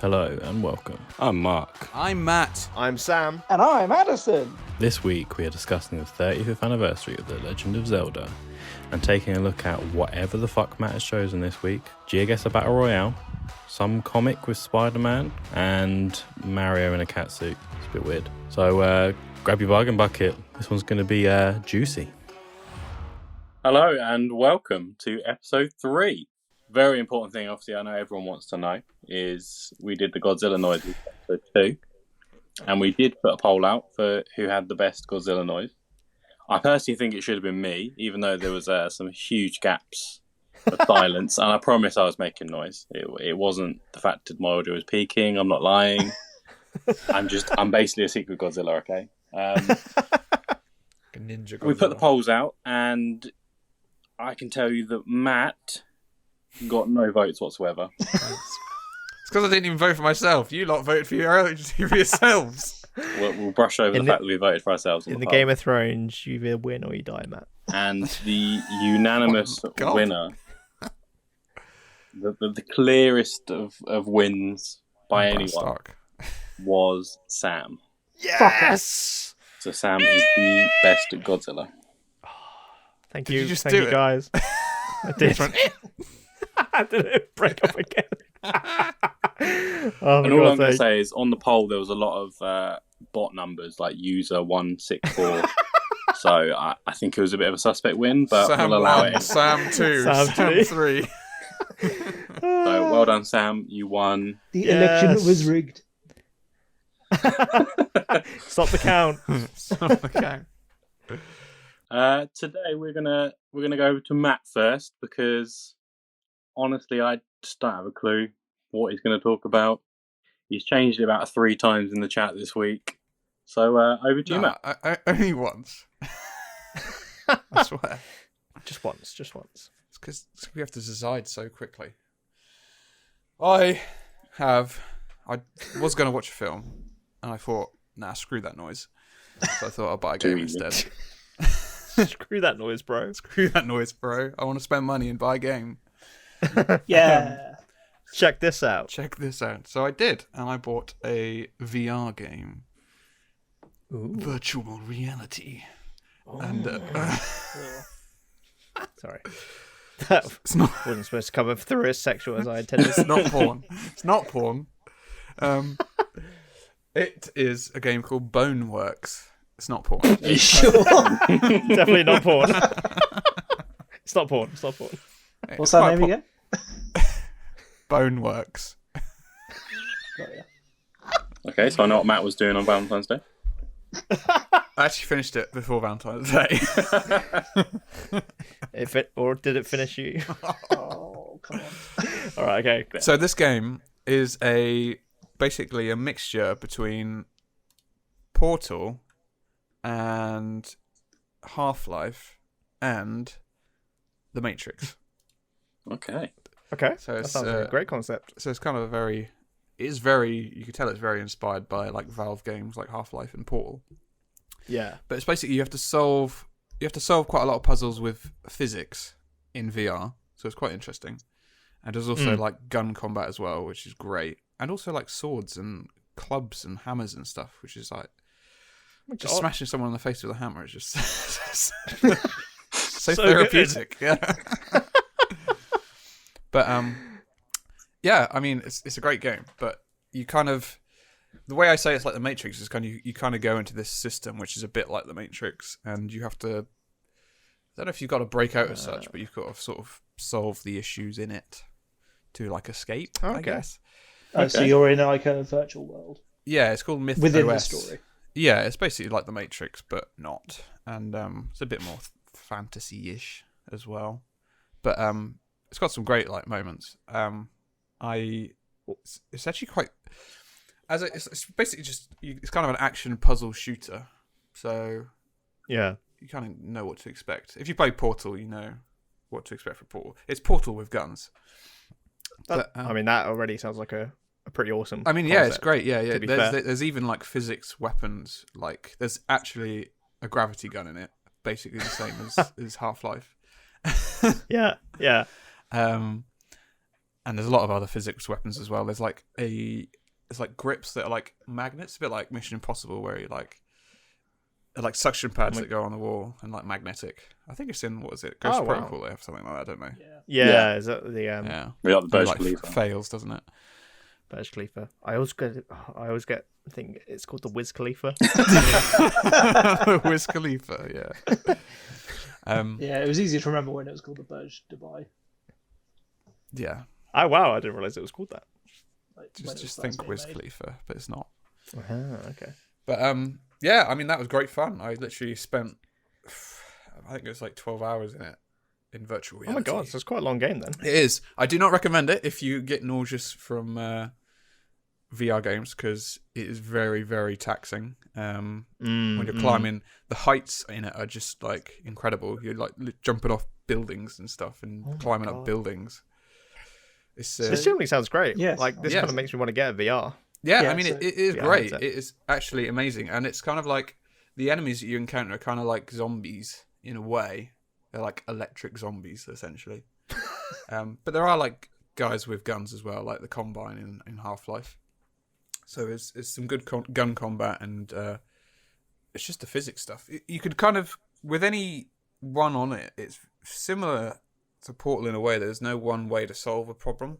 Hello and welcome. I'm Mark. I'm Matt. I'm Sam. And I'm Addison. This week we are discussing the 35th anniversary of The Legend of Zelda and taking a look at whatever the fuck Matt has chosen this week. Geoguessr Battle Royale, some comic with Spider-Man, and Mario in a cat suit. It's a bit weird. So grab your bargain bucket. This one's going to be juicy. Hello and welcome to episode 3. Very important thing, obviously, I know everyone wants to know, is we did the Godzilla noise in episode 2, and we did put a poll out for who had the best Godzilla noise. I personally think it should have been me, even though there was some huge gaps of silence, and I promise I was making noise. It wasn't the fact that my audio was peaking, I'm not lying. I'm basically a secret Godzilla, okay? Ninja Godzilla. We put the polls out, and I can tell you that Matt got no votes whatsoever. It's because I didn't even vote for myself. You lot voted for yourselves. We'll brush over the fact that we voted for ourselves. In the Game of Thrones, you either win or you die, Matt. And the unanimous winner, the clearest of wins by anyone, was Sam. Yes! So Sam is the best at Godzilla. Thank you, just thank do you it? guys. I did. I didn't break up again. And all I'm going to say is, on the poll, there was a lot of bot numbers, like user 164. So I think it was a bit of a suspect win, but Sam we'll allow 1, it. Sam 2, Sam 3. So well done, Sam. You won. The election was rigged. Stop the count. Okay. Today we're gonna go over to Matt first, because honestly I just don't have a clue what he's going to talk about. He's changed it about 3 times in the chat this week. So over to you, Matt. Only once. I swear. Just once. It's because we have to decide so quickly. I was going to watch a film, and I thought, nah, screw that noise. So I thought I'll buy a game instead. Screw that noise, bro. Screw that noise, bro. I want to spend money and buy a game. Yeah. Check this out. So I did, and I bought a VR game. Ooh. Virtual reality. Oh. And Sorry. That it's not wasn't supposed to come through as sexual as I intended. It's not porn. It's not porn. It is a game called Boneworks. It's not porn. Are you sure? Definitely not porn. It's not porn. What's that name again? Boneworks. Got ya. Okay, so I know what Matt was doing on Valentine's Day. I actually finished it before Valentine's Day. Did it finish you? Oh, come on. All right, okay. So this game is basically a mixture between Portal and Half-Life and The Matrix. Okay. Okay. So That it's sounds like a great concept. So it's kind of you can tell it's very inspired by like Valve games like Half-Life and Portal. Yeah. But it's basically you have to solve quite a lot of puzzles with physics in VR. So it's quite interesting. And there's also like gun combat as well, which is great. And also like swords and clubs and hammers and stuff, which is like just smashing someone in the face with a hammer is just so therapeutic. Good. Yeah. But yeah, I mean it's a great game, but you kind of, the way I say it's like the Matrix is you kind of go into this system which is a bit like the Matrix, and you have to, I don't know if you've got to break out as such, but you've got to sort of solve the issues in it to like escape, I guess. So you're in like a virtual world. Yeah, it's called Myth within OS. the story. Yeah, it's basically like the Matrix, but not. And it's a bit more fantasy-ish as well. But it's got some great like moments. It's actually quite, it's basically just it's kind of an action puzzle shooter. So Yeah. you kind of know what to expect. If you play Portal, you know what to expect for Portal. It's Portal with guns. I mean, that already sounds like a pretty awesome. I mean, concept, yeah, it's great. Yeah. to be fair. There's even like physics weapons. Like there's actually a gravity gun in it, basically the same as Half-Life. Yeah. and there's a lot of other physics weapons as well. There's like grips that are like magnets, a bit like Mission Impossible, where you like they're like suction pads that go on the wall and like magnetic. I think it's in, what is it, Ghost Protocol? They have something like that. I don't know. Yeah. Is that the yeah? We got the Burj Like, Khalifa. fails, doesn't it? Burj Khalifa? I always think it's called the Wiz Khalifa. Wiz Khalifa, yeah. Yeah, it was easier to remember when it was called the Burj Dubai. Yeah. Oh wow, I didn't realize it was called that. Like, when it was Just first think being Wiz made. Khalifa, but it's not. Okay. But yeah, I mean that was great fun. I literally spent, I think it was like 12 hours in it, in virtual Oh reality. my god, so it's quite a long game then. It is. I do not recommend it if you get nauseous from VR games, because it is very, very taxing. When you're climbing, the heights in it are just like incredible. You're like jumping off buildings and stuff and climbing up buildings. It's This generally sounds great. Yes. Like this kind of makes me want to get a VR. yeah, Yeah, I mean, so- it is Yeah, great. that's It is actually amazing, and it's kind of like the enemies that you encounter are kind of like zombies in a way. They're like electric zombies, essentially. But there are like guys with guns as well, like the Combine in Half-Life. So it's some good gun combat, and it's just the physics stuff. You could kind of, with any run on it, it's similar to Portal in a way. There's no one way to solve a problem.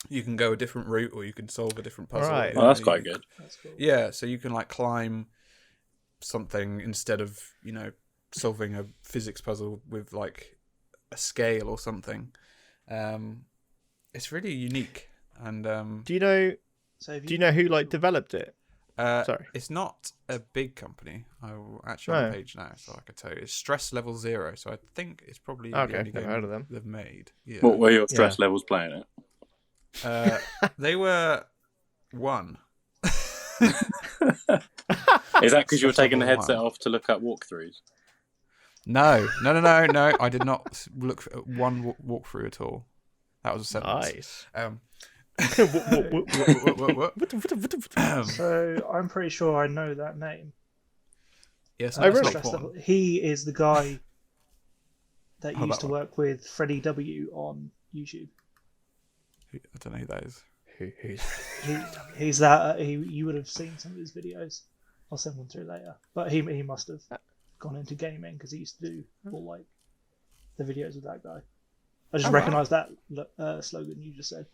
You can go a different route, or you can solve a different puzzle. Right. Oh, that's quite good. That's cool. Yeah, so you can like climb something instead of, solving a physics puzzle with like a scale or something. It's really unique, and Do you know So do you know who like developed it? Sorry. it's not a big company. I'm actually on No. the page now, so I can tell you. It's Stress Level 0, so I think it's probably the Okay, only never game heard of them. they've made. Yeah. What were your stress levels playing it? They were 1. Is that because you were Stress taking the level headset 1. off to look at walkthroughs? No. I did not look at one walkthrough at all. That was a sentence. Nice. So I'm pretty sure I know that name. Yes, Oh, that's really? not Stress porn. Level. He is the guy that Oh, used that to one. work with Freddie W on YouTube. I don't know who that is. He's that. You would have seen some of his videos. I'll send one through later. But he must have gone into gaming because he used to do all like the videos with that guy. I just Oh, wow. recognised that slogan you just said.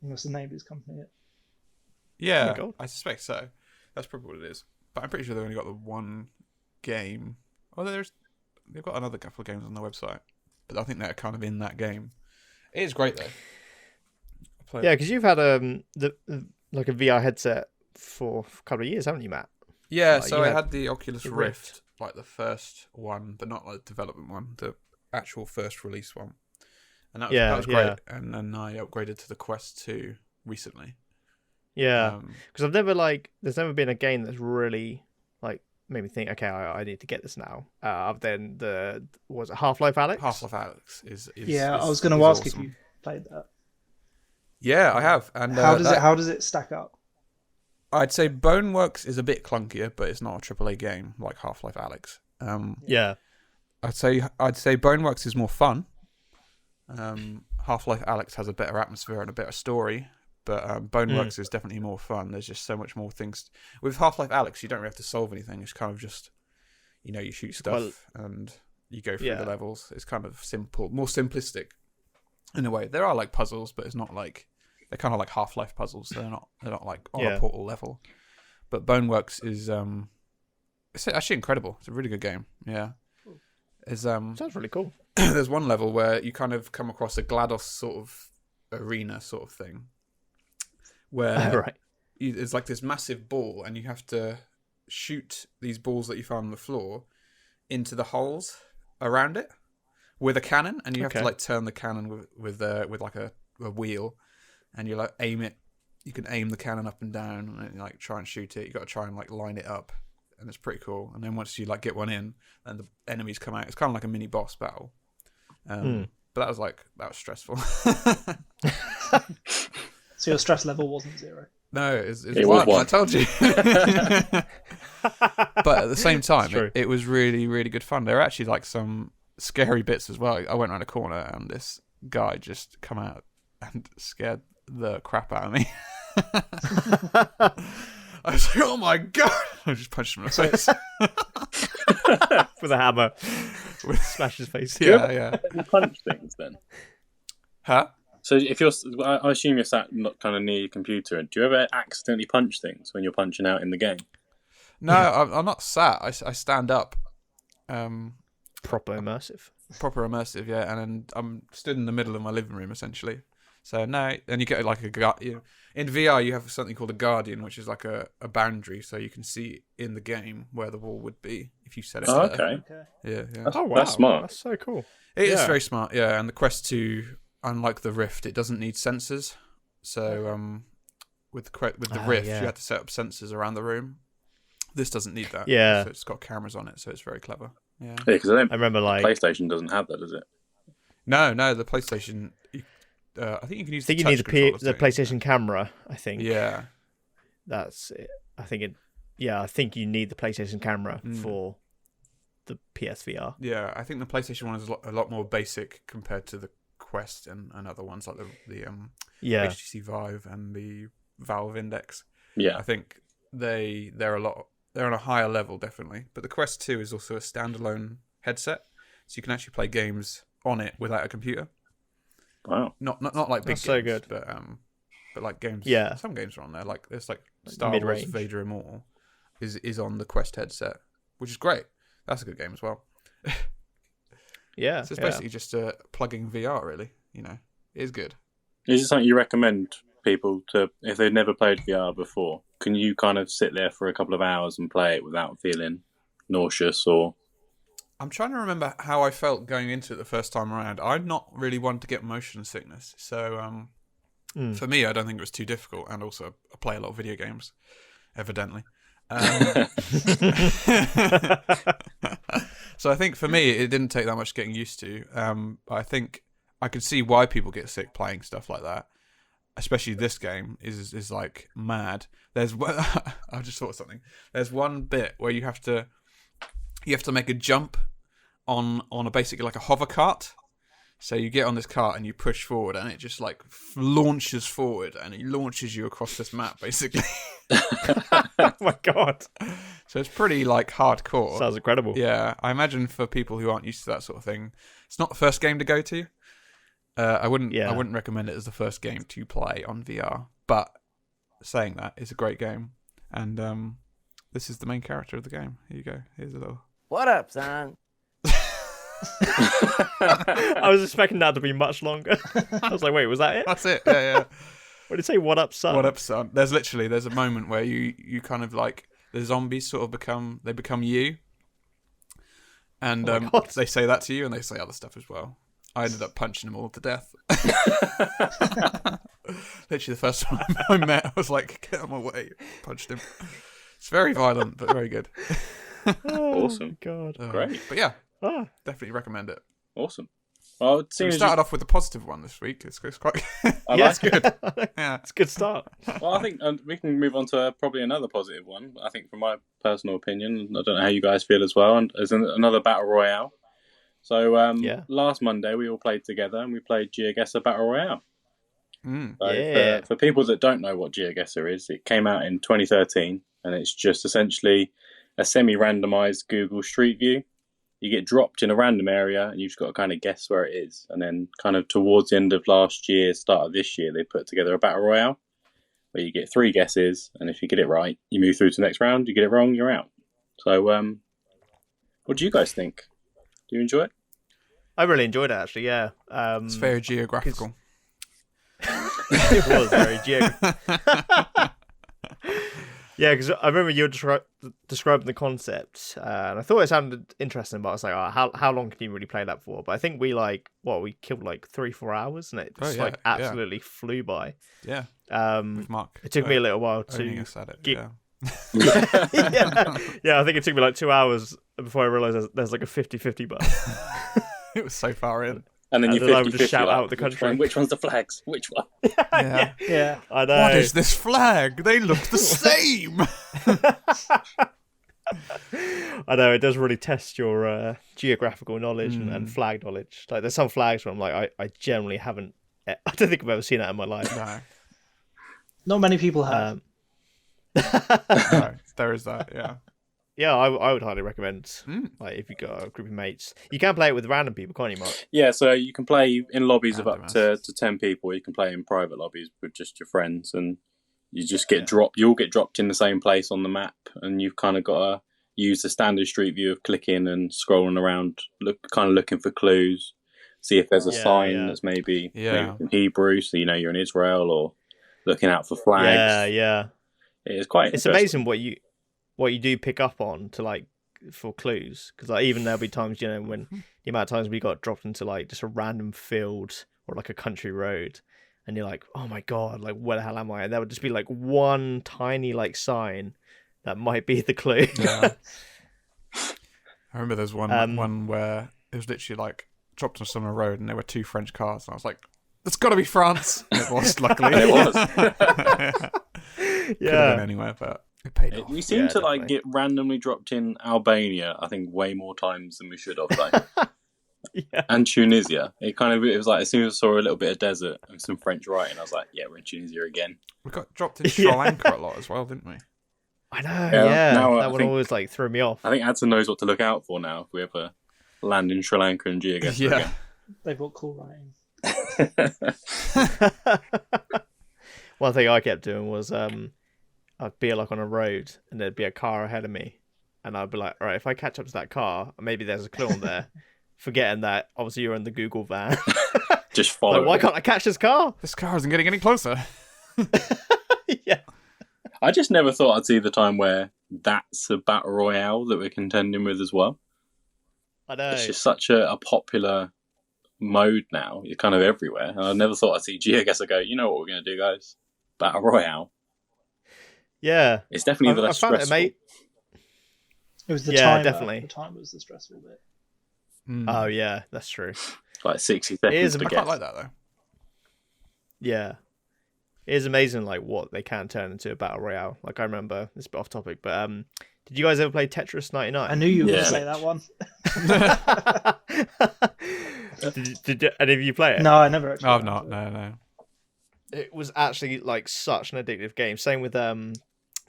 He must have named his company it. Yeah, God. I suspect so. That's probably what it is. But I'm pretty sure they've only got the one game. Oh, they've got another couple of games on their website, but I think they're kind of in that game. It is great though. Yeah, because you've had like a VR headset for a couple of years, haven't you, Matt? Yeah, Oh, so you I had had the Oculus the Rift, like the first one, but not like the development one, the actual first release one. And that was great. yeah. And then I upgraded to the Quest 2 recently. Yeah, because there's never been a game that's really like made me think, okay, I need to get this now. Other than was it Half-Life Alyx? Half-Life Alyx is Yeah, I is- was going is to ask awesome. if you played that. Yeah, I have. And How does it stack up? I'd say Boneworks is a bit clunkier, but it's not a AAA game like Half-Life Alyx. Yeah. I'd say Boneworks is more fun. Half-Life Alyx has a better atmosphere and a better story, but Boneworks is definitely more fun. There's just so much more things. With Half-Life Alyx, you don't really have to solve anything. It's kind of just, you shoot stuff and you go through the levels. It's kind of simple, more simplistic in a way. There are like puzzles, but it's not like, they're kind of like Half-Life puzzles. They're not like on a Portal level. But Boneworks is it's actually incredible. It's a really good game. Yeah. Sounds really cool. There's one level where you kind of come across a GLaDOS sort of arena sort of thing, where Right. it's like this massive ball, and you have to shoot these balls that you find on the floor into the holes around it with a cannon, and you have to like turn the cannon with like a wheel, and you like aim it. You can aim the cannon up and down, and like try and shoot it. You got to try and like line it up, and it's pretty cool. And then once you like get one in, then the enemies come out. It's kind of like a mini boss battle. But that was stressful. So your stress level wasn't 0. No, it's It was 1. I one. told you. But at the same time, true. it was really, really good fun. There were actually like some scary bits as well. I went around a corner and this guy just come out and scared the crap out of me. I was like, oh my god! I just punched him in the face. With a hammer. Smash his face. Yeah. You punch things then. Huh? So if you're, I assume you're sat not kind of near your computer. Do you ever accidentally punch things when you're punching out in the game? No, I'm not sat. I stand up. Proper immersive. Proper immersive, yeah. And then I'm stood in the middle of my living room, essentially. So no, and you get like in VR you have something called a guardian, which is like a boundary, so you can see in the game where the wall would be if you set it. Oh, there. okay. Yeah. Oh wow, That's smart. That's so cool. It is very smart, yeah. And the Quest 2, unlike the Rift, it doesn't need sensors. So with the Rift, you had to set up sensors around the room. This doesn't need that. Yeah. So it's got cameras on it, so it's very clever. Yeah. Yeah, because I remember like PlayStation doesn't have that, does it? No, the PlayStation. I think you can use. I think you need the PlayStation camera. I think. Yeah. That's it. I think you need the PlayStation camera for the PSVR. Yeah, I think the PlayStation one is a lot more basic compared to the Quest and other ones like the HTC Vive and the Valve Index. Yeah. I think they're on a higher level definitely. But the Quest 2 is also a standalone headset, so you can actually play games on it without a computer. Wow. Not like big That's games, so good. but like games. Yeah. Some games are on there. Like there's like Star mid-range. Wars Vader Immortal is on the Quest headset, which is great. That's a good game as well. Yeah. So it's basically just plugging VR, really. You know, it is good. Is it something you recommend people to, if they've never played VR before? Can you kind of sit there for a couple of hours and play it without feeling nauseous or? I'm trying to remember how I felt going into it the first time around. I'm not really one to get motion sickness, so for me, I don't think it was too difficult. And also, I play a lot of video games, evidently. So I think for me, it didn't take that much getting used to. I think I could see why people get sick playing stuff like that. Especially this game is like mad. There's I just thought of something. There's one bit where you have to make a jump on basically like a hover cart. So you get on this cart and you push forward, and it just like launches forward, and it launches you across this map basically. Oh my god! So it's pretty like hardcore. Sounds incredible. Yeah, I imagine for people who aren't used to that sort of thing, it's not the first game to go to. I wouldn't recommend it as the first game to play on VR. But saying that, it's a great game, and this is the main character of the game. Here you go. Here's a little. What up, son? I was expecting that to be much longer. I was like, wait, was that it? That's it. Yeah. What did it say? What up, son? What up, son? There's a moment where you kind of like the zombies sort of become you, and they say that to you, and they say other stuff as well. I ended up punching them all to death. Literally the first time I met, I was like, get out of my way. Punched him. It's very violent, but very good. Awesome. God. Great. But yeah, definitely recommend it. Awesome. Well, it So we seems started off with a positive one this week. It's quite It's good. yeah. It's a good start. Well, I think we can move on to probably another positive one. I think, from my personal opinion, I don't know how you guys feel as well. And there's another battle royale. So last Monday we all played together, and we played Geoguessr Battle Royale. So for people that don't know what Geoguessr is, it came out in 2013, and it's just essentially a semi-randomized Google Street View. You get dropped in a random area, and you've just got to kind of guess where it is. And then kind of towards the end of last year, start of this year, they put together a Battle Royale where you get 3 guesses, and if you get it right, you move through to the next round. You get it wrong, you're out. So what do you guys think? Do you enjoy it? I really enjoyed it, actually, yeah. It's very geographical. It was very geographical. Yeah, because I remember you were describing the concept, and I thought it sounded interesting, but I was like, how long can you really play that for? But I think we killed like 3-4 hours, and it just absolutely flew by. Yeah. With Mark. It took me a little while to yeah. Yeah, I think it took me like 2 hours before I realised there's like a 50-50 button. It was so far in. And then I would just shout out the country. Which one's the flags? Which one? Yeah. I know. What is this flag? They look the same. I know, it does really test your geographical knowledge and flag knowledge. Like, there's some flags where I'm like, I generally haven't I don't think I've ever seen that in my life. No. Not many people have. No, there is that. Yeah. Yeah, I would highly recommend. Like, if you got a group of mates, you can play it with random people, can't you, Mark? Yeah, so you can play in lobbies of up to 10 people. You can play in private lobbies with just your friends, and you just get dropped. You all get dropped in the same place on the map, and you've kind of got to use the standard street view of clicking and scrolling around, looking for clues, see if there's a sign that's maybe in Hebrew, so you know you're in Israel, or looking out for flags. Yeah. It's amazing what you do pick up on to like for clues, because like even there'll be times, you know, when the amount of times we got dropped into like just a random field or like a country road, and you're like, oh my god, like where the hell am I? And there would just be like one tiny like sign that might be the clue. Yeah. I remember there's one where it was literally like dropped us on a road and there were two French cars, and I was like, "That's got to be France." And it was, luckily. It was. Could have been anywhere, but it paid off. We seem to like get randomly dropped in Albania, I think, way more times than we should have. Like, and Tunisia. It was like as soon as I saw a little bit of desert and some French writing, I was like, yeah, we're in Tunisia again. We got dropped in Sri Lanka a lot as well, didn't we? I know. That one always like threw me off. I think Adson knows what to look out for now if we ever land in Sri Lanka and Geoguessr again. They've got cool writing. One thing I kept doing was I'd be like on a road and there'd be a car ahead of me, and I'd be like, all right, if I catch up to that car, maybe there's a clue on there, forgetting that obviously you're in the Google van. Just follow. Like, why can't I catch this car? This car isn't getting any closer. Yeah. I just never thought I'd see the time where that's a battle royale that we're contending with as well. I know. It's just such a popular mode now. You're kind of everywhere. And I never thought I'd see Geoguessr go, you know what we're going to do, guys? Battle royale. Yeah. It's definitely less stressful. It was the time. Definitely. The time was the stressful bit. Oh, yeah, that's true. Like 60 seconds to I guess. quite like that, though. Yeah. It is amazing, like, what they can turn into a battle royale. Like, I remember, it's a bit off topic, but did you guys ever play Tetris 99? I knew you were going to say that one. Did any of you play it? No, I never actually. I've not. No. It was actually like such an addictive game. Same with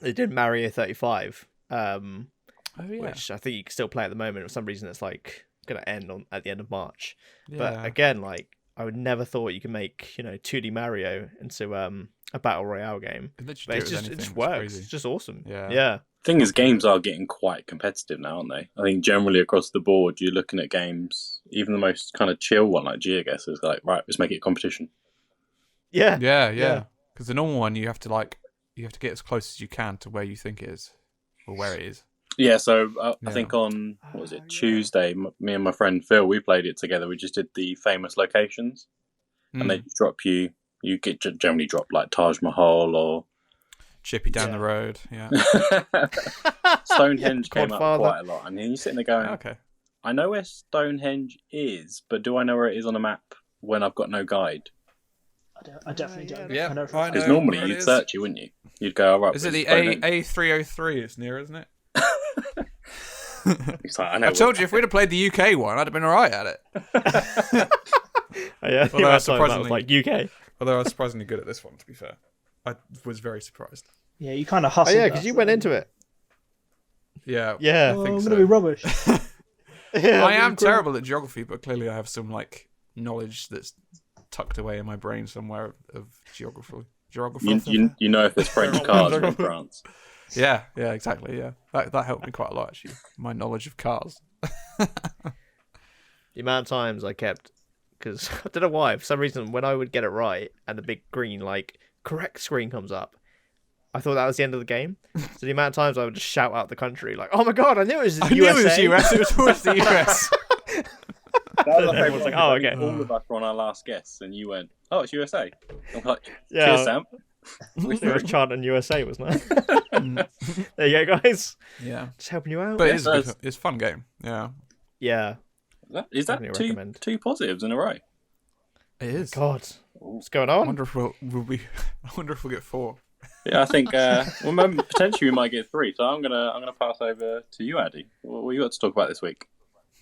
they did Mario 35, which I think you can still play at the moment. For some reason, it's like going to end at the end of March. Yeah. But again, like I would never thought you could make 2D Mario into a battle royale game. But it just works. It's just awesome. Yeah. Thing is, games are getting quite competitive now, aren't they? I think generally across the board, you're looking at games, even the most kind of chill one like Geoguessr is like, right, let's make it a competition. Yeah. Because the normal one, you have to get as close as you can to where you think it is, or where it is. Yeah, so I think on, Tuesday, me and my friend Phil, we played it together. We just did the famous locations, and they drop you get generally dropped like Taj Mahal or Chippy down the road, Stonehenge came up quite a lot, and then you're sitting there going, okay, I know where Stonehenge is, but do I know where it is on a map when I've got no guide? I definitely don't. Yeah, because normally you'd search it, wouldn't you? You'd go, all right. Is it the A303 it's near, isn't it? I told you if we'd have played the UK one, I'd have been alright at it. Although I was surprisingly like UK. Although I was surprisingly good at this one, to be fair. I was very surprised. Yeah, you kind of hustled. Oh yeah, because you went into it. Yeah. Yeah. Oh, I'm going to be rubbish. I am terrible at geography, but clearly I have some like knowledge that's tucked away in my brain somewhere of geography. You know if there's French cars in France. Yeah, exactly. Yeah, that helped me quite a lot actually. My knowledge of cars. The amount of times I kept, because I don't know why, for some reason when I would get it right and the big green like correct screen comes up, I thought that was the end of the game. So the amount of times I would just shout out the country like, "Oh my god, I knew it was USA." I knew it was US. It was always the US. Everyone's like, "Oh, okay." All of us were on our last guess, and you went, "Oh, it's USA." I'm like, "Cheers, Sam." We were chanting USA, wasn't it? There you go, guys. Yeah, just helping you out. But it's a fun game. Yeah. Is that two positives in a row? It is. God, what's going on? I wonder if we'll get 4. Yeah, I think potentially we might get 3. So I'm gonna pass over to you, Addy. What you got to talk about this week?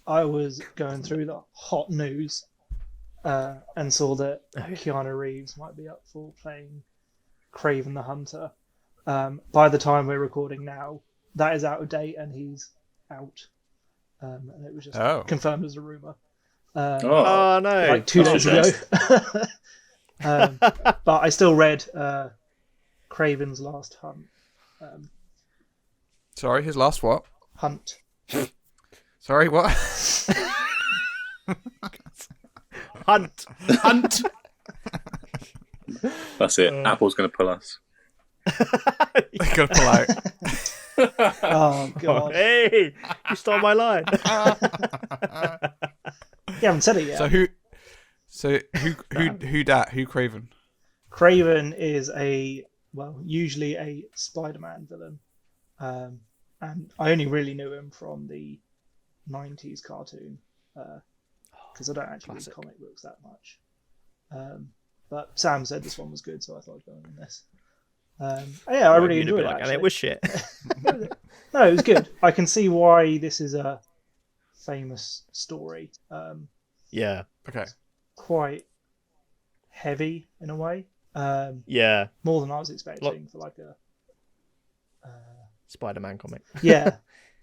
I was going through the hot news, and saw that Keanu Reeves might be up for playing Kraven the Hunter. By the time we're recording now, that is out of date and he's out. And it was just confirmed as a rumor. No! Like 2 days ago. But I still read Kraven's Last Hunt. Sorry, his last what? Hunt. Sorry, what? Hunt. That's it. Apple's going to pull us. They're going to pull out. Oh, God. Hey, you stole my line. You haven't said it yet. So who dat? Who Kraven? Kraven is usually a Spider-Man villain. And I only really knew him from the 90s cartoon. Because I don't actually read comic books that much. But Sam said this one was good, so I thought I'd go on this. I really enjoyed it. And it was shit. No, it was good. I can see why this is a famous story. Yeah. Okay. Quite heavy in a way. Yeah. More than I was expecting for like a Spider-Man comic. Yeah,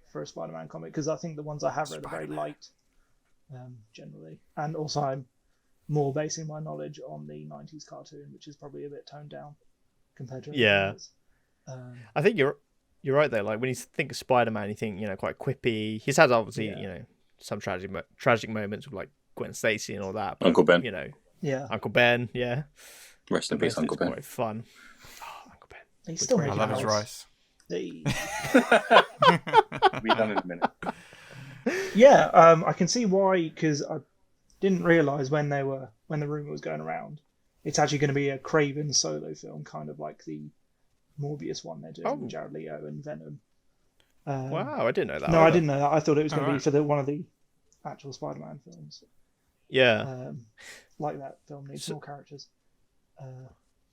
for a Spider-Man comic, because I think the ones I have read are very light, generally, and also I'm more basing my knowledge on the 90s cartoon, which is probably a bit toned down compared to others. I think you're right though. Like when you think of Spider-Man, you think quite quippy. He's had obviously some tragic moments with like Gwen Stacy and all that. But, Uncle Ben. Uncle Ben. Yeah. Rest in peace, Uncle Ben. Quite fun. Oh, Uncle Ben. He's still I love his rice. We'll be done in a minute. Yeah, I can see why, because I didn't realise when the rumour was going around, it's actually going to be a Kraven solo film, kind of like the Morbius one they're doing with Jared Leto and Venom. Wow, I didn't know that. No, I didn't know that. I thought it was going to be for one of the actual Spider-Man films. Yeah. Like that film needs more characters.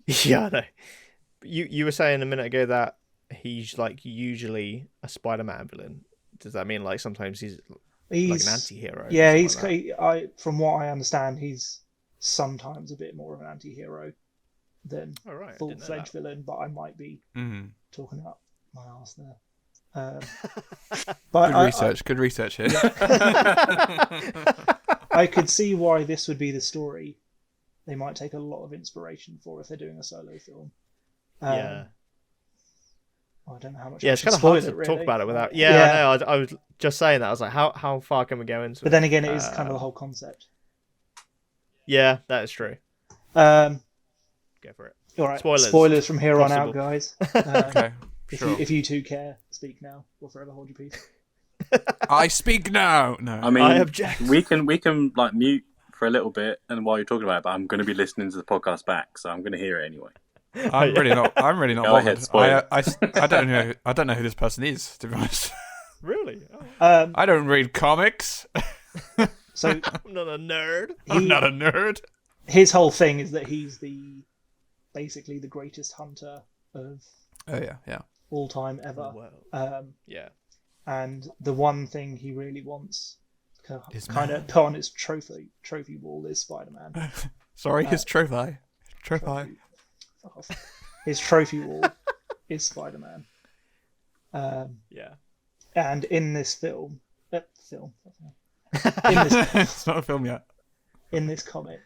Yeah, I know. You were saying a minute ago that he's like usually a Spider-Man villain. Does that mean like sometimes he's like an anti-hero? Yeah, from what I understand, he's sometimes a bit more of an anti-hero than full-fledged villain, but I might be talking up my arse there. But good research here. I could see why this would be the story they might take a lot of inspiration for if they're doing a solo film. I don't know how much. Yeah, it's kind of hard to talk about it without. Yeah. I was just saying that. I was like, how far can we go into it? But then again, it is kind of the whole concept. Yeah, that is true. Go for it. All right. Spoilers from here on out, guys. Okay. If you two care, speak now or forever hold your peace. I speak now. No, I mean, I object. We can like mute for a little bit, and while you're talking about it, but I'm going to be listening to the podcast back, so I'm going to hear it anyway. I'm really not Go bothered. ahead, I don't know who this person is, to be honest. Really? I don't read comics. So I'm not a nerd. I'm not a nerd. His whole thing is that he's basically the greatest hunter of all time ever. And the one thing he really wants kind of put on his trophy wall is Spider-Man. Sorry, his trophy. Fuck off. His trophy wall is Spider-Man. And in this film, it's not a film yet. In this comic,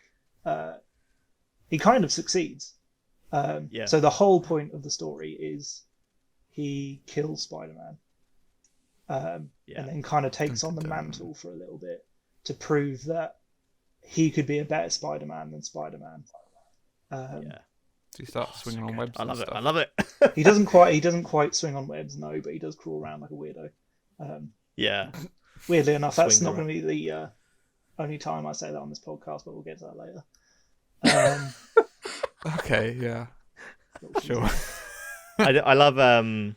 he kind of succeeds. So the whole point of the story is he kills Spider-Man, and then kind of takes on the mantle for a little bit to prove that he could be a better Spider-Man than Spider-Man. So he starts swinging on webs. I love it. He doesn't quite swing on webs, no, but he does crawl around like a weirdo. Weirdly enough, that's not going to be the only time I say that on this podcast, but we'll get to that later. Okay, yeah, sure. I love and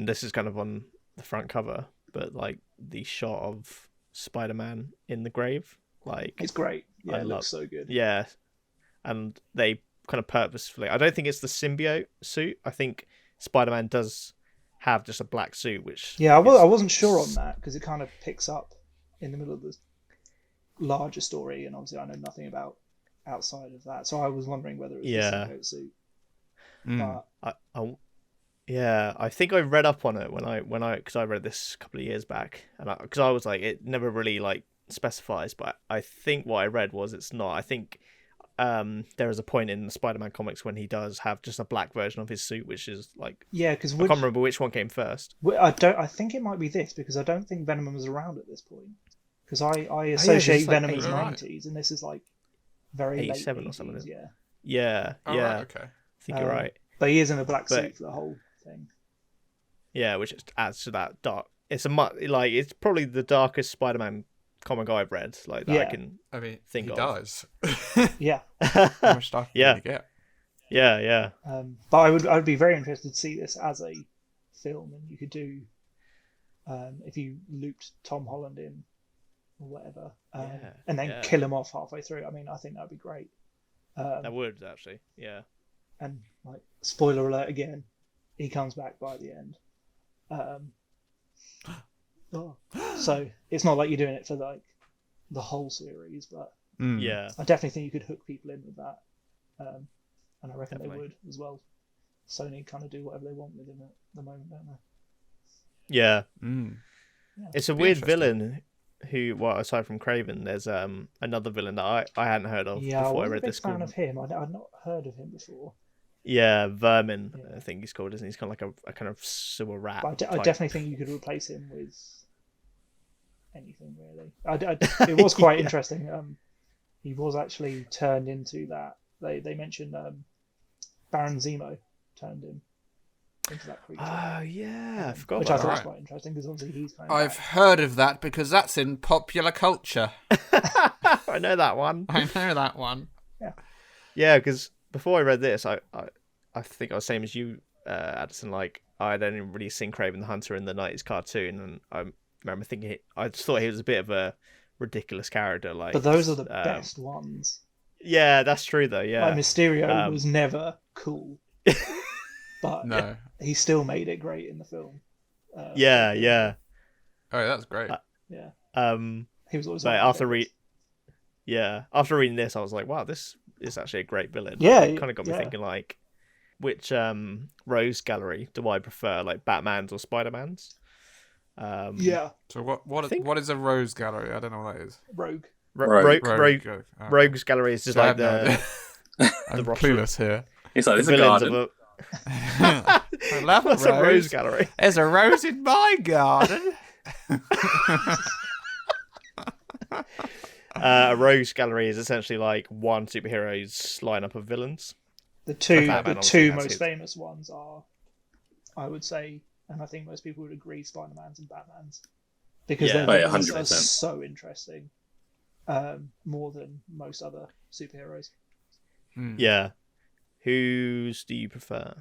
this is kind of on the front cover, but like the shot of Spider-Man in the grave, like it's great. Yeah, it looks so good. Yeah, and they kind of purposefully. I don't think it's the symbiote suit. I think Spider-Man does have just a black suit, which I wasn't sure on that because it kind of picks up in the middle of the larger story, and obviously I know nothing about outside of that, so I was wondering whether it was the symbiote suit. But I think I read up on it because I read this a couple of years back, and because I was like, it never really like specifies, but I think what I read was it's not. I think there is a point in the Spider-Man comics when he does have just a black version of his suit, which is like because I can't remember which one came first. I think it might be this, because I don't think Venom was around at this point, because I associate Venom as 90s, and this is like very late 87 or something. Right, okay. I think you're right. But he is in a black suit for the whole thing. Yeah, which adds to that dark. It's it's probably the darkest Spider-Man comic I've read. Like that I mean, think he of. does. Yeah. How much dark can you get? Yeah. But I would be very interested to see this as a film, and you could do if you looped Tom Holland in or whatever, and then kill him off halfway through. I mean, I think that'd be great. That would actually, yeah. And like, spoiler alert again, he comes back by the end. So it's not like you're doing it for like the whole series, but yeah, I definitely think you could hook people in with that, and I reckon they would as well. Sony kind of do whatever they want with him at the moment, don't they? Yeah. Yeah. It's a weird villain who, aside from Kraven, there's another villain that I hadn't heard of before I read this. I was a big fan of him. I'd not heard of him before. Yeah, Vermin, I think he's called, isn't he? He's kind of like a kind of sewer rat. But I definitely think you could replace him with anything, really. It was quite interesting. He was actually turned into that. They mentioned Baron Zemo turned him into that creature. Oh, yeah, I forgot which about I thought that. was quite interesting, because obviously he's kind of I've heard of that because that's in popular culture. I know that one. Yeah, because before I read this, I think I was the same as you, Addison. Like, I'd only really seen Kraven the Hunter in the 90s cartoon, and I remember thinking I just thought he was a bit of a ridiculous character. Like, but those are the best ones. Yeah, that's true though. Yeah, like Mysterio was never cool, but he still made it great in the film. Yeah. Oh, that's great. He was always like, after reading this, I was like, wow, this is actually a great villain. Yeah, it kind of got me thinking, like, which Rose Gallery do I prefer, like Batman's or Spider-Man's? So what is a Rose Gallery? I don't know what that is. Rogue. Rogue's Gallery is just so like the I'm clueless here. It's like, it's a garden. I love What's a Rose Gallery? There's a rose in my garden. A Rogue's Gallery is essentially like one superhero's lineup of villains. The two most famous ones are, I would say, and I think most people would agree, Spider-Man's and Batman's, because their villains are so interesting, more than most other superheroes. Yeah. Whose do you prefer?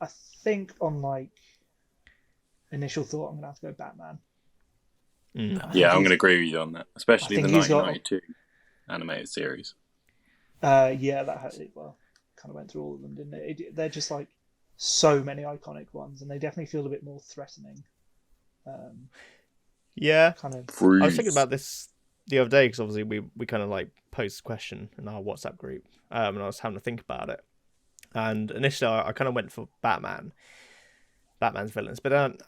I think on like initial thought, I'm gonna have to go Batman. Yeah, I'm gonna agree with you on that, especially the 1992 animated series. That kind of went through all of them, didn't it? They're just like so many iconic ones, and they definitely feel a bit more threatening. Kind of. I was thinking about this the other day, because obviously we kind of like posed a question in our WhatsApp group, and I was having to think about it. And initially, I kind of went for Batman's villains, but then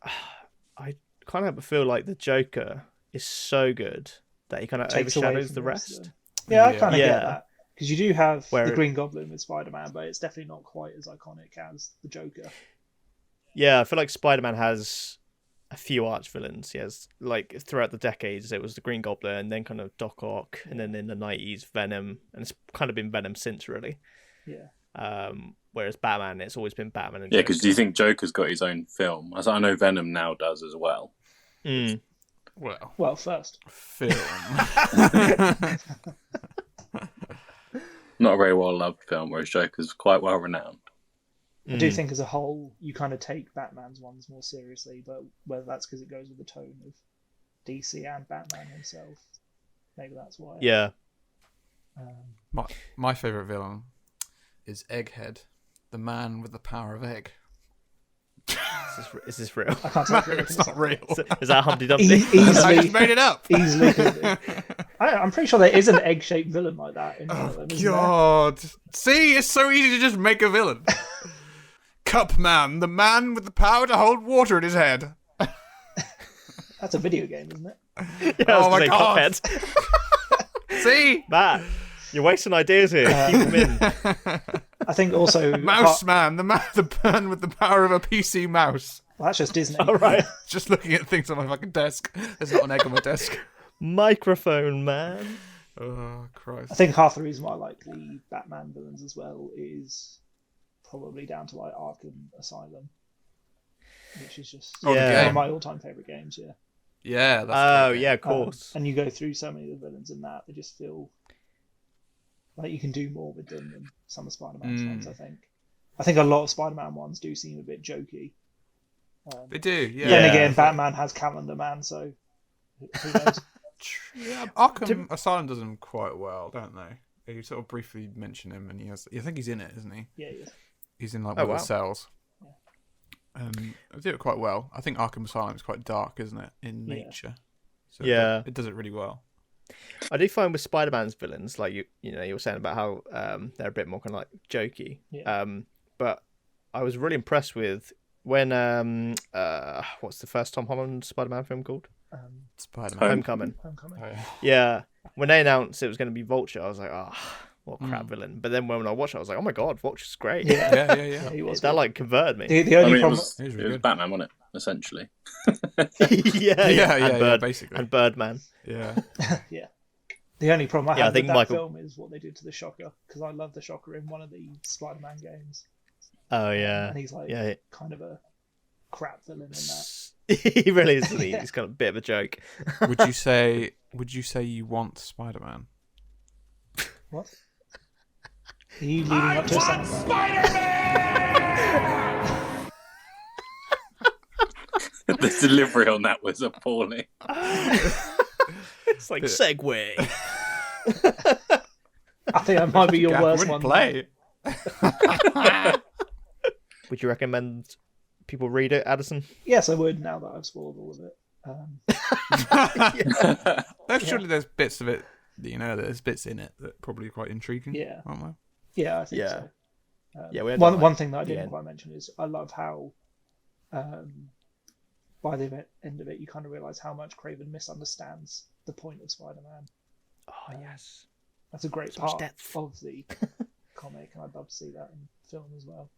I kind of feel like the Joker is so good that he kind of overshadows the rest. Yeah, I kind of get that, because you do have the Green Goblin with Spider-Man, but it's definitely not quite as iconic as the Joker. Yeah, I feel like Spider-Man has a few arch villains. He has, like, throughout the decades, it was the Green Goblin, and then kind of Doc Ock, and then in the 90s, Venom, and it's kind of been Venom since, really. Yeah. Whereas Batman, it's always been Batman and Joker. Yeah, because do you think Joker's got his own film? I know Venom now does as well. Well, first film. Not a very well loved film, whereas Joker's quite well renowned. I do think as a whole, you kind of take Batman's ones more seriously, but whether that's because it goes with the tone of DC and Batman himself, maybe that's why. Yeah. My favourite villain is Egghead, the man with the power of egg. Is this real? I can't no, it's not real. Is that Humpty Dumpty? Easily, I just made it up. Easily. I'm pretty sure there is an egg-shaped villain like that in one of them, isn't God. See, it's so easy to just make a villain. Cup Man, the man with the power to hold water in his head. That's a video game, isn't it? Yeah, oh my God. See? Matt, you're wasting ideas here. Keep them in. I think also Mouse Man, the man with the power of a PC mouse. Well, that's just Disney. All right. Just looking at things on my fucking desk. There's not an egg on my desk. Microphone Man. Oh, Christ. I think half the reason why I like the Batman villains as well is probably down to like Arkham Asylum, which is just Oh, the one game. of my all-time favorite games. Yeah. Yeah, that's Oh, great. yeah, of course. And you go through so many of the villains in that, they just feel like you can do more with them than some of Spider-Man's ones, I think. I think a lot of Spider-Man ones do seem a bit jokey. They do, yeah. Then again, Batman has Calendar Man, so who knows? Yeah, Arkham Asylum does him quite well, don't they? You sort of briefly mention him, and he has. I think he's in it, isn't he? Yeah, he is. He's in like one of the cells. They do it quite well. I think Arkham Asylum is quite dark, isn't it, in nature? So Yeah. it does it really well. I do find with Spider-Man's villains, like you were saying about how they're a bit more kind of like jokey. Yeah. But I was really impressed with when what's the first Tom Holland Spider-Man film called? Spider-Man. Homecoming. Oh, yeah. Yeah. When they announced it was going to be Vulture, I was like, oh, what a crap villain. But then when I watched it, I was like, oh my God, Vulture's great. Yeah. He was That like converted me. the only it problem. was Batman, wasn't it? Essentially. yeah, basically. And Birdman. Yeah. Yeah. The only problem I I have think with that Michael- film is what they did to the Shocker, because I love the Shocker in one of the Spider-Man games. Oh yeah. And he's like Yeah. kind of a crap villain in that. He really is. He's kind of a bit of a joke. Would you say you want Spider-Man? What? Are you leading up to a soundbite? The delivery on that was appalling. It's like segue. I think that might be your worst one. Play. Would you recommend people read it, Addison? Yes, I would, now that I've spoiled all of it. Surely there's bits of it, there's bits in it that are probably quite intriguing. Yeah. Aren't there? Yeah, I think so. Yeah, we had one thing that I didn't end. quite mention is I love how by the end of it you kind of realise how much Kraven misunderstands the point of Spider-Man. Oh yes. That's a great So much part depth. of the comic, and I'd love to see that in film as well.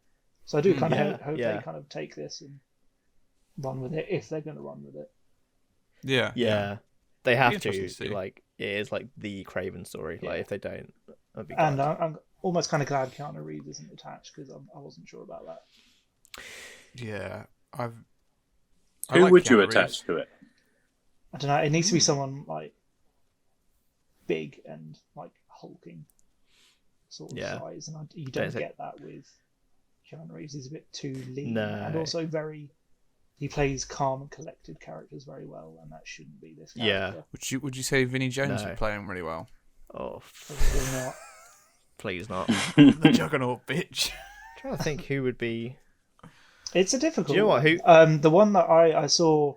So I do kind of hope they kind of take this and run with it, if they're going to run with it. Yeah. They have It'd be to. interesting to see. Like, it is like the Kraven story. Yeah. Like, if they don't, that'd be And bad. I'm almost kind of glad Keanu Reeves isn't attached, because I wasn't sure about that. Yeah. Who would you attach to it? I don't know. It needs to be someone like big and like hulking sort of size, and you don't get that with Keanu Reeves. He's a bit too lean, and also he plays calm and collected characters very well, and that shouldn't be this character. Yeah. Would you say Vinnie Jones would play him really well? Oh, Probably not. please not. The Juggernaut bitch. I'm trying to think who would be. It's a difficult. Do you know what? Who? The one that I saw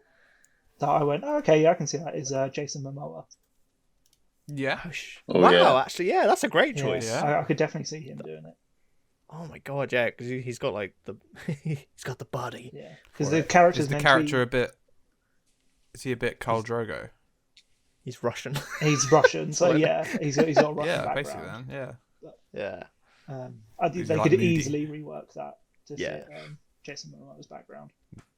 that I went, oh, okay, yeah, I can see that, is Jason Momoa. Yeah. Wow, actually, yeah, that's a great choice. Yeah. I could definitely see him doing it. Oh my God, yeah, because he's got like he's got the body. Yeah, because the character's Is the meant character to be, is he a bit Khal Drogo? He's Russian. he's Russian, so yeah, he's got a Russian Yeah, background. basically then, yeah. Yeah. I think Is they he, could like, moody? easily rework that to fit Jason Momoa's background.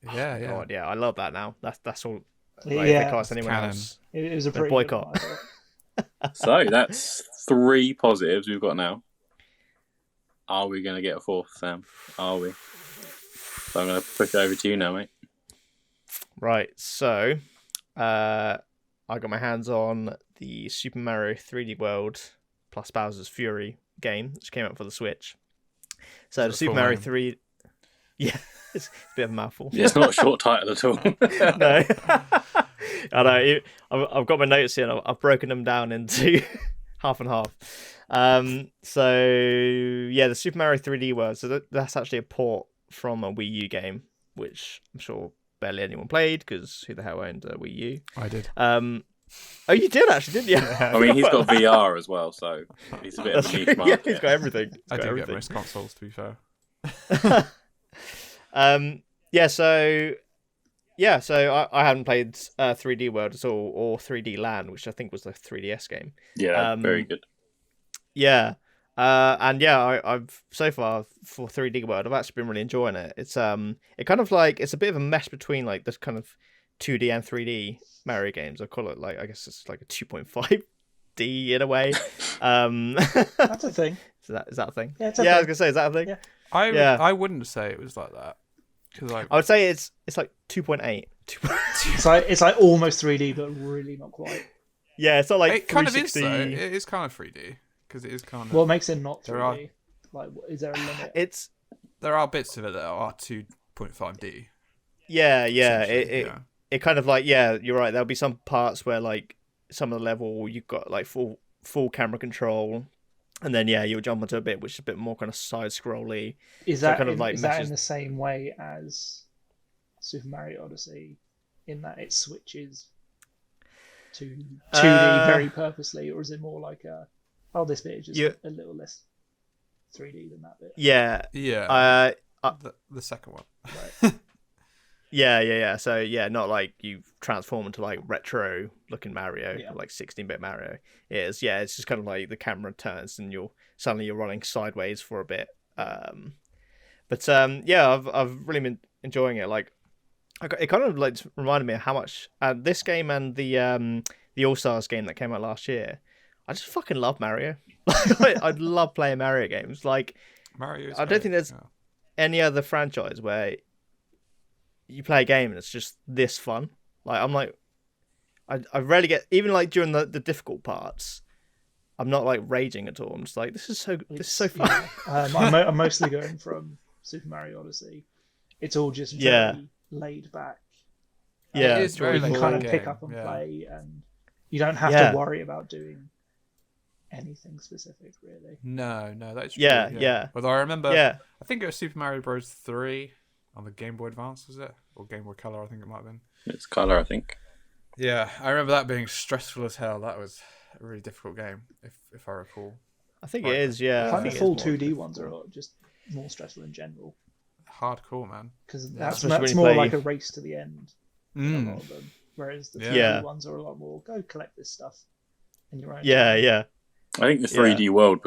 Yeah, yeah. God, yeah, I love that now. That's all. Like, Yeah. if they cast anyone canon. else, It was a But pretty boycott. good one, I thought. So that's 3 positives we've got now. Are we going to get a 4th, Sam? Are we? So I'm going to push it over to you now, mate. right. So, I got my hands on the Super Mario 3D World plus Bowser's Fury game, which came out for the Switch. So the Is it Super full Mario name? 3, yeah, it's a bit of a mouthful. It's not a short title at all. No, I know. I've got my notes here. And I've broken them down into half and half. So yeah, the Super Mario 3D World. So that's actually a port from a Wii U game, which I'm sure barely anyone played because who the hell owned a Wii U? I did. Oh, you did actually, didn't you? I mean, he's got VR as well, so he's a bit of a niche market. Yeah, he's got everything. I do get most consoles, to be fair. So I haven't played 3D World at all, or 3D Land, which I think was the 3DS game. Yeah, very good. Yeah. I've so far for 3D World, I've actually been really enjoying it. It's it kind of like it's a bit of a mesh between like this kind of 2D and 3D Mario games. I call it like I guess it's like a 2.5D in a way. That's a thing. Is that a thing? Yeah, I was gonna say, is that a thing? Yeah. I wouldn't say it was like that because I would say it's like 2.8. It's like almost 3D, but really not quite. Yeah, it's not like it kind of is 360. though. It is kind of 3D because it is kind of. What makes it not 3D? There Like, is there a limit? There are bits of it that are 2.5D. Yeah. It kind of like you're right. There'll be some parts where like some of the level you've got like full camera control, and then you'll jump onto a bit which is a bit more kind of side scrolly. Is that kind of like is that in the same way as Super Mario Odyssey, in that it switches to 2D very purposely, or is it more like this bit is just a little less 3D than that bit? Yeah. The second one. Right. Yeah. So not like you transform into like retro looking Mario, like 16-bit Mario. It's just kind of like the camera turns and you're suddenly running sideways for a bit. I've really been enjoying it. Like, it kind of like reminded me of how much this game and the All-Stars game that came out last year. I just fucking love Mario. I love playing Mario games. Like, Mario. I don't think there's any other franchise where you play a game and it's just this fun. Like, I'm like, I rarely get, even like during the difficult parts, I'm not like raging at all. I'm just like, this is so fun. I'm mostly going from Super Mario Odyssey. It's all just very laid back. Yeah, it's very you can kind of game. pick up and play, and you don't have to worry about doing anything specific, really. No, that's true. Yeah. Although I remember, I think it was Super Mario Bros. 3 on the Game Boy Advance, was it? Or Game Boy Color, I think it might have been. It's Color, I think. Yeah, I remember that being stressful as hell. That was a really difficult game, if I recall. I think it is, yeah. I think the full 2D ones are just more stressful in general. Hardcore, man. Because that's more like a race to the end. A lot of them. Whereas the 2D ones are a lot more, go collect this stuff in your own time. I think the 3D world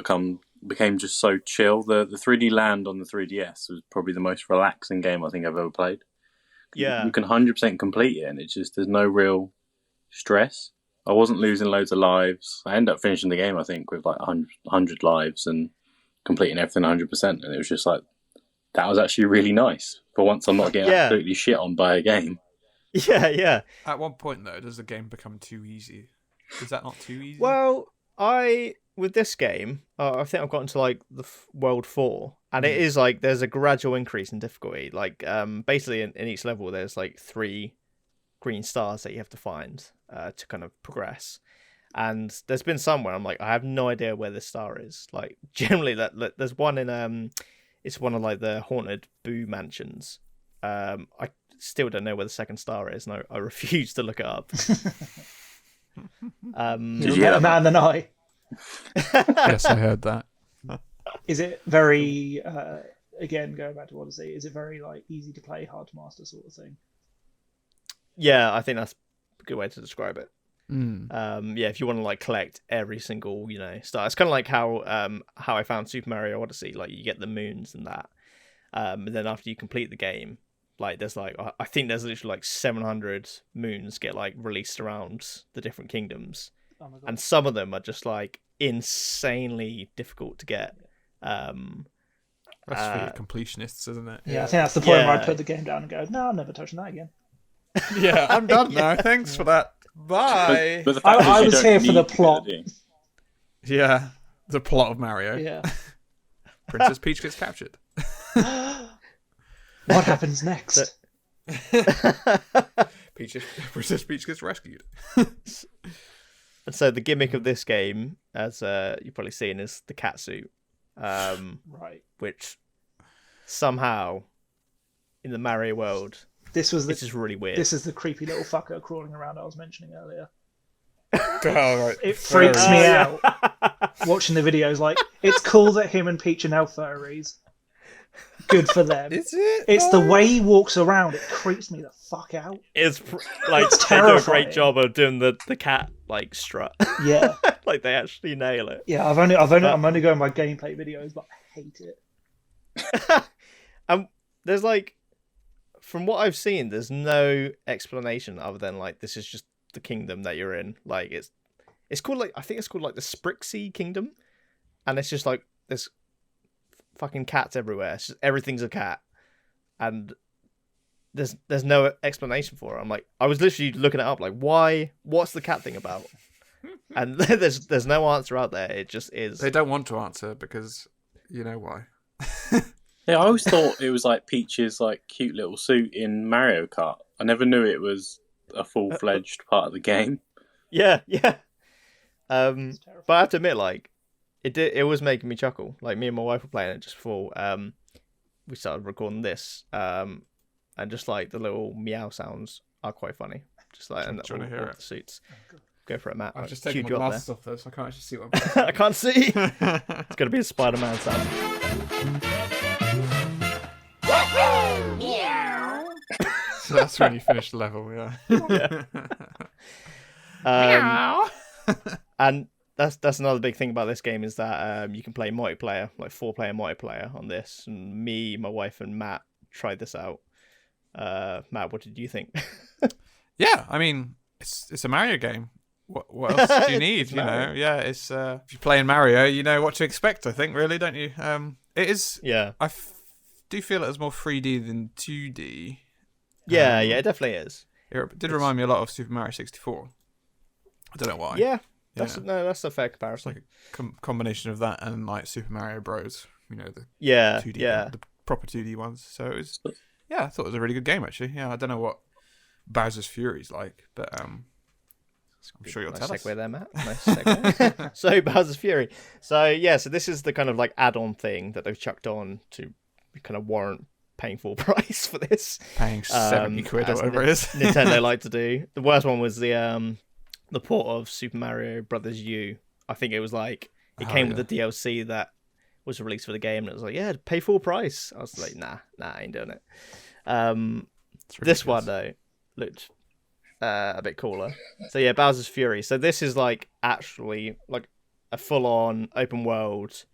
became just so chill. The 3D Land on the 3DS was probably the most relaxing game I think I've ever played. Yeah. You can 100% complete it, and it's just, there's no real stress. I wasn't losing loads of lives. I ended up finishing the game, I think, with like 100 lives and completing everything 100%. And it was just like, that was actually really nice. For once, I'm not getting absolutely shit on by a game. Yeah. At one point, though, does the game become too easy? Is that not too easy? Well, with this game, I think I've gotten to like the World 4, and it is like there's a gradual increase in difficulty. Like, basically in each level, there's like 3 green stars that you have to find to kind of progress. And there's been some where I'm like, I have no idea where this star is. Like, generally, there's one in it's one of like the haunted Boo mansions. I still don't know where the second star is, and I refuse to look it up. Did you hear that? Man and I. Yes, I heard that. Is it very again going back to Odyssey? Is it very like easy to play, hard to master sort of thing? Yeah, I think that's a good way to describe it. If you want to like collect every single star, it's kind of like how I found Super Mario Odyssey. Like, you get the moons and that, and then after you complete the game, like there's like I think there's literally like 700 moons get like released around the different kingdoms, and some of them are just like insanely difficult to get. That's for your completionists, isn't it? Yeah, I think that's the point where I put the game down and go, no, I'm never touching that again. Yeah, I'm done now. Thanks for that. Bye. But the fact I is was here for the plot. Yeah, the plot of Mario. Yeah. Princess Peach gets captured. What happens next? Princess Peach gets rescued. And so the gimmick of this game, as you've probably seen, is the cat suit. Right. Which somehow in the Mario world, this is really weird. This is the creepy little fucker crawling around I was mentioning earlier. Right. It freaks me out watching the videos. Like, it's cool that him and Peach are now furries. Good for them. Is it? It's the way he walks around. It creeps me the fuck out. It's like It's they do a terrifying. great job of doing the cat like strut. Yeah. Like they actually nail it. Yeah, I'm only going by gameplay videos, but I hate it. There's like, from what I've seen, there's no explanation other than like this is just the kingdom that you're in. Like it's called like, I think it's called like the Sprixie Kingdom, and it's just like there's fucking cats everywhere. It's just, everything's a cat, and there's no explanation for it. I'm like, I was literally looking it up, like, why? What's the cat thing about? And there's no answer out there. It just is. They don't want to answer because you know why. Yeah, I always thought it was like Peach's like cute little suit in Mario Kart. I never knew it was a full-fledged part of the game. Yeah. But I have to admit, like, it was making me chuckle. Like, me and my wife were playing it just before we started recording this, and just like the little meow sounds are quite funny. Just like, and Do you want to hear it? The suits. Go for it, Matt. I've just Queued taken you my up glasses off though, so I can't actually see what there. I'm I can't see. It's gonna be a Spider-Man sound. So that's when you finish the level, yeah. And that's another big thing about this game is that you can play multiplayer, like 4-player multiplayer on this. And me, my wife, and Matt tried this out. Matt, what did you think? Yeah, I mean, it's a Mario game. What else do you need? You know, yeah. It's if you're playing Mario, you know what to expect. I think, really, don't you? It is. Yeah. I do feel it was more 3D than 2D. Yeah, it definitely is. It did remind me a lot of Super Mario 64. I don't know why. Yeah, that's a fair comparison. It's like a combination of that and like Super Mario Bros. You know, the 2D, the proper 2D ones. So it was. Yeah, I thought it was a really good game actually. Yeah, I don't know what Bowser's Fury's like, but I'm sure you'll tell us. Segue there, Matt. Nice segue. So Bowser's Fury. So this is the kind of like add-on thing that they've chucked on to kind of warrant paying full price for this. Paying 70 quid or whatever it is. Nintendo like to do. The worst one was the port of Super Mario Brothers U. I think it was like it came with the DLC that was released for the game, and it was like, pay full price. I was like, nah, I ain't doing it. This one though looked a bit cooler. So Bowser's Fury. So this is like actually like a full-on open world,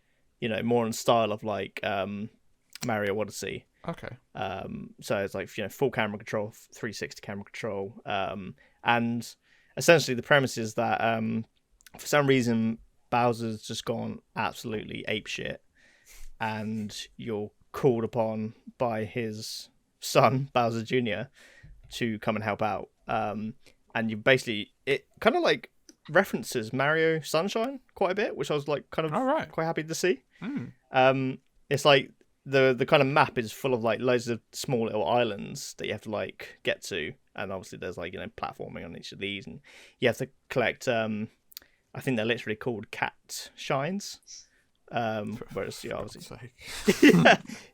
you know, more in style of like Mario Odyssey. Okay. So it's like, you know, full camera control, 360 camera control, and essentially the premise is that for some reason Bowser's just gone absolutely apeshit, and you're called upon by his son Bowser Jr. to come and help out. And you basically, it kind of like references Mario Sunshine quite a bit, which I was like kind of quite happy to see. It's like the kind of map is full of like loads of small little islands that you have to like get to, and obviously there's like, you know, platforming on each of these, and you have to collect I think they're literally called cat shines, whereas obviously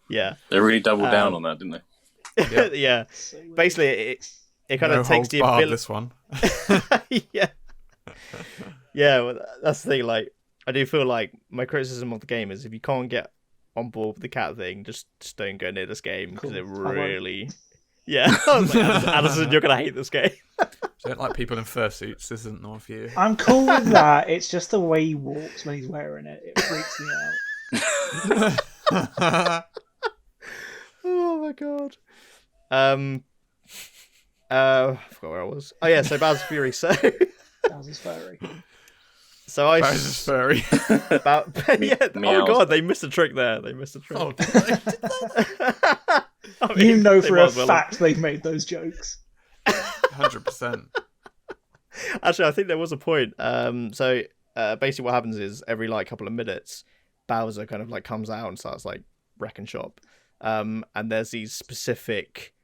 yeah They really doubled down on that, didn't they? Yeah. Basically it kind of takes the ability. This one. Well, that's the thing. Like, I do feel like my criticism of the game is if you can't get on board with the cat thing, just don't go near this game because it really. Yeah, I was like, Addison, you're gonna hate this game. I don't like people in fursuits. This isn't not for you. I'm cool with that. It's just the way he walks when he's wearing it. It freaks me out. Oh my god. I forgot where I was. Oh yeah, so Bowser's Fury. So Bowser's furry. So Bowser's furry. Oh god, they missed a trick there. They missed a trick. Oh, did they? I mean, you know for a fact they've made those jokes. 100%. Actually, I think there was a point. So basically what happens is every like couple of minutes, Bowser kind of like comes out and starts like wrecking shop. And there's these specific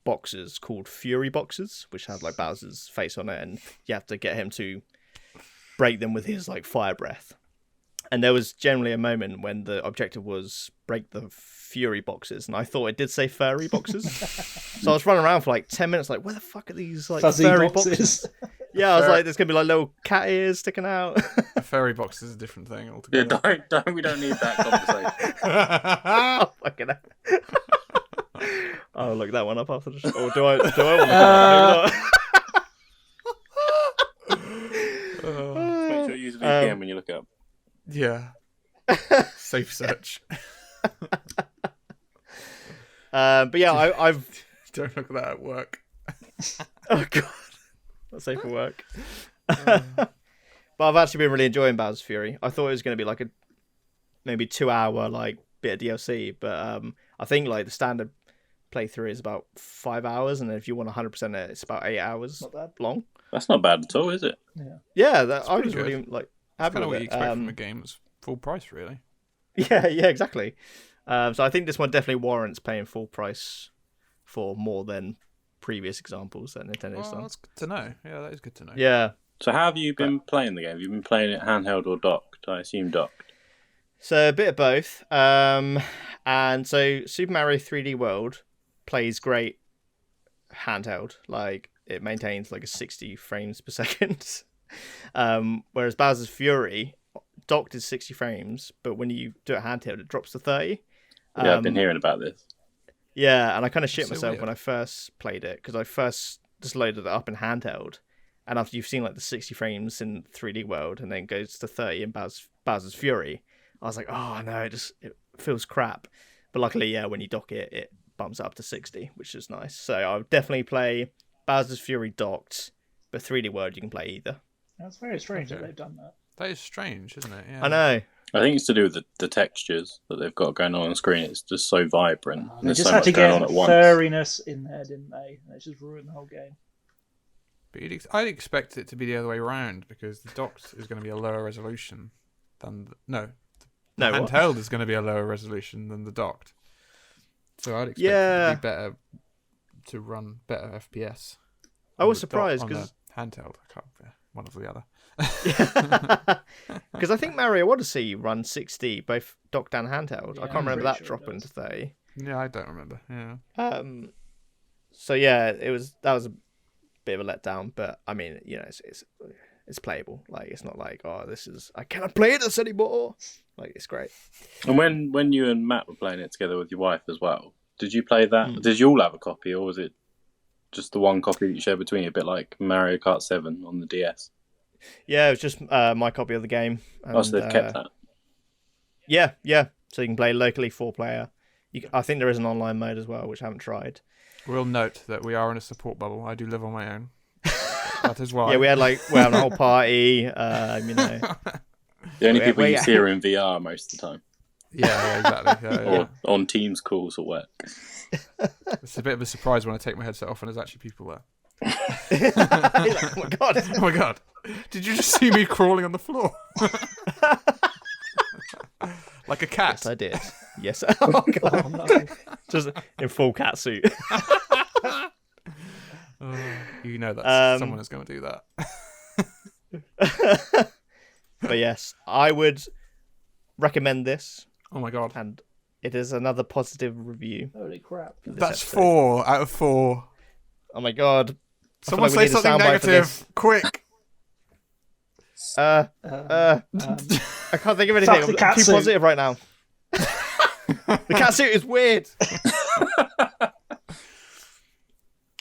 boxes called Fury boxes, which have like Bowser's face on it, and you have to get him to break them with his like fire breath. And there was generally a moment when the objective was break the Fury boxes, and I thought it did say furry boxes. So I was running around for like 10 minutes like, where the fuck are these like fuzzy furry boxes? Yeah, I was like, there's gonna be like little cat ears sticking out. A fairy box is a different thing altogether. Yeah, we don't need that conversation. Oh, fucking hell. I'll look that one up after the show. Or do I want to? Make sure you use a VPN when you look it up. Yeah. Safe search. But yeah, I've Don't look at that at work. Oh god, not safe for work. But I've actually been really enjoying Bowser's Fury. I thought it was going to be like a maybe 2-hour like bit of DLC, but I think like the standard playthrough is about 5 hours, and if you want 100% it, it's about 8 hours long. That's not bad at all, is it? Yeah, I was really like happy kind of with what you it. expect from a game that's full price, really. Yeah, exactly. So I think this one definitely warrants paying full price for more than previous examples that Nintendo's done. That's good to know. Yeah, that is good to know. Yeah. So how have you been playing the game? Have you been playing it handheld or docked? I assume docked. So a bit of both. And so Super Mario 3D World plays great handheld. Like it maintains like a 60 frames per second. Whereas Bowser's Fury docked is 60 frames, but when you do it handheld, it drops to 30. Yeah, I've been hearing about this. Yeah, and I kind of shit myself weird. when I first played it, because I first just loaded it up in handheld, and after you've seen like the 60 frames in 3D World, and then goes to 30 in Bowser's Fury, I was like, oh no, it feels crap. But luckily, yeah, when you dock it, it bumps up to 60, which is nice. So I'll definitely play Bowser's Fury docked, but 3D World you can play either. That's very strange that they've done that. That is strange, isn't it? Yeah. I know. I think it's to do with the textures that they've got going on screen. It's just so vibrant. And They there's just so had much to going get on at once. furriness in there, didn't they? And it's just ruined the whole game. But I'd expect it to be the other way around, because the docked is going to be a lower resolution than the handheld is going to be a lower resolution than the docked. So I'd expect it to be better, to run better FPS. I was surprised because handheld, I can't. One or the other. Because I think Mario Odyssey runs 60 both docked and handheld. Yeah, I can't I'm remember pretty that sure it dropping does. to 30. Yeah, I don't remember. Yeah. So yeah, that was a bit of a letdown, but I mean, you know, it's playable. Like it's not like, oh, I cannot play this anymore. Like it's great. And when you and Matt were playing it together with your wife as well, did you play that? Did you all have a copy, or was it just the one copy that you shared between you, a bit like Mario Kart 7 on the DS? Yeah, it was just my copy of the game. And, So they've kept that. Yeah. So you can play locally 4-player. I think there is an online mode as well, which I haven't tried. We'll note that we are in a support bubble. I do live on my own. That is why. Yeah, we're having a whole party. You know. The only people you see are in VR most of the time. Yeah, exactly. Or on Teams calls at work. It's a bit of a surprise when I take my headset off and there's actually people there. You're like, oh my god! Oh my god! Did you just see me crawling on the floor? Like a cat. Yes, I did. Yes. Oh god! Oh, no. Just in full cat suit. You know that someone is going to do that. But yes, I would recommend this, Oh my god! and it is another positive review. Holy crap. for this That's episode. 4 out of 4. Oh my god! Someone like we say need a something soundbite for negative, quick. I can't think of anything. Fuck the I'm cat too suit. positive right now. The cat suit is weird.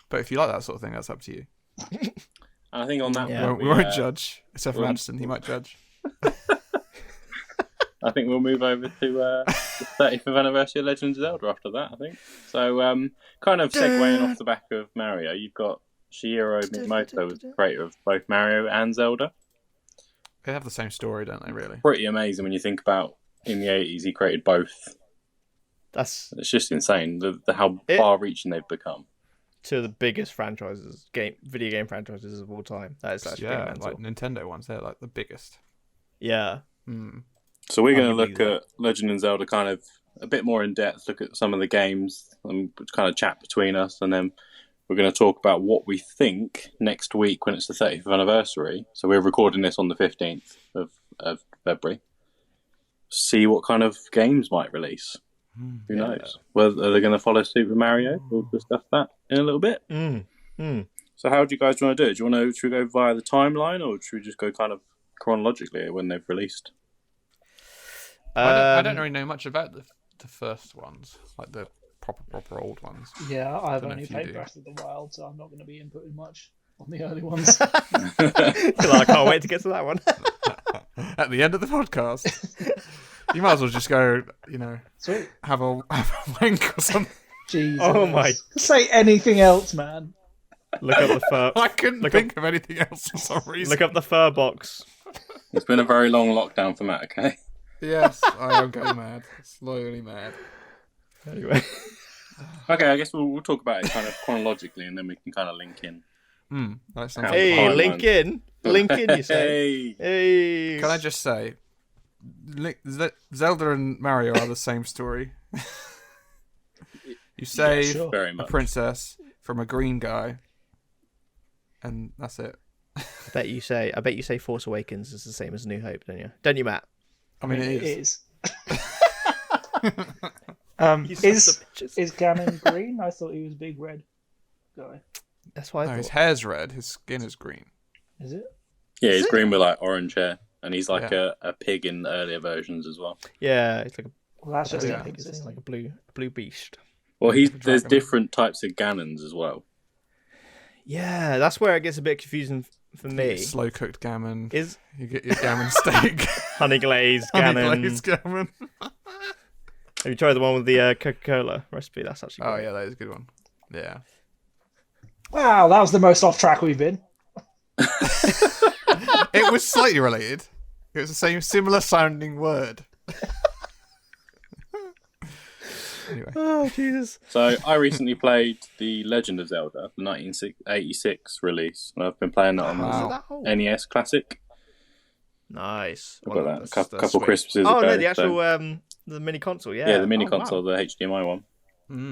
But if you like that sort of thing, that's up to you. I think on that Yeah. point, We won't judge. Except for Addison, he might judge. I think we'll move over to the 35th anniversary of Legend of Zelda after that, I think. So, kind of segueing off the back of Mario, you've got Shigeru Miyamoto, was the creator of both Mario and Zelda. They have the same story, don't they, really? Pretty amazing when you think about in the 80s he created both. That's It's just insane how far-reaching they've become. two of the biggest video game franchises of all time. That is actually Yeah, mental. like Nintendo ones, they're like the biggest. Yeah. So we're going to I'll look give you at Legend of Zelda kind of a bit more in depth, look at some of the games and kind of chat between us, and then we're going to talk about what we think next week when it's the 30th anniversary. So we're recording this on the 15th of February. See what kind of games might release. Who knows? Well, are they going to follow Super Mario? We'll discuss that in a little bit. So how do you guys want to do it? Should we go via the timeline, or should we just go kind of chronologically when they've released? I don't really know much about the first ones, like the proper old ones. Yeah, I've only played Breath of the Wild, so I'm not going to be inputting much on the early ones. I can't wait to get to that one. At the end of the podcast, you might as well just go, Sweet. have a wank or something. Jesus. Oh my! Say anything else, man. Look up the fur. I couldn't think of anything else for some reason. Look up the fur box. It's been a very long lockdown for Matt. Okay. Yes, I am going mad. Slowly mad. Anyway. Okay, I guess we'll talk about it kind of chronologically, and then we can kind of link in. Hey, link in, you say. Hey. Can I just say, Zelda and Mario are the same story. You save a princess from a green guy, and that's it. I bet you say Force Awakens is the same as New Hope, don't you? Don't you, Matt? I mean, it is. Is Ganon green? I thought he was a big red guy. That's why I thought. His hair's red. His skin is green. Is it? Yeah, he's green with like orange hair, and he's like a pig in earlier versions as well. Yeah, it's like that's just it's like a blue beast. Well, there's different types of Ganons as well. Yeah, that's where it gets a bit confusing for me. Slow cooked gammon. You get your gammon steak. Honey glazed gammon. Honey glazed gammon. Have you tried the one with the Coca-Cola recipe? That's actually great. Oh yeah, that is a good one. Yeah. Wow, that was the most off track we've been. It was slightly related. It was the same similar sounding word. Anyway. Oh Jesus! So I recently played the Legend of Zelda, the 1986 release, and I've been playing that on the NES Classic. Nice. I've got that a couple Christmases ago. Oh no, the actual the mini console, yeah. Yeah, the mini console, the HDMI one.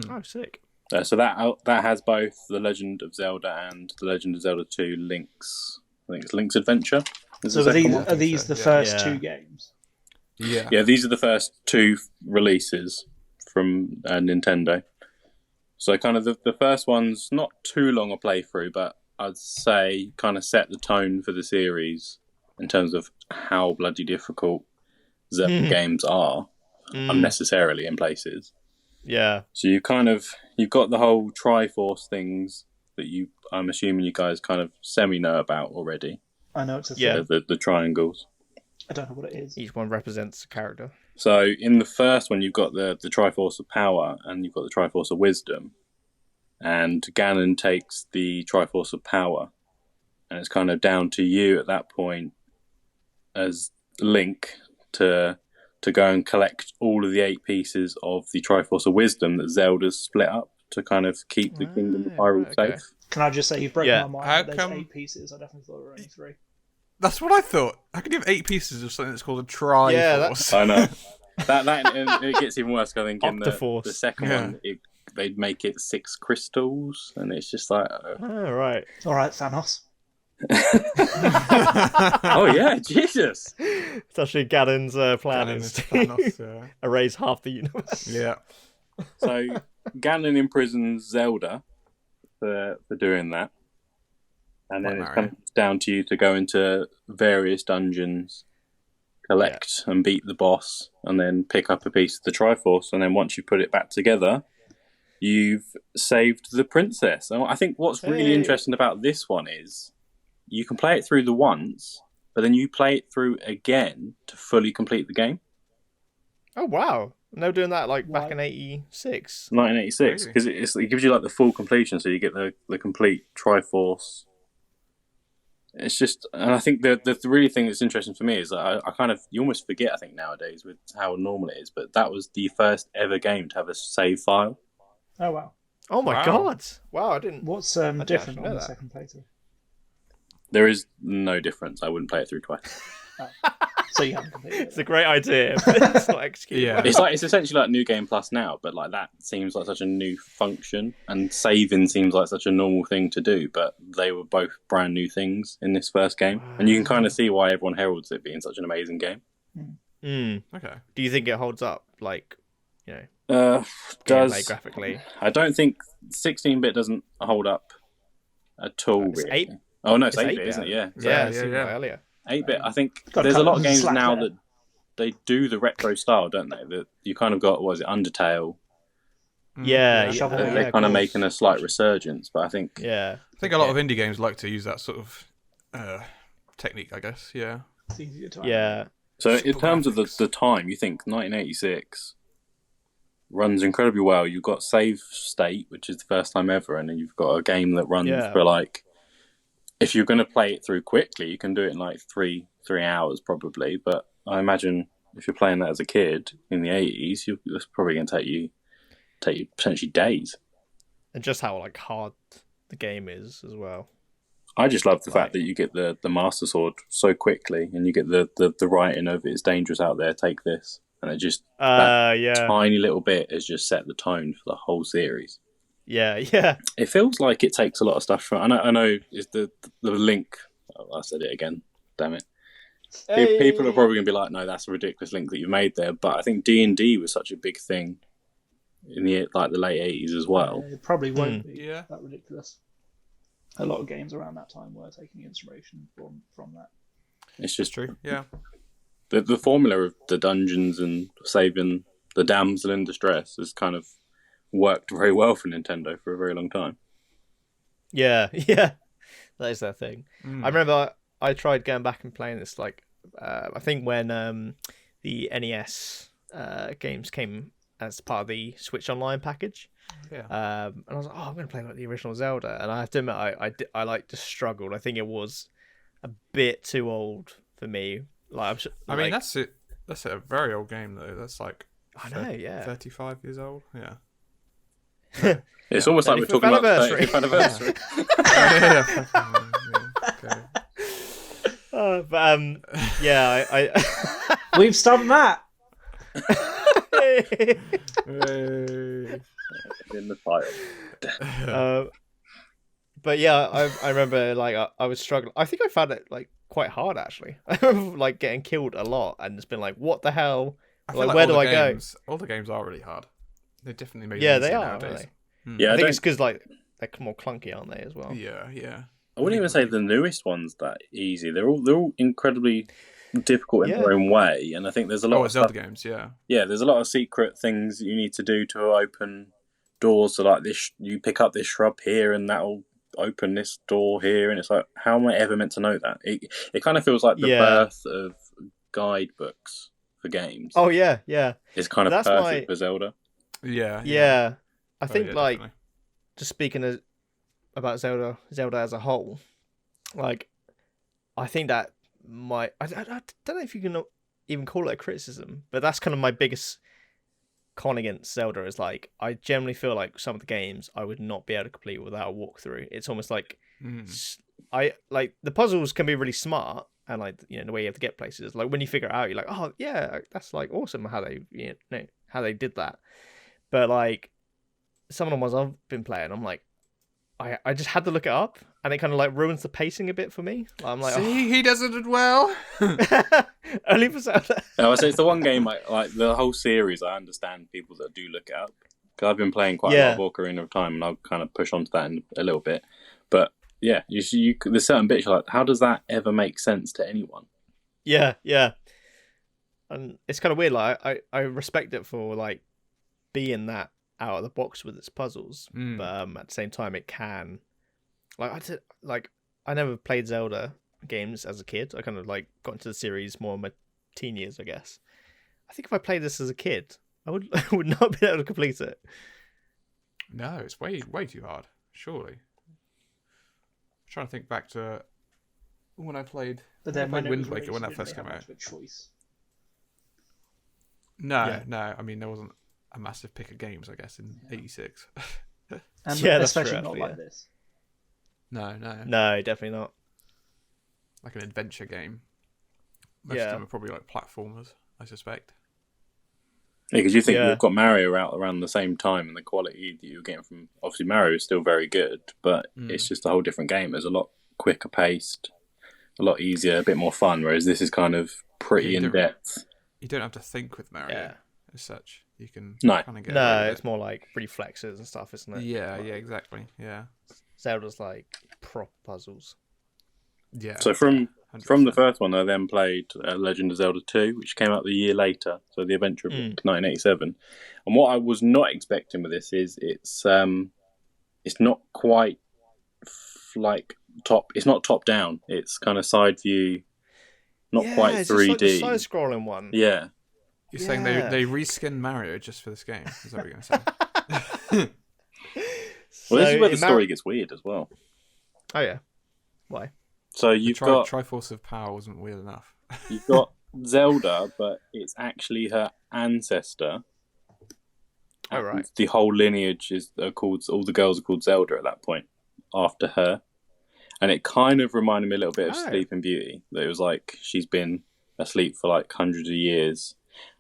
Oh, sick. So that has both the Legend of Zelda and the Legend of Zelda 2 Links. I think it's Link's Adventure. So are these the first two games? Yeah. Yeah, these are the first two releases from Nintendo. So kind of the first one's not too long a playthrough, but I'd say kind of set the tone for the series in terms of how bloody difficult Zelda games are unnecessarily in places. Yeah. So you've got the whole Triforce things that I'm assuming you guys kind of semi-know about already. I know it's the triangles. I don't know what it is. Each one represents a character. So in the first one, you've got the Triforce of Power and you've got the Triforce of Wisdom. And Ganon takes the Triforce of Power. And it's kind of down to you at that point as Link to go and collect all of the 8 pieces of the Triforce of Wisdom that Zelda's split up to kind of keep the Kingdom of Hyrule safe. Can I just say you've broken my mind? How There's 8 pieces. I definitely thought there were only 3. That's what I thought. How can you have 8 pieces of something that's called a Triforce? I know. That and it gets even worse. I think in Octoforce. The second one, they'd make it 6 crystals, and it's just like, right. All right, Thanos. Oh yeah, Jesus! It's actually Ganon's plan is to Thanos, erase half the universe. Yeah. So Ganon imprisons Zelda for doing that, and then it comes down to you to go into various dungeons, collect and beat the boss, and then pick up a piece of the Triforce. And then once you put it back together, you've saved the princess. And I think what's really interesting about this one is you can play it through the once, but then you play it through again to fully complete the game. Oh wow! And they were doing that back in 86. 1986, because it gives you like the full completion, so you get the complete Triforce. It's just, and I think the really thing that's interesting for me is that I kind of, you almost forget, I think nowadays with how normal it is, but that was the first ever game to have a save file. Oh wow! Oh my god! Wow, I didn't. What's different on the second playthrough? There is no difference. I wouldn't play it through twice. So you haven't completed it. It's a great idea, but it's not executed. Yeah. It's essentially like New Game Plus now, but like that seems like such a new function, and saving seems like such a normal thing to do, but they were both brand new things in this first game. And you can kind of see why everyone heralds it being such an amazing game. Okay. Do you think it holds up, gameplay graphically? I don't think 16-bit doesn't hold up at all. It's really. 8. Oh no, it's It's 8-bit, isn't it? Yeah, Yeah. Earlier. 8-bit. I think Got there's a lot of cut games slack now there. that they do the retro style, don't they? That you kind of got, what was it, Undertale? Yeah, Shovel yeah. Knight. They're kind of course. making a slight resurgence, but I think Yeah. I think a lot of indie games like to use that sort of technique, I guess. Yeah. It's easier to Yeah. so. In Simple terms of graphics. the time, you think 1986 runs incredibly well. You've got save state, which is the first time ever, and then you've got a game that runs for like. If you're going to play it through quickly, you can do it in like three hours probably. But I imagine if you're playing that as a kid in the 80s, that's probably going to take you potentially days. And just how like hard the game is as well. I just love the fact that you get the Master Sword so quickly, and you get the writing of "It's dangerous out there, take this," and it just tiny little bit has just set the tone for the whole series. Yeah. It feels like it takes a lot of stuff from. I know is the link. Oh, I said it again. Damn it! People are probably going to be like, "No, that's a ridiculous link that you made there." But I think D&D was such a big thing in the late 80s as well. It probably won't be Yeah. that ridiculous. A lot of games around that time were taking inspiration from that. It's just True. Yeah. the formula of the dungeons and saving the damsel in distress has kind of worked very well for Nintendo for a very long time. Yeah. That is their thing. I remember I tried going back and playing this like I think when the NES games came as part of the Switch Online package. Yeah. And I was like, I'm going to play like the original Zelda, and I have to admit, I like just struggled. I think it was a bit too old for me. Like, I mean, that's it. That's a very old game though. That's like I know, yeah, 35 years old. Yeah. It's almost like we're talking about the 35th anniversary. Okay. But yeah, I We've stumped Matt. In the title. But yeah, I remember like I was struggling. I think I found it like quite hard actually. I remember like getting killed a lot and just been like, what the hell? I feel Like, where all do the I go? games, All the games are really hard. They definitely made Yeah, it they easier are. nowadays. Aren't they? Yeah, I think it's because like they're more clunky, aren't they, as well? Yeah. I wouldn't even say the newest one's that easy. They're all incredibly difficult in their own way, and I think there's a lot of Zelda stuff, games. Yeah. Yeah, there's a lot of secret things that you need to do to open doors. So like this, you pick up this shrub here, and that'll open this door here, and it's like, how am I ever meant to know that? It kind of feels like the birth of guidebooks for games. Oh yeah. It's kind of perfect for Zelda. Yeah. I think like definitely. just speaking about Zelda as a whole, like I think that I don't know if you can even call it a criticism, but that's kind of my biggest con against Zelda is like I generally feel like some of the games I would not be able to complete without a walkthrough. It's almost like I like the puzzles can be really smart and like the way you have to get places. Like when you figure it out, you're like, oh yeah, that's like awesome how they how they did that. But like some of the ones I've been playing, I'm like, I just had to look it up, and it kind of like ruins the pacing a bit for me. I'm like, he does it well. Only for Zelda. No, I say it's the one game like the whole series. I understand people that do look it up because I've been playing quite a lot of Ocarina of Time, and I'll kind of push onto that in a little bit. But yeah, you there's certain bits you're like, how does that ever make sense to anyone? Yeah, and it's kind of weird. Like I respect it for like being that out of the box with its puzzles, but at the same time, it can I never played Zelda games as a kid. I kind of like got into the series more in my teen years, I guess. I think if I played this as a kid, I would not be able to complete it. No, it's way too hard. Surely. I'm trying to think back to when I played. But then when Wind Waker when that first came out. No. I mean, there wasn't a massive pick of games, I guess, in '86. And that's especially true, not actually, like this. No. No, definitely not. Like an adventure game. Most of them are probably like platformers, I suspect. Yeah, because you think we've got Mario out around the same time, and the quality that you're getting from obviously Mario is still very good, but it's just a whole different game. It's a lot quicker paced, a lot easier, a bit more fun. Whereas this is kind of pretty in depth. You don't have to think with Mario as such. You can kind of get no, it's more like reflexes and stuff, isn't it? Yeah, exactly. Yeah. Zelda's like proper puzzles. Yeah. So from the 100%. first one, I then played Legend of Zelda 2, which came out the year later, so the Adventure of 1987. And what I was not expecting with this is it's not quite like top. It's not top down. It's kind of side view, not quite 3D. It's just like the side scrolling one. Yeah. You're saying they reskinned Mario just for this game? Is that what you're going to say? Well, this is where the story gets weird as well. Oh yeah, why? So you've got Triforce of Power wasn't weird enough. You've got Zelda, but it's actually her ancestor. Oh right. The whole lineage is called. All the girls are called Zelda at that point, after her. And it kind of reminded me a little bit of Sleeping Beauty. That it was like she's been asleep for like hundreds of years,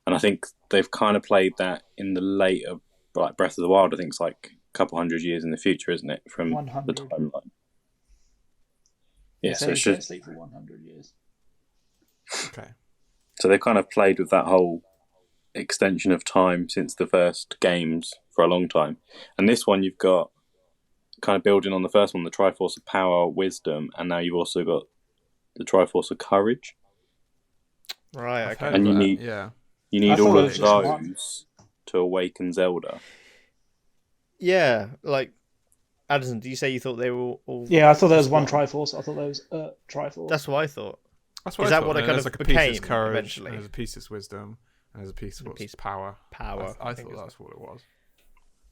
and I think they've kind of played that in the later, like Breath of the Wild. I think it's like a couple hundred years in the future, isn't it? From 100. the timeline. Yeah, so it's can't just sleep for 100 years. Okay. So they've kind of played with that whole extension of time since the first games for a long time. And this one you've got kind of building on the first one, the Triforce of Power, Wisdom, and now you've also got the Triforce of Courage. Right, okay. And you need all of those those to awaken Zelda. Yeah, like Addison, do you say you thought they were all? Yeah, I thought there was one Triforce. I thought there was a Triforce. That's what I thought. That's what Is I that thought. what it kind of like a became piece of courage, eventually? There's a piece of wisdom, and there's a piece of power. Power. I thought that's what it was.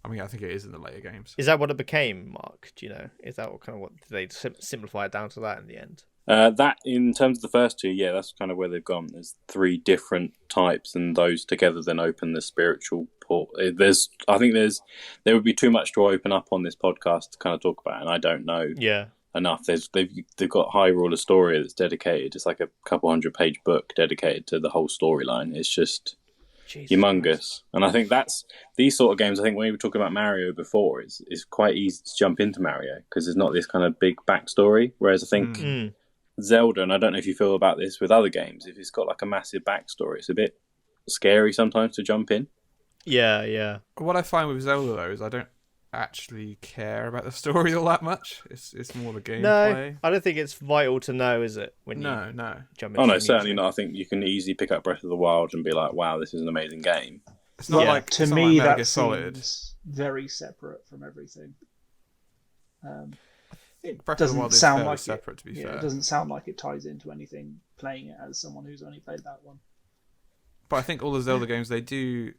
I mean, I think it is in the later games. Is that what it became, Mark? Do you know? Is that what did they simplify it down to that in the end? That, in terms of the first two, yeah, that's kind of where they've gone. There's 3 different types, and those together then open the spiritual port. I think there would be too much to open up on this podcast to kind of talk about, and I don't know enough. They've got Hyrule Astoria that's dedicated. It's like a couple 100-page book dedicated to the whole storyline. It's just humongous. Christ. And I think that's these sort of games. I think when we were talking about Mario before, it's quite easy to jump into Mario because there's not this kind of big backstory. Whereas I think Zelda, and I don't know if you feel about this with other games, if it's got like a massive backstory, it's a bit scary sometimes to jump in. Yeah. What I find with Zelda though is I don't actually care about the story all that much. It's more the gameplay. No, I don't think it's vital to know, is it? When you jump into no, certainly not. I think you can easily pick up Breath of the Wild and be like, "Wow, this is an amazing game." It's not like to me that seems very separate from everything. It doesn't sound like separate. To be fair, it doesn't sound like it ties into anything. Playing it as someone who's only played that one. But I think all the Zelda games, they do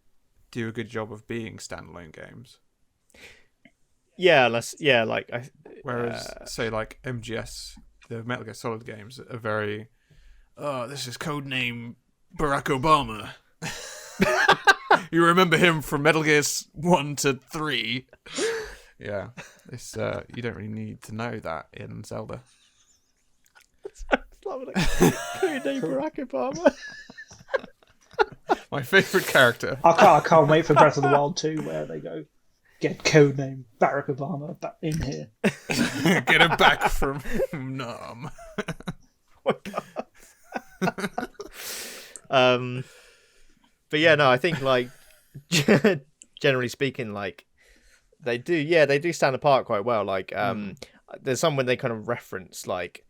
a good job of being standalone games. Whereas say like MGS, the Metal Gear Solid games are very, this is codename Barack Obama. You remember him from Metal Gear 1 to 3. Yeah, it's you don't really need to know that in Zelda. Codename Barack Obama. My favourite character. I can't wait for Breath of the Wild 2 where they go, get codename Barack Obama back in here. Get him back from Nam. Oh my God. But yeah, no, I think like generally speaking, like they do stand apart quite well. Like there's some when they kind of reference, like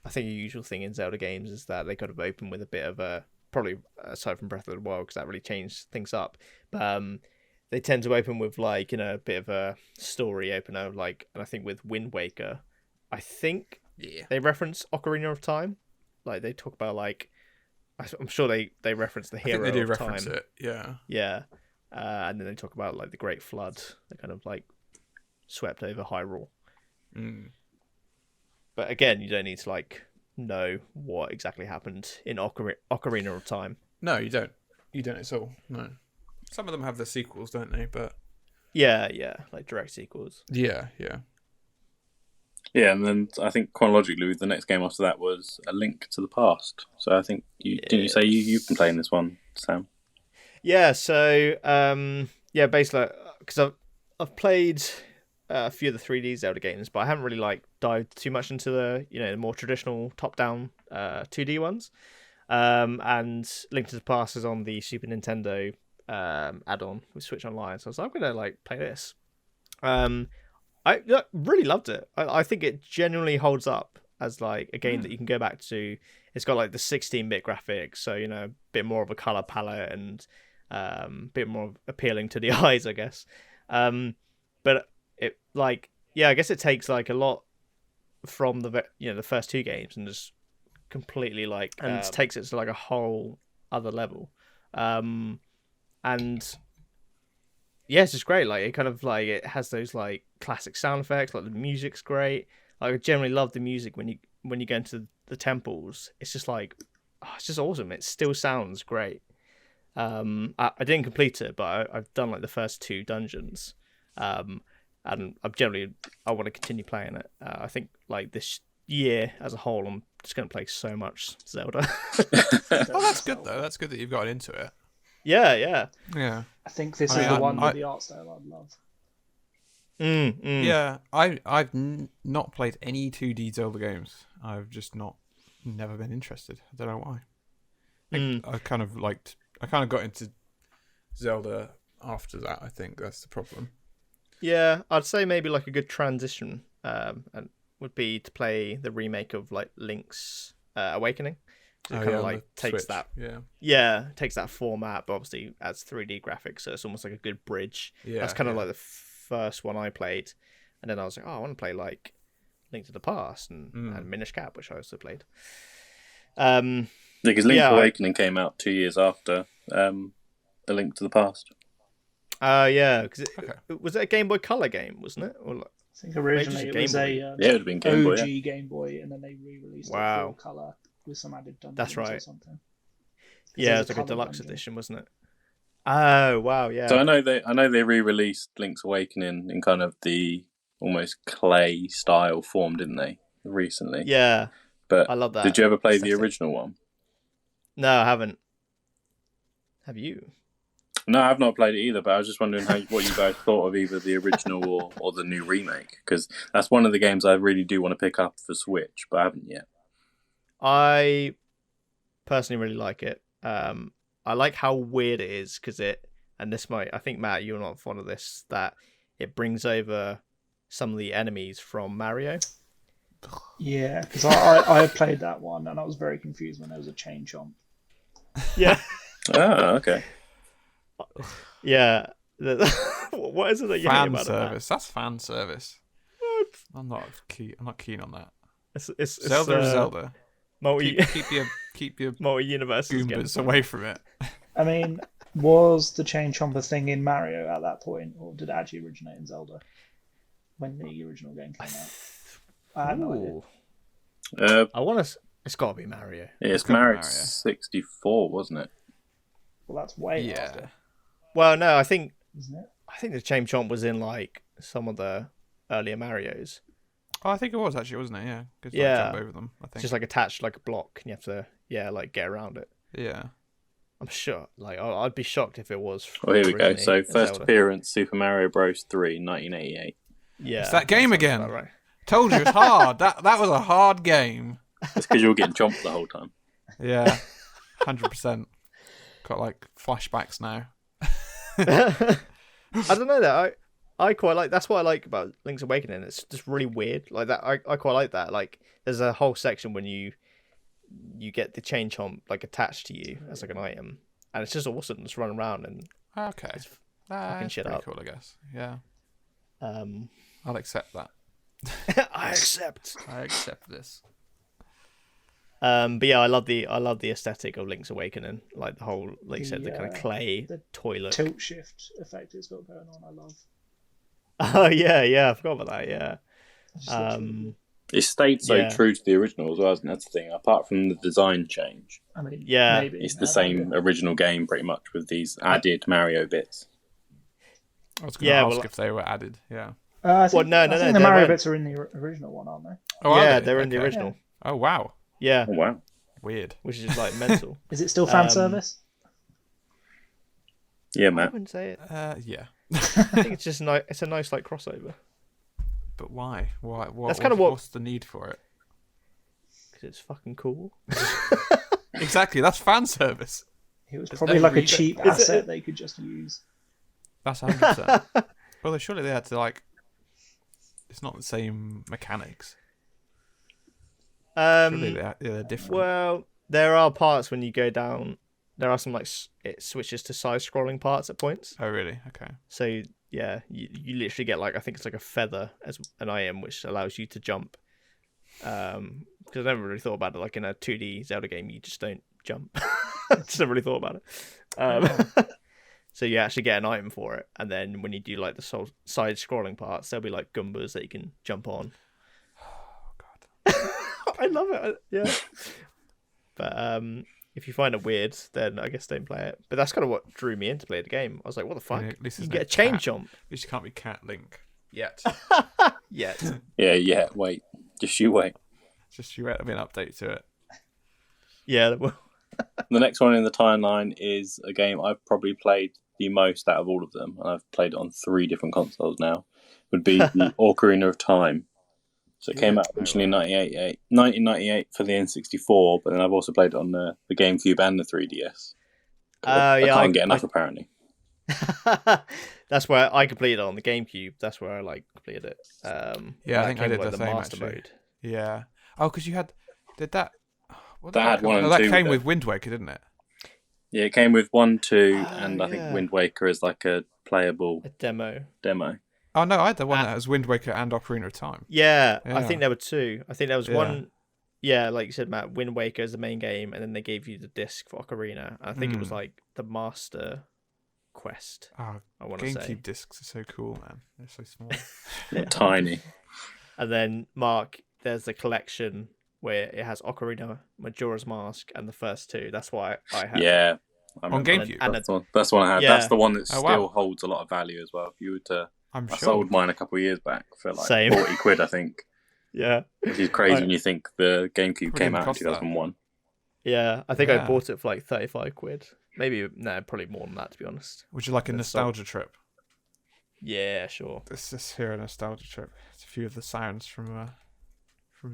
I think a usual thing in Zelda games is that they kind of open with a bit of a, probably aside from Breath of the Wild because that really changed things up, but they tend to open with like, you know, a bit of a story opener, like, and I think with Wind Waker, I think they reference Ocarina of Time, like they talk about like, I'm sure they reference the hero. I think they do of reference time. it, yeah, and then they talk about like the Great Flood that kind of like swept over Hyrule. But again, you don't need to like know what exactly happened in Ocarina of Time. No, you don't. You don't at all. No. Some of them have their sequels, don't they? But yeah, like direct sequels. Yeah, and then I think chronologically, the next game after that was A Link to the Past. So I think didn't you say you've been playing this one, Sam? Yeah. So basically, because I've played a few of the 3D Zelda games, but I haven't really like dived too much into the the more traditional top-down 2D ones. And Link to the Past is on the Super Nintendo add-on with Switch Online, so I was like, I'm gonna like play this. I I really loved it. I think it genuinely holds up as like a game that you can go back to. It's got like the 16-bit graphics, so a bit more of a color palette and a bit more appealing to the eyes, I guess. But it I guess it takes like a lot from the first two games and just completely and takes it to like a whole other level. And yeah, it's just great. Like it kind of like it has those like classic sound effects. Like the music's great. I generally love the music when you go into the temples. It's just like it's just awesome. It still sounds great. I didn't complete it, but I've done like the first two dungeons. And I want to continue playing it. I think like this year as a whole, I'm just going to play so much Zelda. Well, that's good though. That's good that you've got into it. Yeah. I think this is the one with the art style I'd love. Yeah, I've not played any 2D Zelda games. I've just never been interested. I don't know why. I kind of got into Zelda after that. I think that's the problem. Yeah, I'd say maybe like a good transition would be to play the remake of like Link's Awakening. It kind of like takes Switch. that takes that format, but obviously adds 3D graphics, so it's almost like a good bridge. That's kind of like the first one I played, and then I was like, I want to play like Link to the Past and Minish Cap, which I also played. Because Link Awakening came out 2 years after A Link to the Past. Because was it a Game Boy Color game, wasn't it? Or like, I think originally it was it would have been Game Boy. OG Game Boy, and then they re-released it full color with some added dungeons. That's right. Or something. Yeah, it was like a deluxe edition, wasn't it? Oh wow, yeah. So I know they re-released Link's Awakening in kind of the almost clay style form, didn't they? Recently. Yeah. But I love that. Did you ever play the original one? No, I haven't. Have you? No, I've not played it either, but I was just wondering what you guys thought of either the original or the new remake, because that's one of the games I really do want to pick up for Switch, but I haven't yet. I personally really like it. I like how weird it is because I think Matt, you're not fond of this, that it brings over some of the enemies from Mario. Yeah, because I played that one and I was very confused when there was a chain chomp. Yeah. Oh, okay. Yeah. What is it that you hate about service? That's fan service. What? I'm not keen on that. It's Zelda is Zelda. Keep your multi-universe Goombas away from it. I mean, was the chain chomp a thing in Mario at that point, or did it actually originate in Zelda when the original game came out? I have no idea. It's got to be Mario. Yeah, it's Mario 64, wasn't it? Well, that's way after. Well, no, I think isn't it? I think the chain chomp was in like some of the earlier Marios. Oh, I think it was actually, wasn't it? Yeah. Jump over them, I think. It's just like attached like a block, and you have to get around it. Yeah. I'm sure. Like I'd be shocked if it was. Oh, here we go. So first appearance, Super Mario Bros. 3, 1988. Yeah. It's that game again. Right. Told you it's hard. that was a hard game. It's because you were getting chomped the whole time. Yeah. 100%. Got like flashbacks now. I don't know that I quite like. That's what I like about Link's Awakening. It's just really weird. Like that, I quite like that. Like there's a whole section when you get the chain chomp like attached to you as like an item, and it's just awesome. Just run around and fucking shit up. Cool, I guess. Yeah. I'll accept that. I accept this. But yeah, I love the aesthetic of Link's Awakening, like the whole, like you said, the kind of clay the toilet tilt shift effect it's got going on. I love. Oh yeah, I forgot about that. Yeah, it stayed so true to the original as well, isn't it? That's the thing. Apart from the design change, I mean, maybe it's the same original game pretty much with these added Mario bits. I was going to ask if they were added. Yeah. I think the Mario bits are in the original one, aren't they? Oh, yeah, they're in the original. Yeah. Oh wow. Yeah. Oh, wow. Weird. Which is like mental. Is it still fan service? Yeah, Matt. I wouldn't say it. Yeah. I think it's just it's a nice like crossover. But why? That's kind of what's the need for it? Because it's fucking cool. Exactly. That's fan service. It was probably like a cheap asset they could just use. That's 100%. Well, surely they had to like it's not the same mechanics. Surely they're different. Well, there are parts when you go down. There are some like it switches to side-scrolling parts at points. Oh, really? Okay. So yeah, you literally get like I think it's like a feather as an item which allows you to jump. Because I never really thought about it. Like in a 2D Zelda game, you just don't jump. Just never really thought about it. So you actually get an item for it, and then when you do like the side-scrolling parts, there'll be like Goombas that you can jump on. Oh God. I love it. Yeah. But if you find it weird, then I guess don't play it. But that's kind of what drew me in to play the game. I was like, what the fuck? Yeah, at least you there's get no a chain cat. jump. At least you can't be Cat Link yet. Yet. Yeah. Wait, just you wait. Just you wait. There'll be an update to it. Yeah. Well. The next one in the timeline is a game I've probably played the most out of all of them, and I've played it on 3 different consoles now. Would be the Ocarina of Time. So it came out originally in 1998 for the N64, but then I've also played it on the GameCube and the 3DS. I can't get enough, apparently. That's where I completed it on the GameCube. That's where I completed it. I think I did the same master actually. mode. Yeah. Oh, because you did that. That had 1 and 2. That came with Wind Waker, didn't it? Yeah, it came with 1, 2, and I think Wind Waker is like a playable demo. Oh no, I had the one that has Wind Waker and Ocarina of Time. Yeah, I think there were 2. I think there was one. Yeah, like you said, Matt. Wind Waker is the main game, and then they gave you the disc for Ocarina. I think it was like the Master Quest. Oh, I want to say GameCube discs are so cool, man. They're so small. Tiny. And then Mark, there's a collection where it has Ocarina, Majora's Mask, and the first 2. That's why I had. Yeah. On GameCube. That's the one I had. Yeah. That's the one that still holds a lot of value as well. If you were to, I sold mine a couple of years back for like Same. 40 quid, I think. Yeah. Which is crazy when you think the GameCube came out in 2001. Yeah, I think I bought it for like 35 quid. Maybe, no, probably more than that, to be honest. Would you like a nostalgia trip? Yeah, sure. This is here a nostalgia trip. It's a few of the sounds from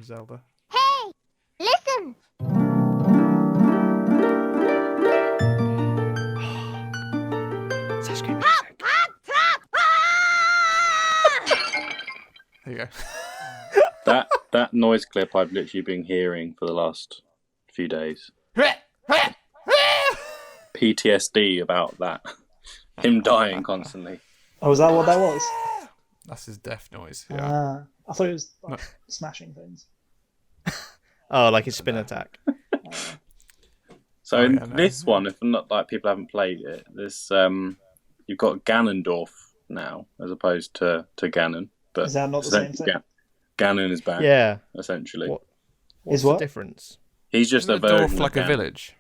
Zelda. Hey, listen! Such good music. There you go. That noise clip I've literally been hearing for the last few days. PTSD about that. Him dying constantly. Oh, is that what that was? That's his death noise. Yeah. I thought it was smashing things. Oh, like his spin attack. So this one, if not like people haven't played it, this you've got Ganondorf now as opposed to Ganon. But is that not the same thing? Ganon is back. Yeah. Essentially. What's the difference? He's just Isn't a version dwarf like of a village.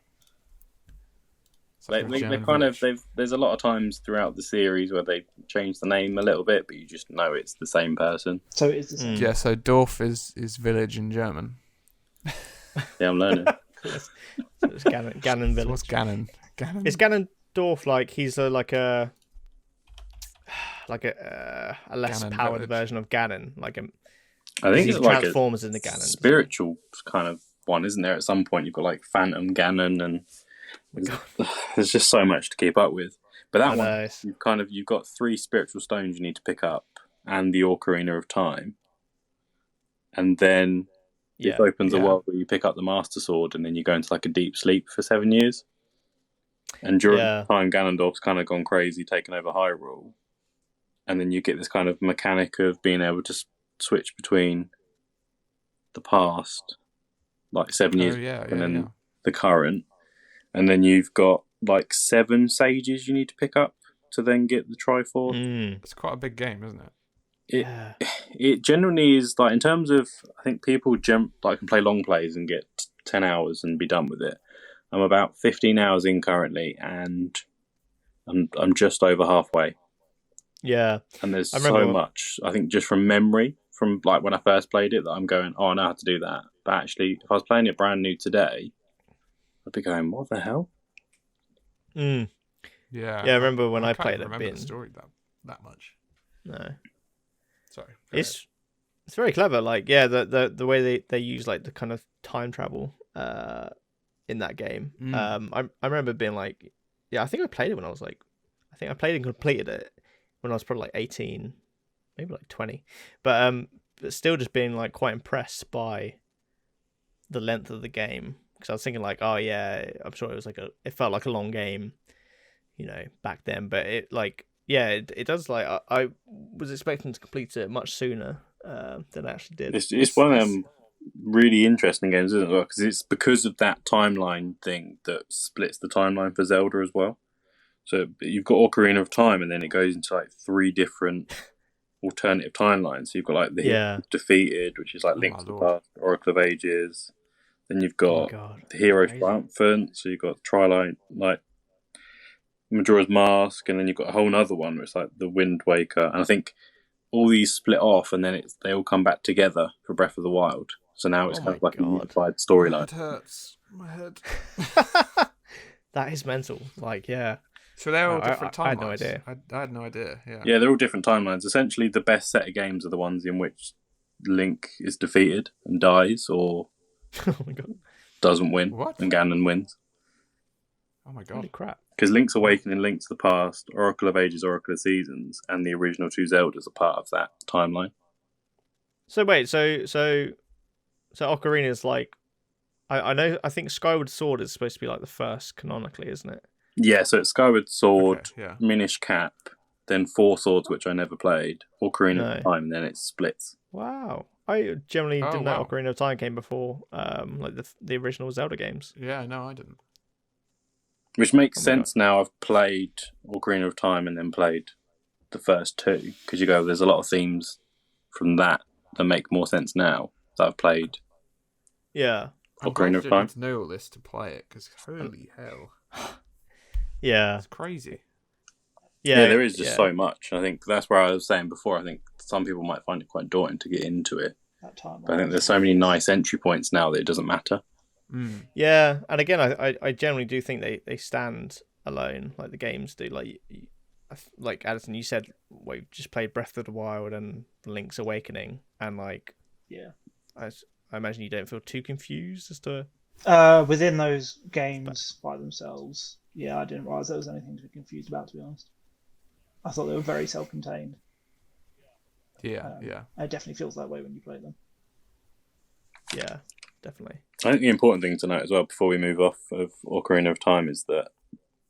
They kind of there's a lot of times throughout the series where they change the name a little bit, but you just know it's the same person. So it's the same. Yeah, so Dorf is village in German. Yeah, I'm learning. So it's Ganon Village. So what's Ganon? Is Ganondorf like he's a less Ganon powered Village. version of Ganon? I think he it's like transforms a into Ganon. spiritual kind of one, isn't there? At some point, you've got like Phantom Ganon, and there's just so much to keep up with. But that one, you've got 3 spiritual stones you need to pick up, and the Ocarina of Time, and then it opens a world where you pick up the Master Sword, and then you go into like a deep sleep for 7 years. And during that time, Ganondorf's kind of gone crazy, taking over Hyrule, and then you get this kind of mechanic of being able to switch between the past, like 7 years, and then the current, and then you've got like 7 sages you need to pick up to then get the Triforce. It's quite a big game, isn't it? It generally is like in terms of I think people can play long plays and get 10 hours and be done with it. I'm about 15 hours in currently, and I'm just over halfway. Yeah, and there's so much I think just from memory from like when I first played it that I'm going, oh, I know how to do that. But actually, if I was playing it brand new today, I'd be going, what the hell? Yeah, I remember when I played it. The story that much. No. Sorry. It's very clever. Like, yeah, the way they use like the kind of time travel in that game. I remember being like, I think I played it when I was like, I think I played and completed it when I was probably like 18, maybe like 20, but still just being like quite impressed by the length of the game, because I was thinking like, oh yeah, I'm sure it was like it felt like a long game, back then, but it like, yeah, it does. Like I was expecting to complete it much sooner than I actually did. It's one of them really interesting games, isn't it? Because it's because of that timeline thing that splits the timeline for Zelda as well. So you've got Ocarina of Time, and then it goes into like 3 different alternative timelines. So you've got like the Defeated, which is like Link to the Past, Oracle of Ages. Then you've got the Hero Triumphant. So you've got Twilight, like Majora's Mask, and then you've got a whole other one where it's like the Wind Waker. And I think all these split off, and then they all come back together for Breath of the Wild. So now it's kind of like a unified storyline. It hurts my head. That is mental. Like, yeah. So they're all different timelines. I had no idea. I had no idea. Yeah, they're all different timelines. Essentially, the best set of games are the ones in which Link is defeated and dies, or oh my God, doesn't win, and Ganon wins. Oh my God! Holy crap! Because Link's Awakening, Link to the Past, Oracle of Ages, Oracle of Seasons, and the original 2 Zeldas are part of that timeline. So wait, so Ocarina is like, I think Skyward Sword is supposed to be like the first canonically, isn't it? Yeah, so it's Skyward Sword, Minish Cap, then 4 Swords, which I never played, Ocarina of Time, and then it splits. Wow. I generally didn't know Ocarina of Time came before like the original Zelda games. Yeah, no, I didn't. Which makes sense now. I've played Ocarina of Time and then played the first 2, because there's a lot of themes from that make more sense now that I've played. Yeah. Ocarina of Time. I need to know all this to play it, because holy hell. Yeah. It's crazy. Yeah, there is just so much. I think that's where I was saying before. I think some people might find it quite daunting to get into it. But I think there's so many nice entry points now that it doesn't matter. Mm. Yeah, and again, I generally do think they stand alone, like the games do. Like Addison, you said, you just played Breath of the Wild and Link's Awakening, and like, yeah, I imagine you don't feel too confused as to within those games by themselves. Yeah, I didn't realize there was anything to be confused about, to be honest. I thought they were very self-contained. Yeah. It definitely feels that way when you play them. Yeah, definitely. I think the important thing to note as well before we move off of Ocarina of Time is that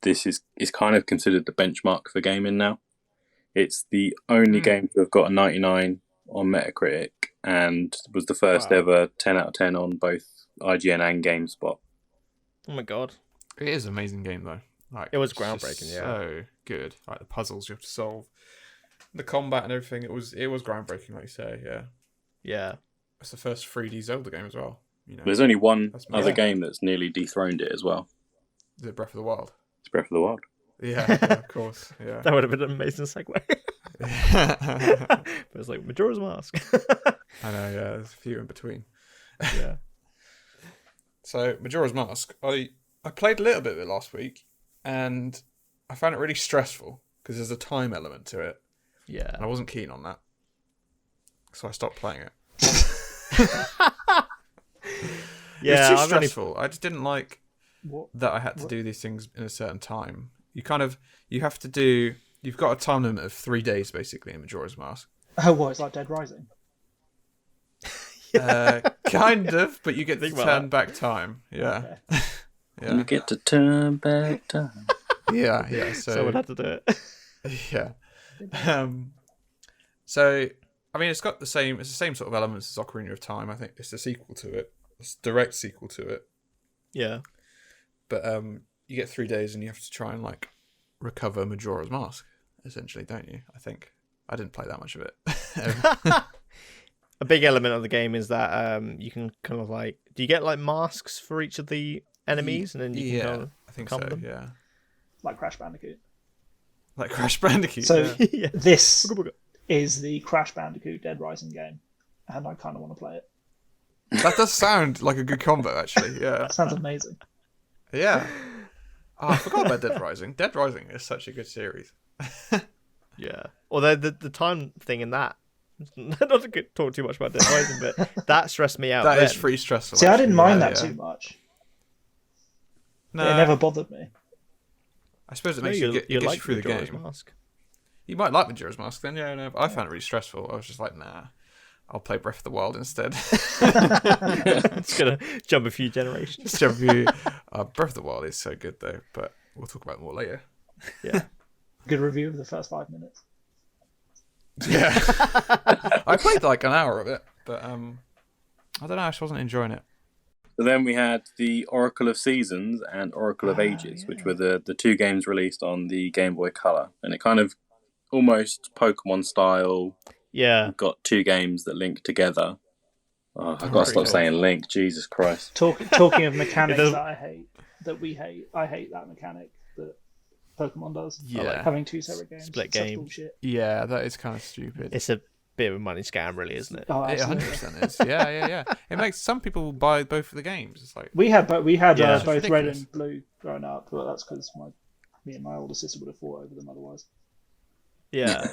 this is kind of considered the benchmark for gaming now. It's the only game to have got a 99 on Metacritic and was the first ever 10 out of 10 on both IGN and GameSpot. Oh my God. It is an amazing game, though. Like, it was groundbreaking, so good. Like the puzzles you have to solve, the combat and everything. It was groundbreaking, like you say. Yeah. It's the first 3D Zelda game as well. There's only one other game that's nearly dethroned it as well. Is it Breath of the Wild? It's Breath of the Wild. Yeah, of course. Yeah. That would have been an amazing segue. But it's like Majora's Mask. I know. Yeah, there's a few in between. Yeah. So Majora's Mask, I played a little bit of it last week, and I found it really stressful because there's a time element to it. Yeah. And I wasn't keen on that, so I stopped playing it. Yeah, it was too stressful. I just didn't like that I had to do these things in a certain time. You've got a time limit of 3 days basically in Majora's Mask. Oh, what? It's like Dead Rising. Kind of, but you get to turn back time. Yeah. Okay. You get to turn back time. Yeah. So someone had to do it. Yeah. So I mean, it's the same sort of elements as Ocarina of Time. I think it's a sequel to it. It's a direct sequel to it. Yeah. But you get 3 days and you have to try and like recover Majora's Mask, essentially, don't you? I think. I didn't play that much of it. A big element of the game is that you can kind of like, do you get like masks for each of the enemies, and then you can kind of I think become so. them? Yeah. Like Crash Bandicoot. Like Crash Bandicoot. So Yeah. this is the Crash Bandicoot Dead Rising game, and I kind of want to play it. That does sound like a good combo, actually. Yeah. That sounds amazing. Yeah. Oh, I forgot about Dead Rising. Dead Rising is such a good series. Yeah. Although the time thing in that, not to talk too much about Dead Rising, but that stressed me out. That then. is pretty stressful. See, I didn't mind yeah, that too much. No, It never bothered me. I suppose it makes you get through the Majora's game. Mask. You might like Majora's Mask then, yeah. No, but I found it really stressful. I was just like, nah, I'll play Breath of the Wild instead. It's gonna jump a few generations. Breath of the Wild is so good though, but we'll talk about it more later. Yeah. Good review of the first 5 minutes. Yeah. I played like an hour of it, but I don't know, I just wasn't enjoying it. So then we had the Oracle of Seasons and Oracle of Ages, which were the two games released on the Game Boy Color. And it kind of almost Pokemon style. Yeah. You've got two games that link together. Oh, I've got to stop saying link. Jesus Christ. Talking of mechanics that we hate, I hate that mechanic that Pokemon does. Yeah. I like having two separate games. Split Such game. bullshit. Yeah, that is kind of stupid. It's a bit of a money scam, really, isn't it? Oh, It absolutely. 100% is. Yeah. It makes some people buy both of the games. It's like We had both It's red ridiculous. and blue growing up, but that's because me and my older sister would have fought over them otherwise. Yeah.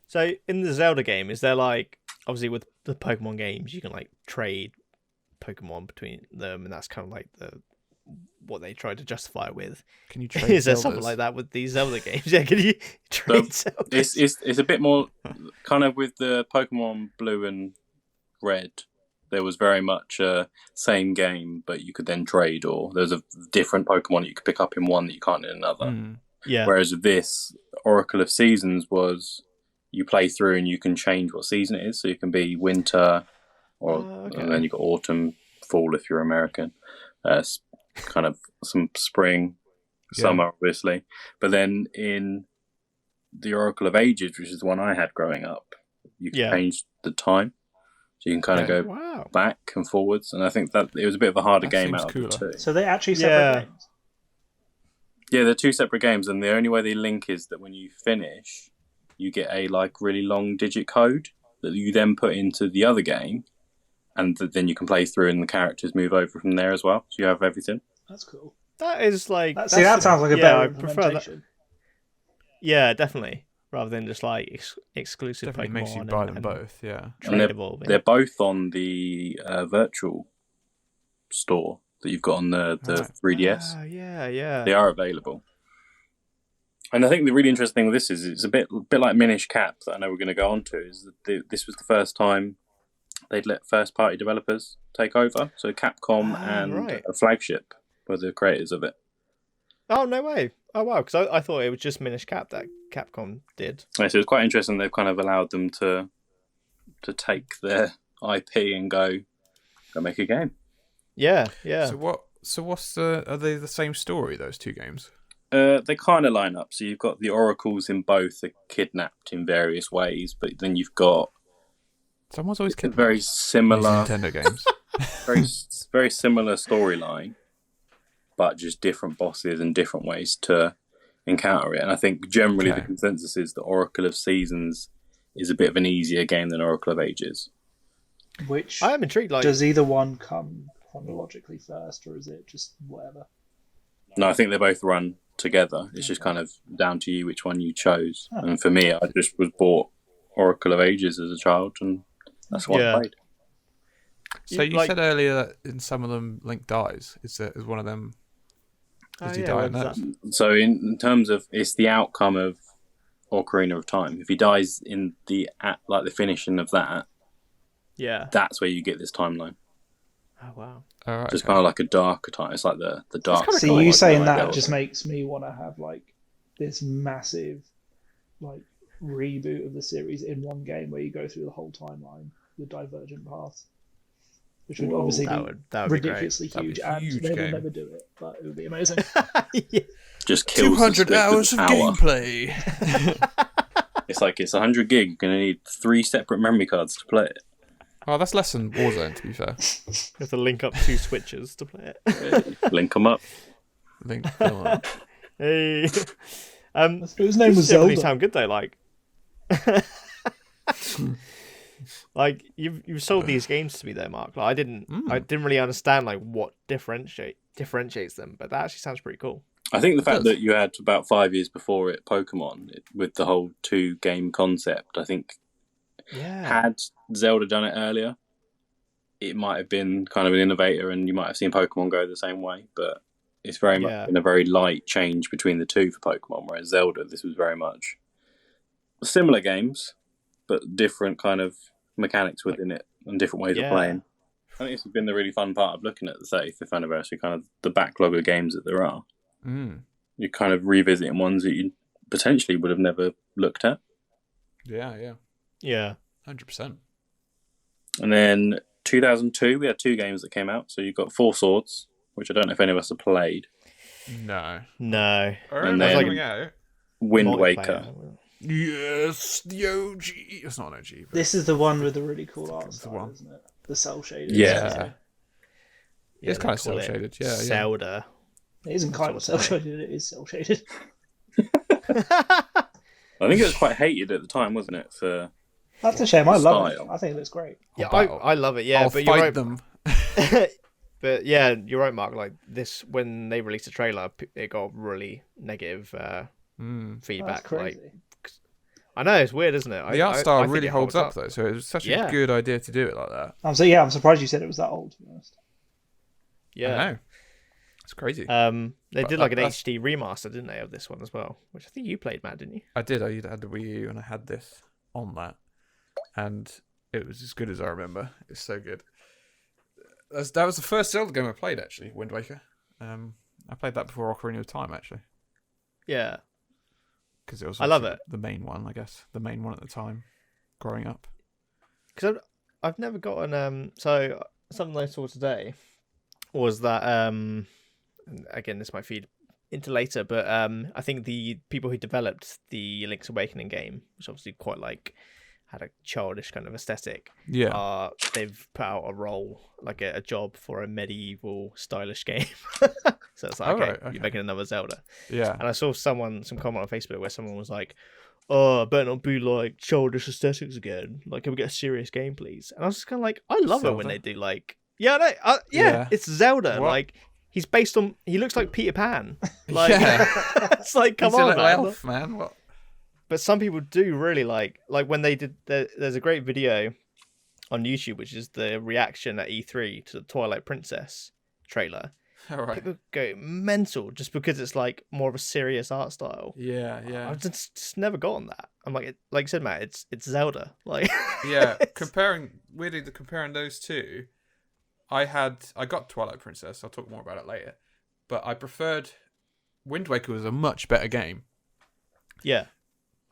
So in the Zelda game, is there like, obviously with the Pokemon games, you can like trade Pokemon between them, and that's kind of like what they try to justify it with. Can you trade Is there Zeldas? something like that with these Zelda games? Yeah, can you trade Zeldas? It's a bit more kind of with the Pokemon Blue and Red. There was very much same game, but you could then trade, or there's a different Pokemon that you could pick up in one that you can't in another. Yeah. Whereas with this Oracle of Seasons was you play through and you can change what season it is, so you can be winter, or and then you got autumn, fall if you're American, kind of some spring, summer, obviously. But then in the Oracle of Ages, which is the one I had growing up, you can change the time, so you can kind of go back and forwards. And I think that it was a bit of a harder game out of the two. So they actually separate games. Yeah, they're two separate games, and the only way they link is that when you finish, you get a like really long digit code that you then put into the other game, and then you can play through, and the characters move over from there as well. So you have everything. That's cool. That is like... that sounds like a better implementation. Yeah, definitely. Rather than just like exclusive Definitely Pokemon. makes you buy them both, yeah. Tradable. They're both on the virtual store that you've got on the 3DS. Yeah. They are available. And I think the really interesting thing with this is it's a bit like Minish Cap that I know we're going to go on to, is that this was the first time they'd let first-party developers take over. So Capcom and a Flagship were the creators of it. Oh, no way. Oh, wow, because I thought it was just Minish Cap that Capcom did. Yeah, so it's quite interesting they've kind of allowed them to take their IP and go make a game. Yeah. So what's are they the same story, those two games? They kind of line up. So you've got the oracles in both are kidnapped in various ways, but then you've got someone's always kidnapped. Very similar Nintendo games. very similar storyline, but just different bosses and different ways to encounter it. And I think generally the consensus is that Oracle of Seasons is a bit of an easier game than Oracle of Ages. Which I am intrigued. Like, does either one come chronologically first, or is it just whatever? No, I think they both run together. It's just kind of down to you which one you chose. Oh. And for me, I just was bought Oracle of Ages as a child, and that's what I played. So you said earlier that in some of them Link dies. Is one of them? Does he die in that? So in terms of, it's the outcome of Ocarina of Time. If he dies in the finishing of that, that's where you get this timeline. Oh wow! All right, just kind of like a darker time. It's like the dark. See, you saying that just makes me want to have like this massive like reboot of the series in one game where you go through the whole timeline with divergent paths, which would obviously be ridiculously huge, and they will never do it, but it would be amazing. Just kills 200 hours of gameplay. It's 100 gig. You're gonna need 3 separate memory cards to play it. Oh, that's less than Warzone, to be fair. You have to link up 2 switches to play it. Link them up. Link them up. Hey. His name was Zelda. Really sound good though. Like, like you've sold these games to me there, Mark. Like, I didn't really understand like what differentiates them, but that actually sounds pretty cool. I think the fact that you had about 5 years before it Pokemon with the whole 2 game concept, I think. Had Zelda done it earlier, it might have been kind of an innovator, and you might have seen Pokemon go the same way. But it's very much been a very light change between the two for Pokemon. Whereas Zelda, this was very much similar games, but different kind of mechanics within it and different ways of playing. I think this has been the really fun part of looking at the 35th anniversary, kind of the backlog of games that there are. You're kind of revisiting ones that you potentially would have never looked at. Yeah. 100%. And then 2002, we had 2 games that came out. So you've got Four Swords, which I don't know if any of us have played. No. No. I remember coming out. Wind Waker. Yes, the OG. It's not an OG. But This is the one with the really cool art style, isn't it? The cell shaded. Yeah. It's kind of cell shaded. Yeah. Zelda. It isn't kind of cell shaded. It is cell shaded. I think it was quite hated at the time, wasn't it? For that's a shame. I love it. I think it looks great. Yeah, I love it. Yeah, I'll but fight you're right. them. But yeah, you're right, Mark. Like this, when they released the trailer, it got really negative feedback. That's crazy. Like, I know it's weird, isn't it? The art style I think really it holds up though, so it was such a good idea to do it like that. I'm surprised you said it was that old. To be honest. Yeah, I know. It's crazy. They did like an HD remaster, didn't they, of this one as well? Which I think you played, Matt, didn't you? I did. I had the Wii U and I had this on that, and it was as good as I remember. It's so good. That was the first Zelda game I played, actually, Wind Waker. I played that before Ocarina of Time, actually. Yeah. Because it was I love it. The main one, I guess. The main one at the time, growing up. Because I've never gotten... So, something I saw today was that... again, this might feed into later, but I think the people who developed the Link's Awakening game, which obviously quite like... had a childish kind of aesthetic. Yeah. They've put out a role, like a job for a medieval stylish game. So it's like, okay, you're making another Zelda. Yeah. And I saw some comment on Facebook where someone was like, "Oh, I better not be like childish aesthetics again. Like, can we get a serious game, please?" And I was just kind of like, I love it when they do like, it's Zelda. What? Like, he's based on, he looks like Peter Pan. Like, it's like, come on, man. Elf, man. What? But some people do really like when they did. There's a great video on YouTube, which is the reaction at E3 to the Twilight Princess trailer. All right. People go mental just because it's like more of a serious art style. Yeah. I've just never got on that. I'm like you said, Matt, it's Zelda. Like, yeah. Comparing those two, I got Twilight Princess. I'll talk more about it later. But I preferred Wind Waker was a much better game. Yeah.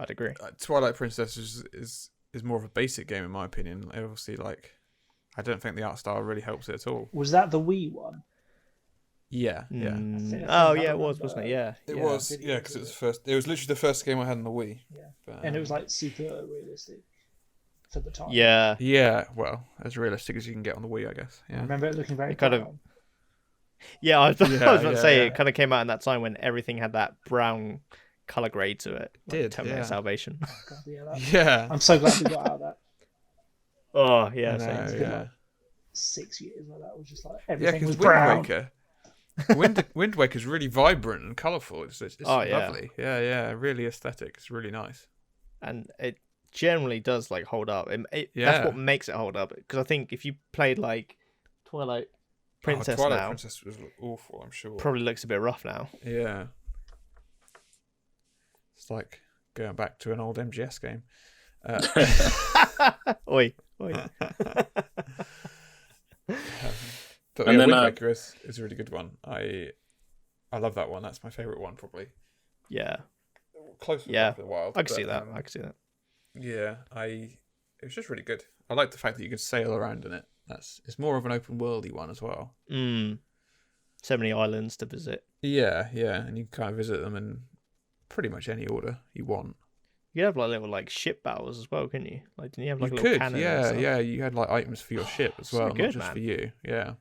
I'd agree. Twilight Princess is more of a basic game in my opinion. Obviously, like, I don't think the art style really helps it at all. Was that the Wii one? Yeah. It was, wasn't it? Yeah. It was. Yeah, because it was the first. It was literally the first game I had on the Wii. Yeah. But, and it was like super realistic for the time. Yeah. Yeah. Well, as realistic as you can get on the Wii, I guess. Yeah. I remember it looking very kind of. Yeah, I was about to say it kind of came out in that time when everything had that brown color grade to it. Terminator Salvation. Oh, God, I'm so glad we got out of that. Oh yeah, like 6 years like that was just like everything was brown. Wind Waker is really vibrant and colourful. It's lovely. Yeah, really aesthetic. It's really nice, and it generally does like hold up. That's what makes it hold up. Because I think if you played like Twilight Princess Princess was awful. I'm sure. Probably looks a bit rough now. Yeah. It's like going back to an old MGS game. Oi. But Wind Waker is a really good one. I love that one. That's my favourite one, probably. Yeah. Close with Breath of the Wild. I can see that. Yeah, it was just really good. I like the fact that you could sail around in it. It's more of an open worldy one as well. So many islands to visit. Yeah, and you can kind of visit them in pretty much any order you want. You have like little like ship battles as well, couldn't you? Like, didn't you have like you a little could, cannon? Yeah. You had like items for your ship as well, not just for you. Yeah.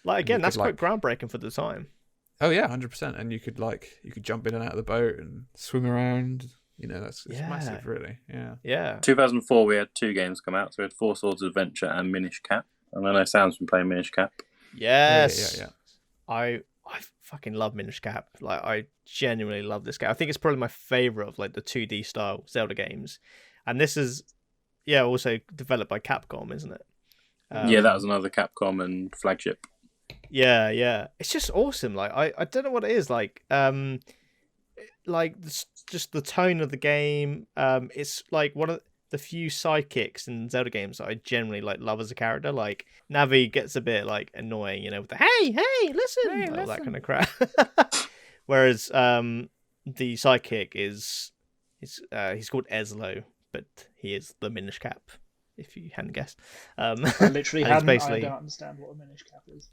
Like again, that's quite groundbreaking for the time. Oh yeah, 100%. And you could jump in and out of the boat and swim around. You know, it's massive, really. Yeah. Yeah. 2004, we had 2 games come out. So we had Four Swords Adventure and Minish Cap. And I know Sam's been playing Minish Cap. Yes. Yeah. I fucking love Minish Cap. Like, I genuinely love this game. I think it's probably my favorite of like the 2D style Zelda games. And this is, also developed by Capcom, isn't it? That was another Capcom and flagship. Yeah. It's just awesome. Like, I don't know what it is. Like like just the tone of the game. It's like one of the few sidekicks in Zelda games that I generally like love as a character. Like Navi gets a bit like annoying, with the hey, listen, all that kind of crap. Whereas the sidekick is he's called Eslo, but he is the Minish Cap, if you hadn't guessed. I literally hadn't. I don't understand what a Minish Cap is.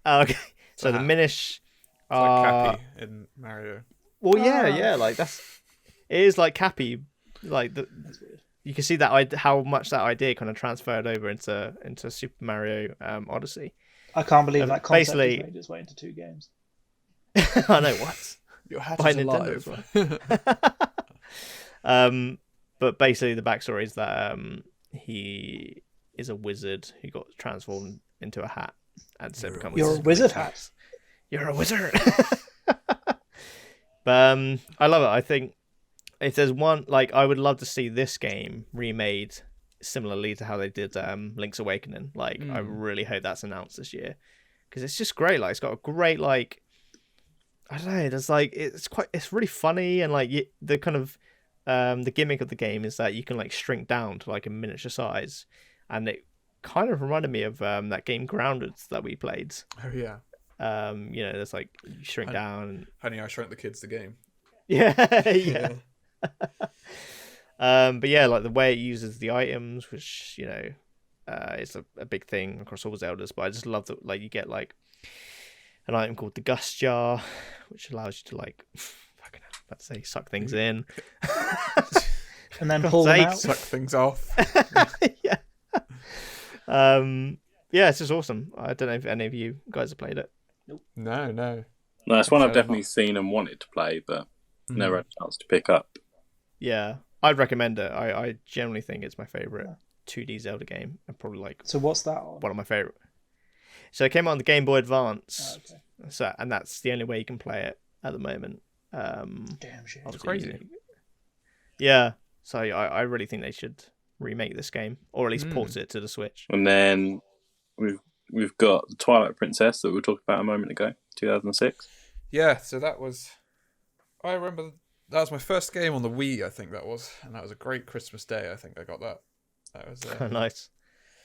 Oh, okay, so the Minish. It's like Cappy in Mario. Well, yeah, like it is like Cappy, like That's weird. You can see that how much that idea kind of transferred over into Super Mario Odyssey. I can't believe that concept basically made its way into 2 games. I know what. Your hat By is Nintendo alive. as well. But basically the backstory is that he is a wizard who got transformed into a hat and so become You're a wizard hat. You're a wizard. But I love it. I think if there's one, like, I would love to see this game remade similarly to how they did Link's Awakening. Like, I really hope that's announced this year because it's just great. Like, it's got a great, like, I don't know. There's like it's really funny and like the kind of the gimmick of the game is that you can like shrink down to like a miniature size, and it kind of reminded me of that game Grounded that we played. Oh yeah. There's like you shrink down. And... Honey, I Shrunk the Kids, the game. Yeah, yeah. But yeah, like the way it uses the items, which it's a big thing across all Zeldas. But I just love that, like, you get like an item called the Gust Jar, which allows you to like, let's say, suck things in, and then pull them out, suck things off. Yeah. Yeah, it's just awesome. I don't know if any of you guys have played it. Nope. No. No, it's one I've definitely seen and wanted to play, but never had a chance to pick up. Yeah, I'd recommend it. I generally think it's my favourite 2D Zelda game, and probably like. So what's that on? One of my favourite. So it came out on the Game Boy Advance. Oh, okay. So and that's the only way you can play it at the moment. Damn shit. That's crazy. Yeah, so I really think they should remake this game, or at least port it to the Switch. And then we've got the Twilight Princess that we were talking about a moment ago, 2006. Yeah, so I remember that was my first game on the Wii, I think that was, and that was a great Christmas day. I think I got that. That was nice.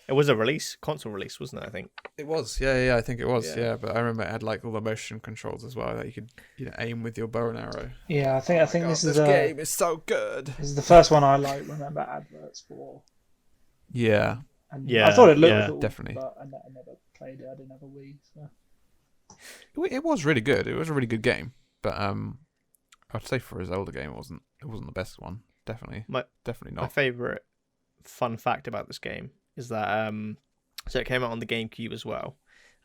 It was a console release, wasn't it? I think it was. Yeah, I think it was. Yeah, but I remember it had like all the motion controls as well that you could aim with your bow and arrow. Yeah, I think this game is so good. This is the first one I remember adverts for. Yeah. And I thought it looked cool, definitely. But I never played it. I didn't have a Wii. So. It was really good. It was a really good game, but I'd say for a Zelda game, it wasn't the best one. Definitely not. My favourite fun fact about this game is that so it came out on the GameCube as well,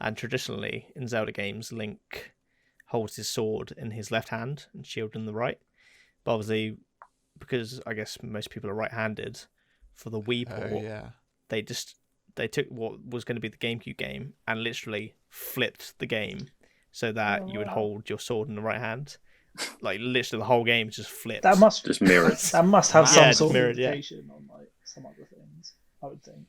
and traditionally in Zelda games, Link holds his sword in his left hand and shield in the right. But obviously, because I guess most people are right-handed, for the Wii port, they took what was going to be the GameCube game and literally flipped the game so that you would hold your sword in the right hand. Like literally the whole game just flipped. That must just mirrored. That must have some sort of limitation on like some other things, I would think.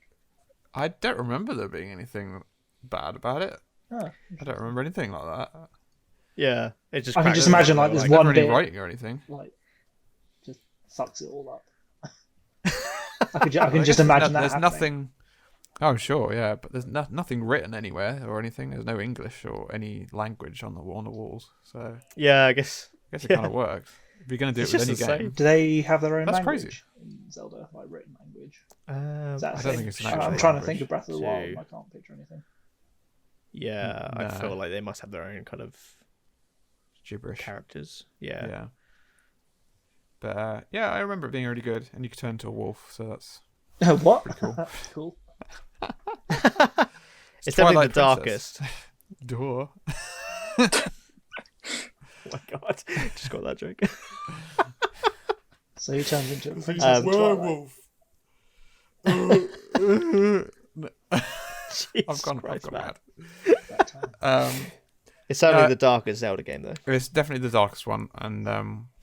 I don't remember there being anything bad about it. Oh, I don't remember anything like that. Yeah, it just. I can just imagine like there's one bit writing or anything. Like just fucks it all up. I can just imagine that. There's happening. nothing. Oh sure, yeah, but there's nothing written anywhere or anything. There's no English or any language on the walls. So yeah, I guess it kind of works. If you're going to do it with any game, do they have their own That's language crazy. in Zelda, like written language? I don't think it's an actual I'm trying to language. think of Breath of the Wild, and I can't picture anything. Yeah, I feel like they must have their own kind of gibberish characters. Yeah. But I remember it being really good, and you could turn into a wolf, so that's what? pretty cool. Cool. It's definitely Twilight the darkest. Door. Oh my god, just got that joke. So he turns into a princess of Twilight. I've gone mad. It's certainly the darkest Zelda game, though. It's definitely the darkest one, and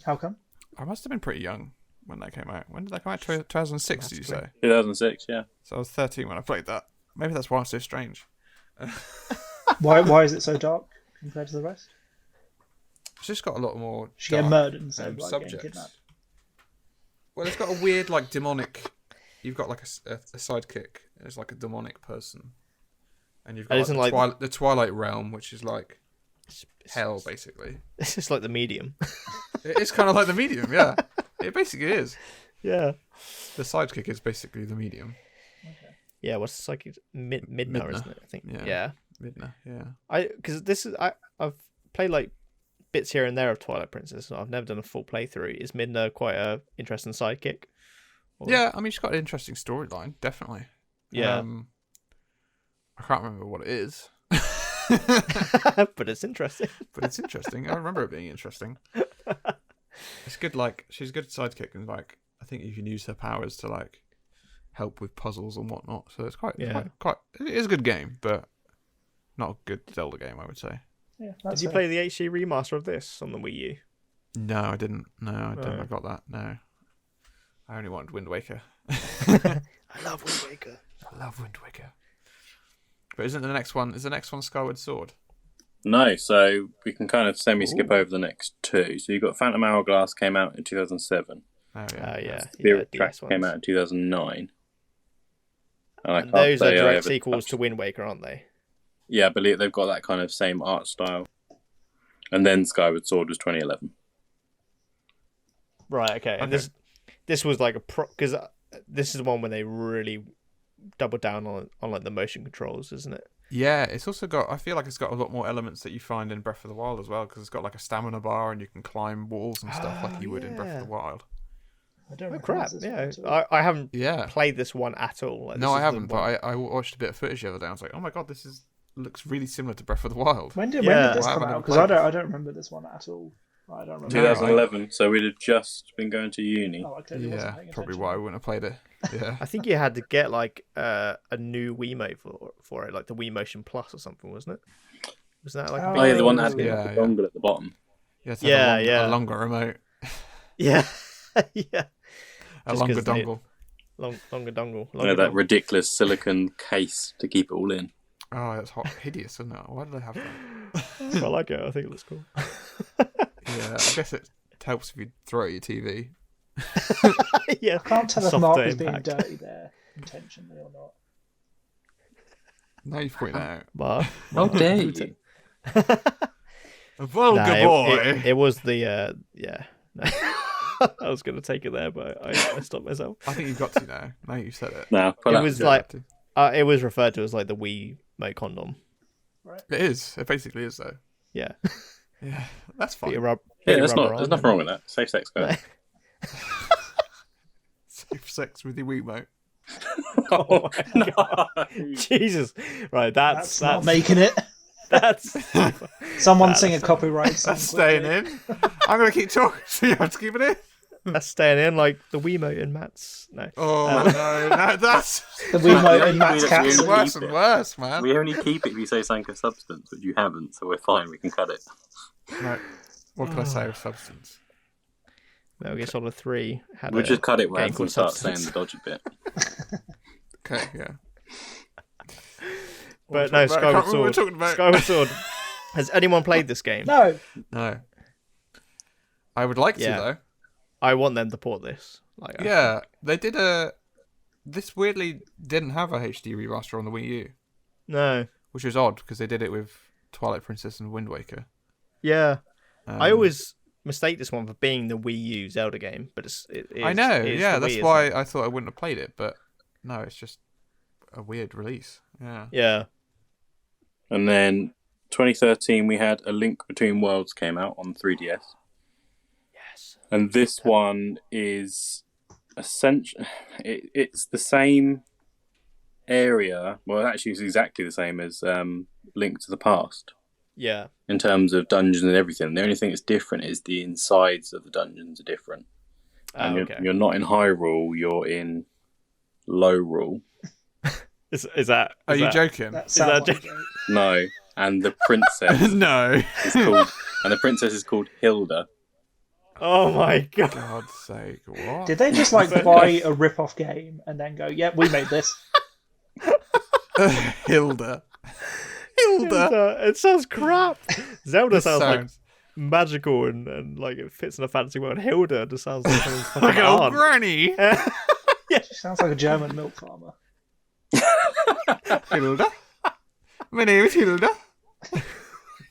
how come? I must have been pretty young when that came out. When did that come out? 2006, did you say? 2006, yeah. So I was 13 when I played that. Maybe that's why it's so strange. Why is it so dark compared to the rest? It's just got a lot more. She get murdered instead of like getting subjects. kidnapped. Well, it's got a weird like demonic. You've got like a sidekick. It's like a demonic person, and you've got like, the Twilight realm, which is like hell, basically. It's just like the medium. It is kind of like the medium, yeah. It basically is. Yeah. The sidekick is basically the medium. Okay. Yeah, what's the sidekick? Midna, isn't it? I think. Yeah. Midna, yeah. Because I've played like bits here and there of Twilight Princess. So I've never done a full playthrough. Is Midna quite a interesting sidekick? Or... Yeah, I mean, she's got an interesting storyline, definitely. Yeah. I can't remember what it is. But it's interesting. I remember it being interesting. It's good. Like, she's a good sidekick, and like, I think you can use her powers to like help with puzzles and whatnot. So it's quite. It is a good game, but not a good Zelda game, I would say. Yeah. Did you play the HD remaster of this on the Wii U? No, I didn't. No, I don't. I got that. No, I only wanted Wind Waker. I love Wind Waker. But isn't the next one? Is the next one Skyward Sword? No, so we can kind of semi-skip over the next two. So you've got Phantom Hourglass came out in 2007. Oh yeah. Spirit Track came out in 2009. And those are direct sequels to Wind Waker, aren't they? Yeah, I believe they've got that kind of same art style. And then Skyward Sword was 2011. Right. Okay. And this was like because this is the one where they really doubled down on like the motion controls, isn't it? Yeah, it's also got. I feel like it's got a lot more elements that you find in Breath of the Wild as well, because it's got like a stamina bar and you can climb walls and stuff like you would in Breath of the Wild. I don't. Oh crap! Yeah, I haven't played this one at all. Like, no, I haven't. But I watched a bit of footage the other day. I was like, oh my god, this looks really similar to Breath of the Wild. When did this come out? Because I don't remember this one at all. I don't remember. 2011. So we'd have just been going to uni. Oh, yeah, probably why I wouldn't have played it. Yeah, I think you had to get like a new Wiimote for it, like the Wii Motion Plus or something, wasn't it? Was that like the one that had the dongle at the bottom? A longer remote. Yeah, yeah. A longer dongle. Longer dongle. That ridiculous silicon case to keep it all in. Oh, that's hideous, isn't it? Why did they have that? I like it. I think it looks cool. Yeah, I guess it helps if you throw it at your TV. Yeah, I can't tell if Mark is being dirty there intentionally or not. Now you've pointed that out. Mark. How dare you? A vulgar boy. It was the yeah. No. I was going to take it there, but I stopped myself. I think you've got to now. Now you said it. No, it was like it was referred to as like the Wii Mote condom. Right. It is. It basically is though. Yeah. Yeah, that's fine. There's nothing wrong with that. Safe sex, guys. Safe sex with your Wiimote. Oh no. Jesus. Right, that's not making it. That's someone sing a copyright song. That's staying in. I'm gonna keep talking, so you have to keep it in. That's staying in, like the Wiimote in Matt's. No. Oh no, that's the Wiimote in Matt's cat. It's worse and worse, man. We only keep it if you say something of substance, but you haven't, so we're fine. We can cut it. No. What can I say of substance? Metal Gear Solid 3 had we'll just cut it where we start substance. saying the dodgy bit. Okay, yeah. But no, Skyward Sword. Has anyone played this game? No. I would like to though. I want them to port this. They did This weirdly didn't have a HD remaster on the Wii U. No. Which is odd because they did it with Twilight Princess and Wind Waker. Yeah. I always mistake this one for being the Wii U Zelda game, but it is. I know. Yeah, that's why I thought I wouldn't have played it, but no, it's just a weird release. Yeah. Yeah. And then 2013, we had A Link Between Worlds came out on 3DS. Yes. And this one is essentially, it's the same area. Well, actually, it's exactly the same as Link to the Past. Yeah. In terms of dungeons and everything. The only thing that's different is the insides of the dungeons are different. And you're not in Hyrule, you're in Lowrule. Is that? Are you joking? Is that joke? No. And the princess no. The princess is called Hilda. Oh my god. God's sake, what? Did they just like buy a rip-off game and then go, "Yeah, we made this"? Hilda. It sounds crap. Zelda sounds like magical and like it fits in a fantasy world. Hilda just sounds like someone's fucking Like an old aunt. granny. She sounds like a German milk farmer. Hilda. My name is Hilda.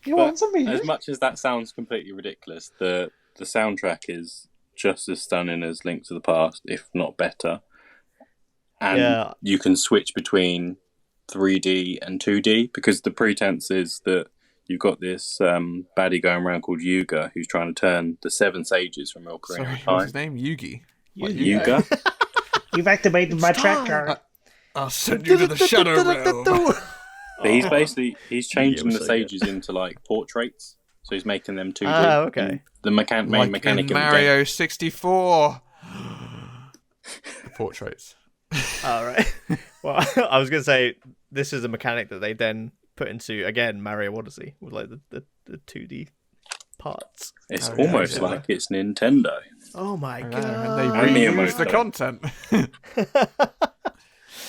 You want some As music? much as that sounds completely ridiculous, the soundtrack is just as stunning as Link to the Past, if not better. And you can switch between 3D and 2D because the pretense is that you've got this baddie going around called Yuga who's trying to turn the Seven Sages from Ocarina Sorry, of what's Time. his name? Yugi. What, Yuga? You've activated my tracker. I'll send you to the Shadow Realm. But he's changing the sages into like portraits, so he's making them 2D. Oh, okay. The main Like mechanic in of Mario 64. The portraits. All right. Well, I was gonna say this is a mechanic that they then put into again Mario Odyssey with like the 2D parts. It's almost like it's Nintendo. Oh my god! And they And reuse the Miyamoto. content.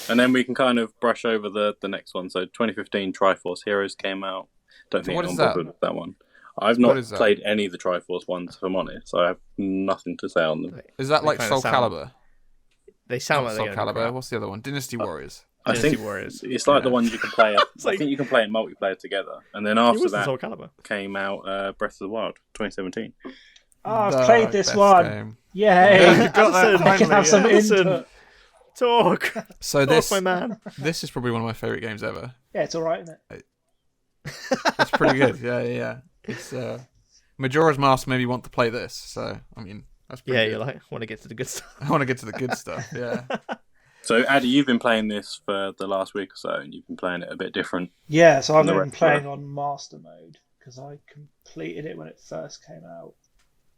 And then we can kind of brush over the next one. So 2015 Triforce Heroes came out. Don't think what anyone is that? bothered with that one. I've What not is that? played any of the Triforce ones, if I'm honest, so I have nothing to say on them. Is that They like kinda Soul sound- Calibur? They sound Not like Soul they're gonna be Calibur. crap. What's the other one? Dynasty Warriors. I Dynasty think Warriors. it's like the Yeah. ones you can play. I like- think you can play in multiplayer together. And then It after wasn't that Soul Calibur. came out Breath of the Wild 2017. Oh, I've The played this best one. game. Yay! Yeah, you got that Addison, I can have some Addison, input. Talk. So Talk, this, my man. this is probably one of my favorite games ever. Yeah, it's alright, isn't it? It's pretty good. Yeah. It's Majora's Mask made me want to play this. So I mean, that's pretty Yeah, good. you're like want to get to the good stuff. I want to get to the good stuff. Yeah. So Addy, you've been playing this for the last week or so, and you've been playing it a bit different. Yeah, so I've The been retro. playing on Master Mode because I completed it when it first came out.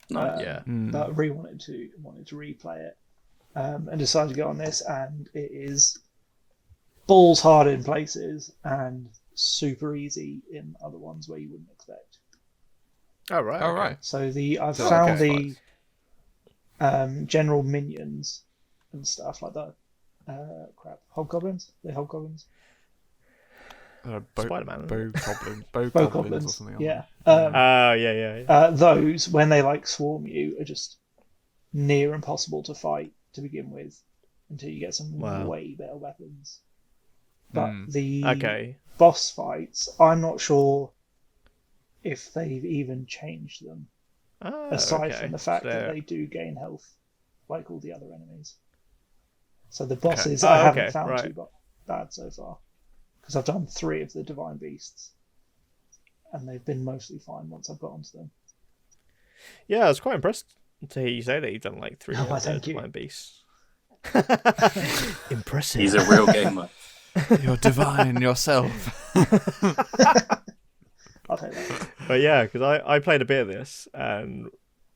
Nice. Yeah. But I really wanted to replay it, and decided to get on this, and it is balls hard in places and super easy in other ones where you wouldn't expect. Oh right. All okay. right. So I've Oh, found okay. the general minions and stuff like that. Hobgoblins? They're hobgoblins. Spider-Man. Bow Bow goblins or goblins. something. Yeah. Yeah. Those, when they like swarm you, are just near impossible to fight to begin with until you get some Wow. way better weapons. But Hmm. the Okay. boss fights, I'm not sure if they've even changed them, Ah, aside okay. from the fact So- that they do gain health like all the other enemies. So the bosses Oh, I haven't okay, found right. too bad so far, because I've done 3 of the Divine Beasts, and they've been mostly fine once I've got onto them. Yeah, I was quite impressed to hear you say that you've done like 3 Oh, of thank the you. Divine Beasts. Impressive. He's a real gamer. You're divine yourself. I'll take that. But yeah, because I played a bit of this and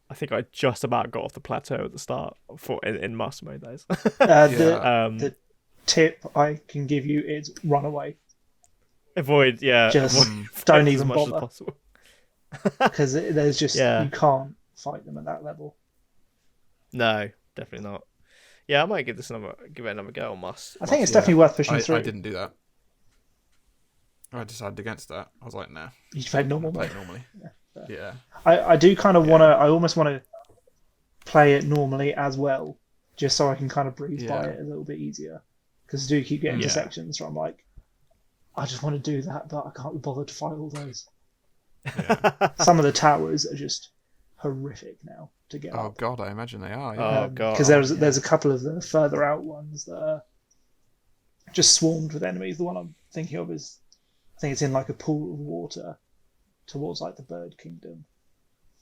I think I just about got off the plateau at the start in master mode. That is. The tip I can give you is run away. Avoid, yeah. Just avoid don't as even much as bother, possible. because there's just Yeah. you can't fight them at that level. No, definitely not. Yeah, I might give it another go. I think it's definitely worth pushing I through. didn't do that. I decided against that. I was like, nah, You played normal play mode. it normally. Yeah. I do kind of want to. I almost want to play it normally as well, just so I can kind of breeze by Yeah. it a little bit easier. Because I do keep getting to Yeah. sections where I'm like, I just want to do that, but I can't be bothered to fight all those. Some of the towers are just horrific now to get Oh up. god, I imagine they are. Yeah. Oh god. Because there's a couple of the further out ones that are just swarmed with enemies. The one I'm thinking of is, I think it's in like a pool of water towards like the Bird Kingdom,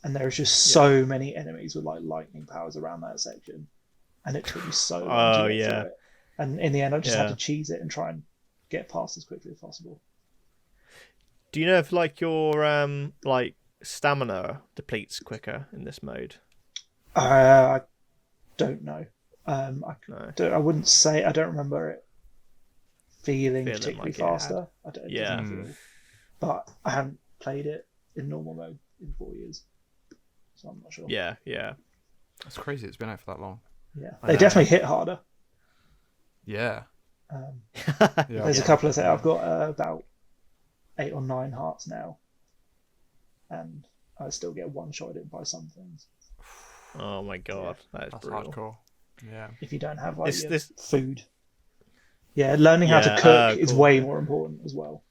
and there's just so many enemies with like lightning powers around that section, and it took me so long to get through it. And in the end, I just had to cheese it and try and get past as quickly as possible. Do you know if like your like stamina depletes quicker in this mode? I don't know. No. I wouldn't say. I don't remember it feeling Feeling particularly like it had. faster. I don't. It Yeah. doesn't feel- But I haven't played it in normal mode in 4 years, so I'm not sure. Yeah. It's crazy. It's been out for that long. Yeah, I they know. definitely hit harder. Yeah. Yeah. There's a couple of things. I've got about 8 or 9 hearts now, and I still get one-shotted by some things. Oh my god, that's brutal. hardcore. Yeah. If you don't have like This food. Yeah, learning how to cook is way more important as well.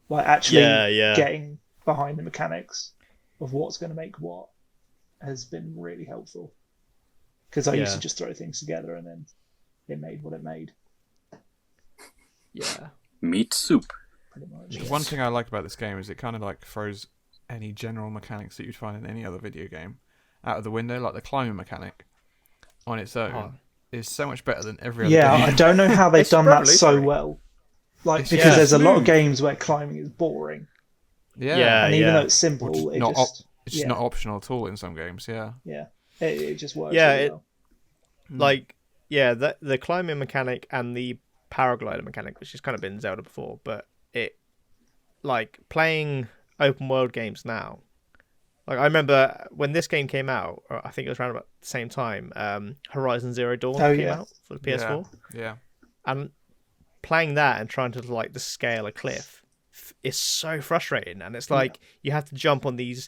Like actually getting behind the mechanics of what's going to make what has been really helpful. Because I used to just throw things together and then it made what it made. Yeah. Meat soup. Pretty much. The one thing I like about this game is it kind of like throws any general mechanics that you'd find in any other video game out of the window. Like the climbing mechanic on its own is so much better than every other game. I don't know how they've done that so well. Like, because there's a lot of games where climbing is boring. Yeah. And even though it's simple, it's just not optional at all in some games. Yeah. Yeah. It just works really well. Like, the climbing mechanic and the paraglider mechanic, which has kind of been Zelda before, but it, like, playing open world games now, like, I remember when this game came out, or I think it was around about the same time, Horizon Zero Dawn came out for the PS4. Yeah. And playing that and trying to, like, to scale a cliff is so frustrating. And it's like, you have to jump on these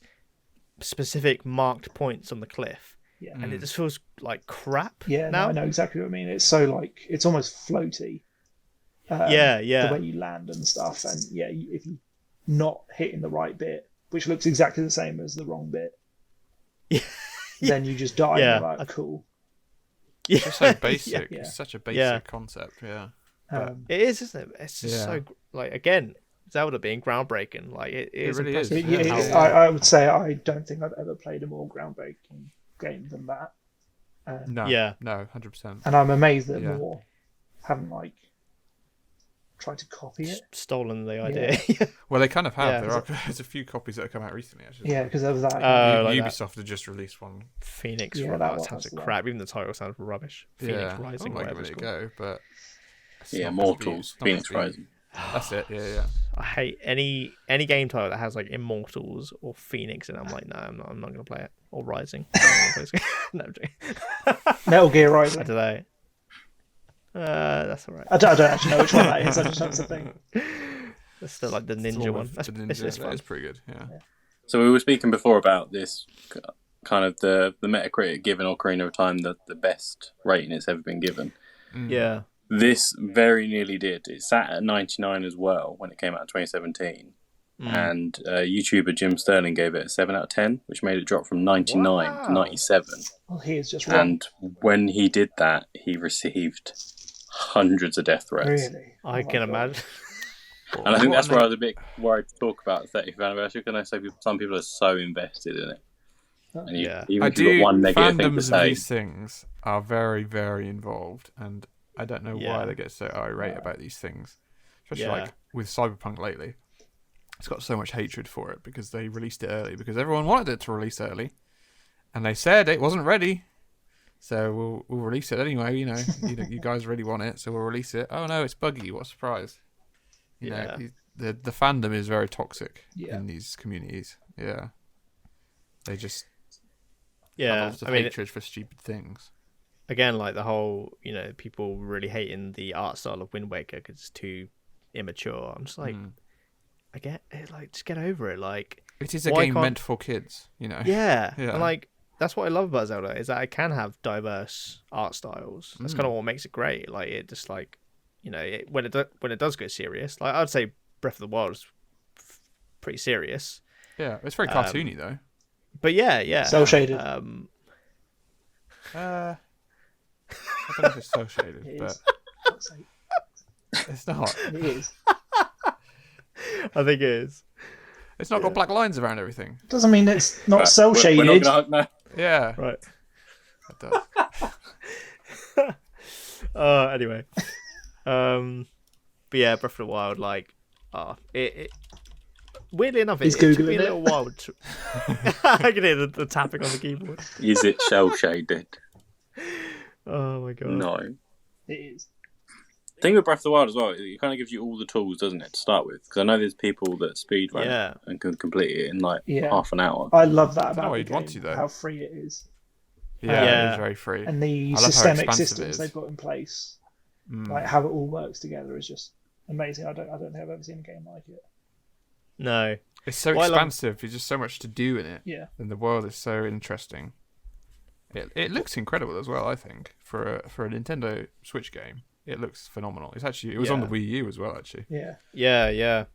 specific marked points on the cliff. Yeah. And it just feels like crap. Yeah, now. No, I know exactly what I mean. It's so, like, it's almost floaty. The way you land and stuff. And, if you're not hitting the right bit, which looks exactly the same as the wrong bit, then you just die. And you're like, cool. It's just so basic. It's such a basic concept. Yeah. It is, isn't it? It's just so, like, again, Zelda being groundbreaking. Like, it really is. I would say I don't think I've ever played a more groundbreaking game than that. No, 100%. And I'm amazed that more haven't, like, tried to copy it. Stolen the idea. Well, they kind of have. There's a few copies that have come out recently, actually. Yeah, because there was that. Ubisoft had just released one. Phoenix Rising. That sounds like crap. Even the title sounds rubbish. Phoenix Rising. I might give it a go, but Mortals. Phoenix Rising. That's it. Yeah. I hate any game title that has like Immortals or Phoenix, and I'm like, no, I'm not going to play it. Or Rising. No, I'm joking. Metal Gear Rising. I don't know. That's alright. I don't actually know which one that is. I just know it's a thing. That's still like the ninja one. That's pretty good. Yeah. So we were speaking before about this kind of the Metacritic giving Ocarina of Time the best rating it's ever been given. Yeah. This very nearly did. It sat at 99 as well when it came out in 2017. And YouTuber Jim Sterling gave it a 7 out of 10, which made it drop from 99 to 97. Well, he is just wrong. And when he did that, he received hundreds of death threats. Really? I can imagine. And I think that's where I was a bit worried to talk about the 35th anniversary, because I know some people are so invested in it. And even if you've got one negative thing to say. Fandoms of these things are very, very involved, and I don't know why they get so irate about these things. Especially like with Cyberpunk lately. It's got so much hatred for it because they released it early, because everyone wanted it to release early. And they said it wasn't ready. So we'll release it anyway, you guys really want it, so we'll release it. Oh no, it's buggy, what a surprise. You know, the fandom is very toxic in these communities. Yeah. They just have lots of hatred for stupid things. Again, like the whole, people really hating the art style of Wind Waker because it's too immature. I'm just like, I get it, like, just get over it. Like, it is a game meant for kids, Yeah. And like, that's what I love about Zelda, is that it can have diverse art styles. That's kind of what makes it great. Like, it just like, when it does go serious, like I'd say Breath of the Wild is pretty serious. Yeah, it's very cartoony though. But yeah. Cell shaded. I don't know if it's cell shaded, but it's not. It is. I think it is. It's not got black lines around everything. Doesn't mean it's not cell shaded. We're not gonna, no. Yeah. Right. It does. Anyway. But yeah, Breath of the Wild, like, it weirdly enough, it took me a little while to... I can hear the tapping on the keyboard. Is it cell shaded? Oh my god. No. It is. The thing with Breath of the Wild as well, it kind of gives you all the tools, doesn't it, to start with? Because I know there's people that speedrun it and can complete it in like half an hour. I love that about you'd want to, though. How free it is. Yeah, it is very free. And the systemic systems they've got in place, like how it all works together, is just amazing. I don't think I've ever seen a game like it. No. It's so expansive. There's just so much to do in it. Yeah. And the world is so interesting. It looks incredible as well, I think, for a Nintendo Switch game. It looks phenomenal. It was on the Wii U as well, actually. Yeah. Yeah.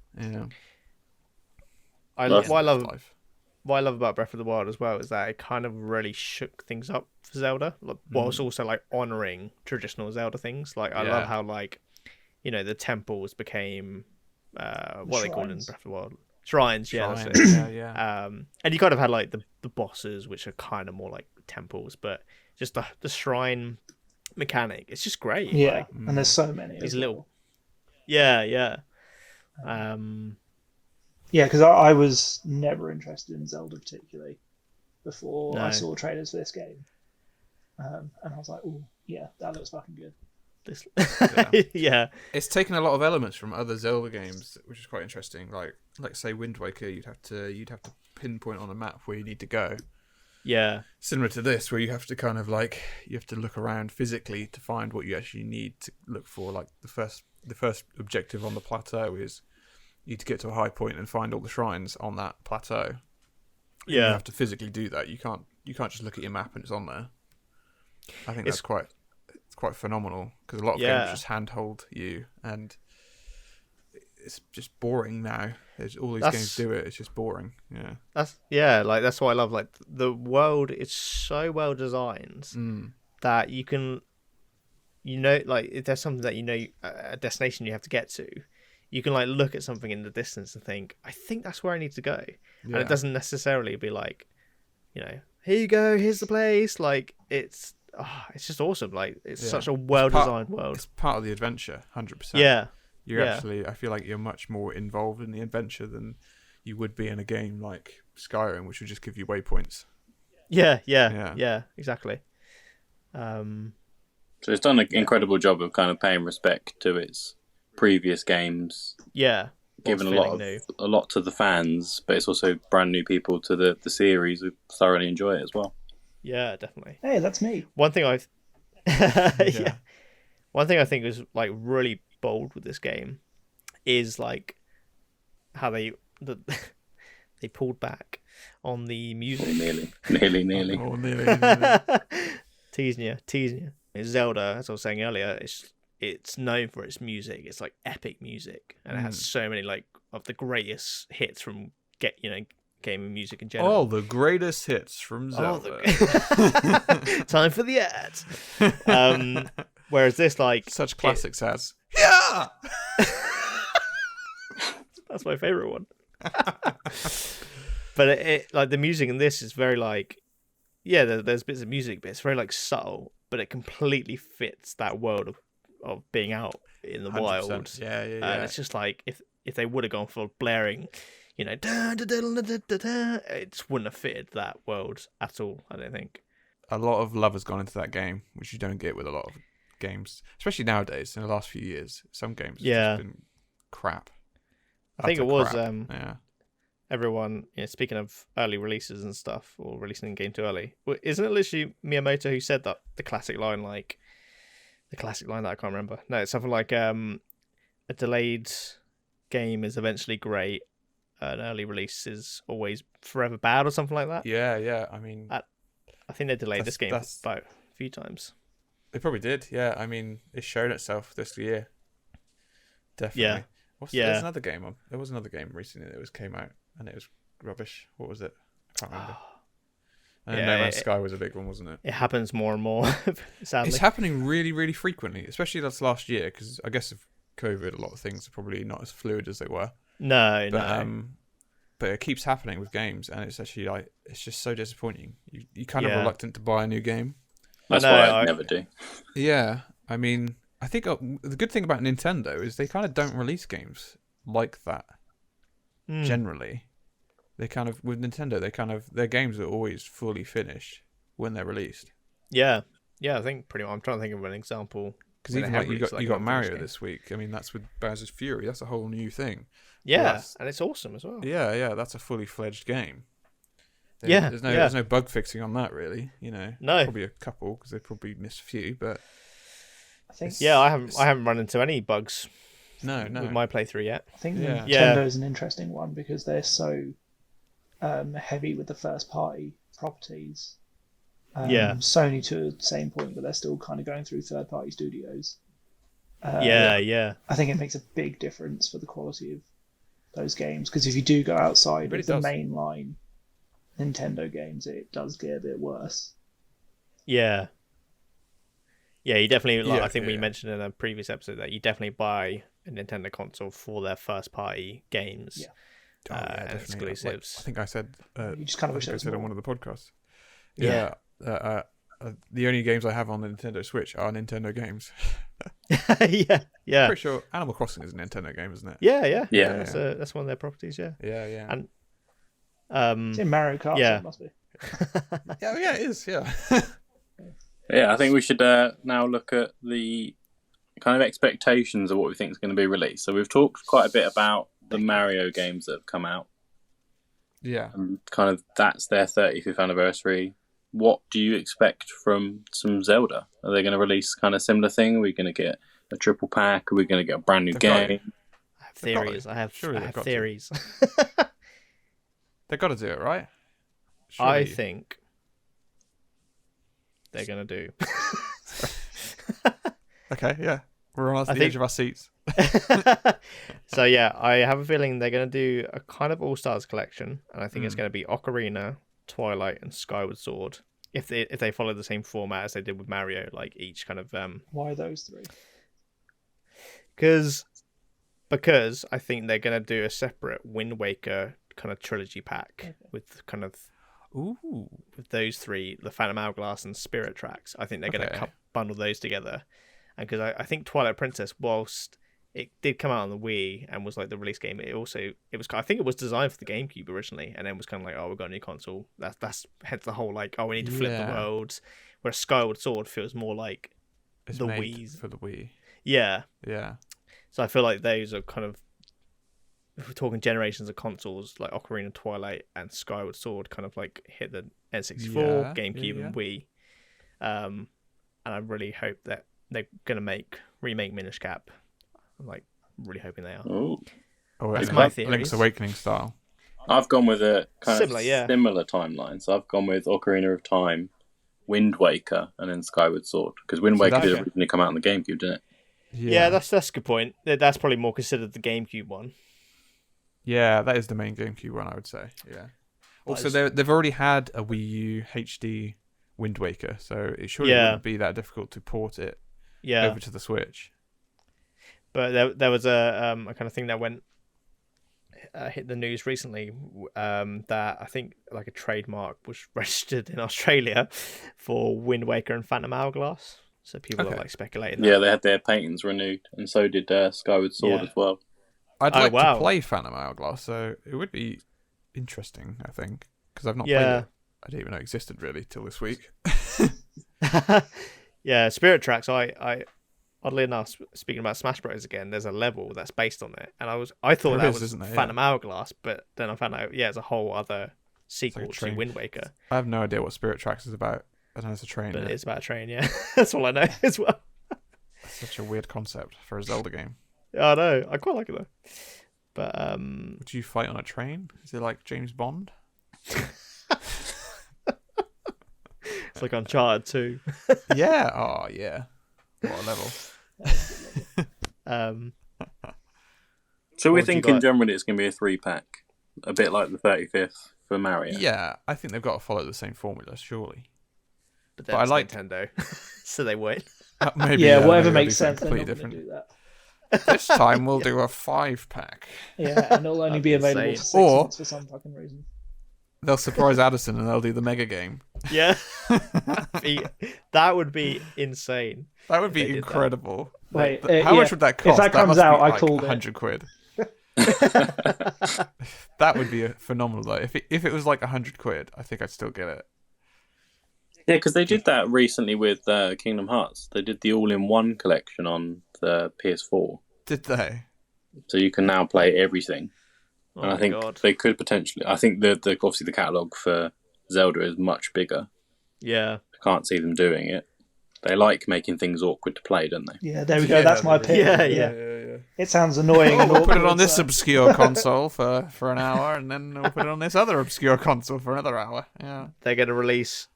What I love about Breath of the Wild as well is that it kind of really shook things up for Zelda. Whilst also like honoring traditional Zelda things. Like I love how like, you know, the temples became what they call in Breath of the Wild. Shrines, that's it. Yeah. And you kind of had like the bosses, which are kind of more like temples, but just the shrine mechanic, it's just great. Yeah, like, and there's so many. These little. Yeah. Yeah, because I was never interested in Zelda particularly before I No. saw trailers for this game, and I was like, "Oh, yeah, that looks fucking good." Yeah. It's taken a lot of elements from other Zelda games, which is quite interesting. Like say Wind Waker, you'd have to pinpoint on a map where you need to go. Yeah. Similar to this, where you have to kind of like you have to look around physically to find what you actually need to look for. Like the first objective on the plateau is you need to get to a high point and find all the shrines on that plateau. And you have to physically do that. You can't just look at your map and it's on there. I think that's quite phenomenal because a lot of games just handhold you, and it's just boring now. All these games do it. It's just boring. Yeah. That's what I love. Like the world is so well designed that you can, you know, like if there's something that you know a destination you have to get to, you can like look at something in the distance and think, I think that's where I need to go, and it doesn't necessarily be like, you know, here you go, here's the place. Like it's just awesome. Like it's such a well-designed world. It's part of the adventure, 100%. Yeah. Actually, I feel like you're much more involved in the adventure than you would be in a game like Skyrim, which would just give you waypoints. Yeah, exactly. So it's done an incredible job of kind of paying respect to its previous games. Yeah. Given a lot to the fans, but it's also brand new people to the series who thoroughly enjoy it as well. Yeah, definitely. Hey, that's me. One thing I think is like really bold with this game is like how they pulled back on the music. Nearly. Oh, nearly. Teasing you. Zelda, as I was saying earlier, it's known for its music. It's like epic music, and it has so many like of the greatest hits from game and music in general. All the greatest hits from Zelda. Time for the ads. Whereas this, like, such classics as yeah, that's my favorite one. But it like the music in this is very like, there's bits of music, but it's very like subtle, but it completely fits that world of being out in the 100%. Wild. Yeah. And it's just like if they would have gone for blaring, you know, it just wouldn't have fitted that world at all, I don't think. A lot of love has gone into that game, which you don't get with a lot of games, especially nowadays. In the last few years, some games have just been crap. I think it was everyone, speaking of early releases and stuff, or releasing a game too early, isn't it literally Miyamoto who said that the classic line that I can't remember? No, it's something like a delayed game is eventually great, an early release is always forever bad, or something like that. Yeah. I mean, I think they delayed this game about a few times. They probably did. Yeah, I mean, it's shown itself this year. Definitely. Yeah. There's another game. There was another game recently that came out and it was rubbish. What was it? I can't remember. And No Man's Sky was a big one, wasn't it? It happens more and more, sadly. It's happening really, really frequently, especially this last year, because I guess of COVID, a lot of things are probably not as fluid as they were. No. But it keeps happening with games, and it's actually like it's just so disappointing. You're kind of reluctant to buy a new game. That's why I never do. Yeah, I mean, I think the good thing about Nintendo is they kind of don't release games like that. Generally, they kind of with Nintendo, their games are always fully finished when they're released. Yeah. I think pretty much. I'm trying to think of an example. Because even like you got Mario this week. I mean, that's with Bowser's Fury. That's a whole new thing. Yeah, and it's awesome as well. Yeah, that's a fully fledged game. There's no bug fixing on that really. No, probably a couple because they probably missed a few, but I think I haven't run into any bugs with my playthrough yet. I think Nintendo is an interesting one because they're so heavy with the first party properties. Sony to the same point, but they're still kind of going through third party studios. I think it makes a big difference for the quality of those games because if you do go outside of the mainline Nintendo games, it does get a bit worse. Yeah, you definitely. I think we mentioned in a previous episode that you definitely buy a Nintendo console for their first party games. And exclusives. I think I said. You just kind of wish I said on one of the podcasts. The only games I have on the Nintendo Switch are Nintendo games. Yeah. I'm pretty sure Animal Crossing is a Nintendo game, isn't it? Yeah. That's one of their properties. Yeah. And it's in Mario Kart. So it must be. it is. Yeah. I think we should now look at the kind of expectations of what we think is going to be released. So we've talked quite a bit about the Mario games that have come out. Yeah. And kind of that's their 35th anniversary. What do you expect from some Zelda? Are they going to release kind of similar thing? Are we going to get a triple pack? Are we going to get a brand new game? I have theories. I have theories. They've got to do it, right? I think they're going to do. Okay, yeah. We're on the edge of our seats. So I have a feeling they're going to do a kind of All-Stars collection, and I think it's going to be Ocarina, Twilight, and Skyward Sword. If they follow the same format as they did with Mario, like each kind of Why those three? Because I think they're going to do a separate Wind Waker kind of trilogy pack with kind of with those three, the Phantom Hourglass and Spirit tracks. I think they're going to bundle those together. And because I think Twilight Princess, whilst it did come out on the Wii and was like the release game, it was I think it was designed for the GameCube originally, and then was kind of like, we've got a new console. That's hence the whole like, we need to flip the worlds. Whereas Skyward Sword feels more like it's the made Wii for the Wii. Yeah. So I feel like those are kind of, if we're talking generations of consoles, like Ocarina, Twilight, and Skyward Sword, kind of like hit the N64, GameCube, and Wii. And I really hope that they're gonna remake Minish Cap. I'm like really hoping they are. That's my theory. Link's Awakening style. I've gone with a kind of similar timeline. So I've gone with Ocarina of Time, Wind Waker, and then Skyward Sword. Because Wind Waker did originally come out on the GameCube, didn't it? Yeah, that's a good point. That's probably more considered the GameCube one. Yeah, that is the main GameCube one, I would say. Yeah. Also, they've already had a Wii U HD Wind Waker, so it surely wouldn't be that difficult to port it over to the Switch. But there was a kind of thing that hit the news recently that I think like a trademark was registered in Australia for Wind Waker and Phantom Hourglass. So people are like speculating. Yeah, they had their patents renewed, and so did Skyward Sword as well. I'd like to play Phantom Hourglass, so it would be interesting, I think, because I've not played it. I didn't even know it existed really till this week. Spirit Tracks. I oddly enough, speaking about Smash Bros again, there's a level that's based on it, and I thought that was Phantom Hourglass, but then I found out it's a whole other sequel to Wind Waker. I have no idea what Spirit Tracks is about. I know it's a train, but it's about a train. Yeah, that's all I know as well. That's such a weird concept for a Zelda game. I know. I quite like it though. But would you fight on a train? Is it like James Bond? It's like Uncharted 2. Yeah. Oh, yeah. What a level. So we're thinking generally it's going to be a 3-pack, a bit like the 35th for Mario. Yeah, I think they've got to follow the same formula, surely. But I like Nintendo, so they won't. Maybe, whatever makes sense. They're not going to do that. This time we'll do a 5-pack. Yeah, and it'll only be available for 6 months for some fucking reason. They'll surprise Addison and they'll do the mega game. Yeah. That would be insane. That would be incredible. Wait, how much would that cost? If that comes out, I called it. 100 quid. That would be phenomenal though. If it was like 100 quid, I think I'd still get it. Yeah, because they did that recently with Kingdom Hearts. They did the all-in-one collection on the PS4. Did they? So you can now play everything. And I think they could potentially. I think the obviously the catalogue for Zelda is much bigger. Yeah. I can't see them doing it. They like making things awkward to play, don't they? Yeah, there we go. That's my pick. Yeah. It sounds annoying. Oh, we'll put it on this obscure console for an hour, and then we'll put it on this other obscure console for another hour. Yeah. They're going to release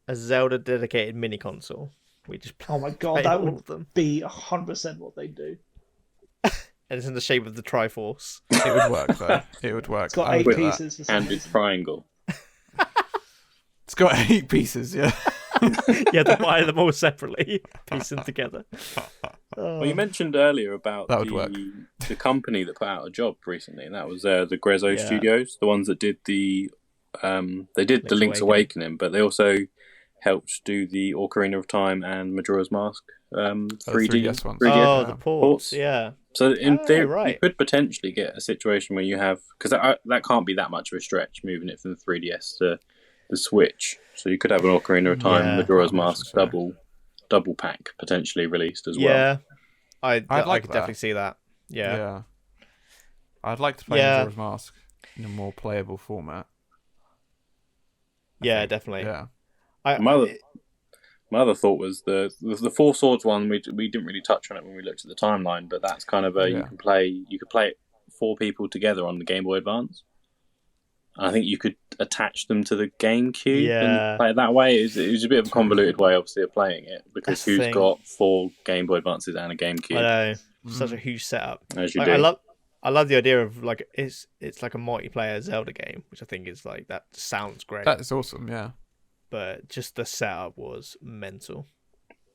a Zelda dedicated mini console. We just Oh my god, play that all would of them. be 100% what they do. And it's in the shape of the Triforce. It would work though. It would work. It's got I would 8 do that. pieces for some And it's reason. triangle. It's got 8 pieces. Yeah. You have to buy them all separately, piece them together. Well, you mentioned earlier about That would work. the company that put out a job recently, and that was the Grezzo Yeah. Studios, the ones that did the Link's Awakening, but they also helped do the Ocarina of Time and Majora's Mask 3D. 3DS ones. 3DS Oh, the ports, yeah. So in theory, right. you could potentially get a situation where you have, because that can't be that much of a stretch, moving it from the 3DS to the Switch. So you could have an Ocarina of Time, Yeah. Majora's That makes Mask sense, double pack potentially released as well. Yeah. I like could that. definitely see that. Yeah. I'd like to play Yeah. Majora's Mask in a more playable format. Yeah, definitely. Yeah. My other thought was the Four Swords one. We didn't really touch on it when we looked at the timeline, but that's kind of you could play it 4 people together on the Game Boy Advance. I think you could attach them to the GameCube and play it that way. It was a bit of a convoluted way, obviously, of playing it, because That's the who's thing. got 4 Game Boy Advances and a GameCube? I know. Such a huge setup. As you Like, do. I love the idea of like it's like a multiplayer Zelda game, which I think is like that sounds great. That is awesome. Yeah. But just the setup was mental.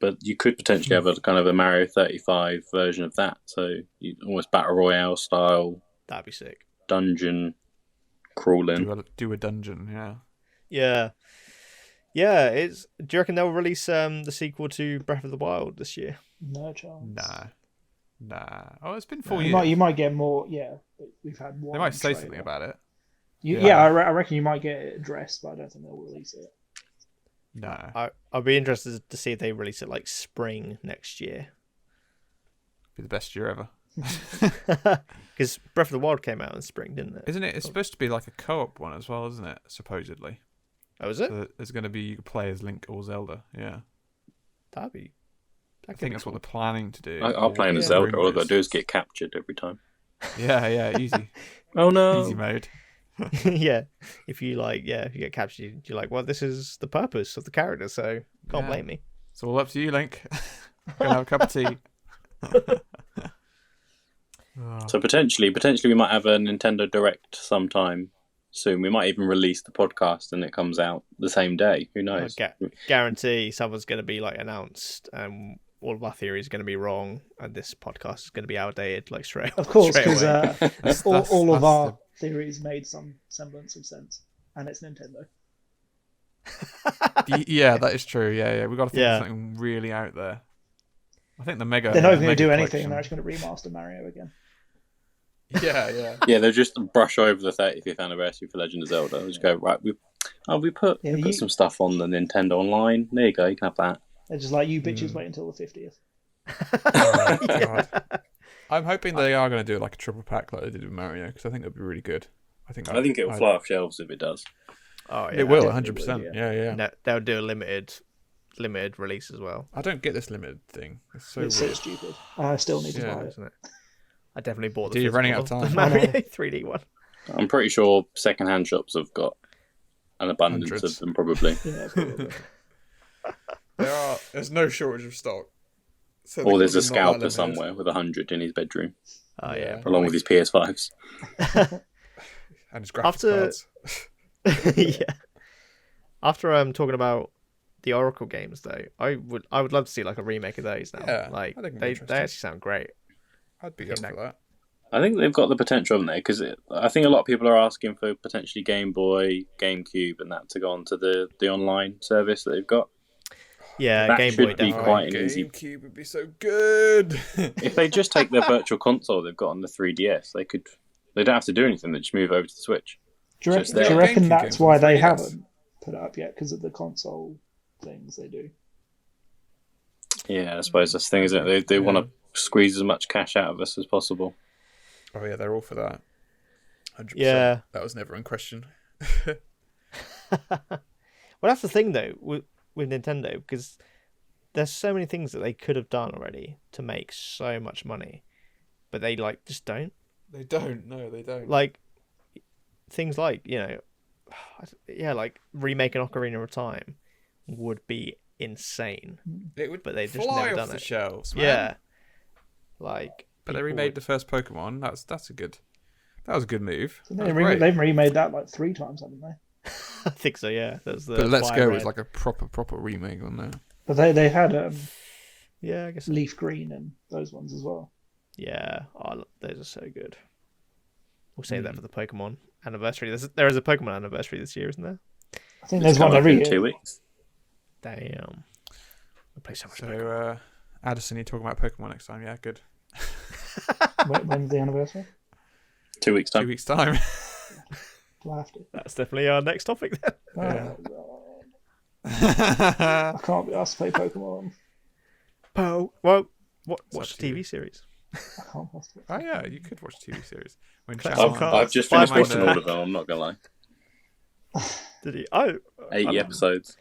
But you could potentially have a kind of a Mario 35 version of that. So you almost Battle Royale style, That'd be sick. dungeon crawling. Do a dungeon. Yeah. Yeah. Yeah, do you reckon they'll release the sequel to Breath of the Wild this year? No chance. Nah. Oh, it's been 4 You years. might get more. Yeah, but we've had one. They might say trailer. something about it. Yeah, I reckon you might get it addressed, but I don't think they'll release it. No. I'd be interested to see if they release it like spring next year. Be the best year ever. Because Breath of the Wild came out in spring, didn't it? Isn't it? It's supposed to be like a co-op one as well, isn't it? Supposedly. Oh, is it? So there's going to be you can play as Link or Zelda. Yeah. That'd be. I think that's what they're planning to do. I'll play in a Zelda. All I've got to do is get captured every time. Yeah, easy. Oh no! Easy mode. Yeah, if you get captured, you're like, well, this is the purpose of the character, so can't blame me. It's all up to you, Link. Go have a cup of tea. So potentially we might have a Nintendo Direct sometime soon. We might even release the podcast and it comes out the same day. Who knows? Guarantee someone's going to be like announced, and all of our theories are going to be wrong, and this podcast is going to be outdated like straight. Of course, straight because away. all of our theories made some semblance of sense, and it's Nintendo. Yeah, that is true. Yeah. We've got to think of something really out there. I think the Mega. They're not even going to do anything, collection. and they're actually going to remaster Mario again. Yeah. Yeah, they'll just brush over the 35th anniversary for Legend of Zelda. Just go, right, we put some stuff on the Nintendo Online. There you go, you can have that. They're just like, you bitches wait until the 50th. Oh, God. I'm hoping they are going to do like a triple pack like they did with Mario, because I think that'd be really good. I think it'll fly off shelves if it does. Oh, yeah. It will, definitely 100%. would, Yeah. No, they'll do a limited release as well. I don't get this limited thing. It's so It's so weird. stupid. I still need to buy it. Isn't it? I definitely bought the Dude, you're running out of physical time. Mario 3D one. I'm pretty sure second-hand shops have got an abundance Hundreds. of them, probably. Yeah, probably. There's no shortage of stock. So Or there's a scalper somewhere with 100 in his bedroom, Oh yeah, along with his PS5s. And his graphics cards. yeah. After talking about the Oracle games, though, I would love to see like a remake of those now. Yeah, like I think it'd be they interesting. actually sound great. I'd be up for that. I think they've got the potential, haven't they? Because I think a lot of people are asking for potentially Game Boy, GameCube, and that to go onto the online service that they've got. Yeah, That Game should Boy be definitely. quite an easy. GameCube would be so good. If they just take their virtual console they've got on the 3DS, they don't have to do anything. They just move over to the Switch. Do you Just reckon, there. do you reckon GameCube that's games why on they 3DS. haven't put it up yet? Because of the console things they do. Yeah, I suppose that's the thing, isn't it? They want to squeeze as much cash out of us as possible. Oh yeah, they're all for that. 100%. Yeah. That was never in question. Well, that's the thing though with Nintendo, because there's so many things that they could have done already to make so much money, but they like just don't. They don't. No, they don't. Like things like like remaking Ocarina of Time would be insane. It would, but they just fly never off done the it. shelves, man. Yeah, like. But they remade the first Pokemon. That was a good move. So they've remade that like 3 times, haven't they? I think so. Yeah, there's the. But Let's Go Red. was like a proper remake on there. But they had yeah, I guess Leaf Green and those ones as well. Yeah, those are so good. We'll save that for the Pokemon anniversary. There is a Pokemon anniversary this year, isn't there? I think there's one every year. 2 weeks. Damn. I play so much. So, Addison, you're talking about Pokemon next time. Yeah, good. When's the anniversary? 2 weeks time. 2 weeks time. Do I have to? That's definitely our next topic then. Yeah. I can't be asked to play Pokemon. Well, watch the TV series. I can't possibly. Oh yeah, you could watch a TV series. When I've just finished watching all of them. I'm not gonna lie. Did he? Oh, 80 episodes.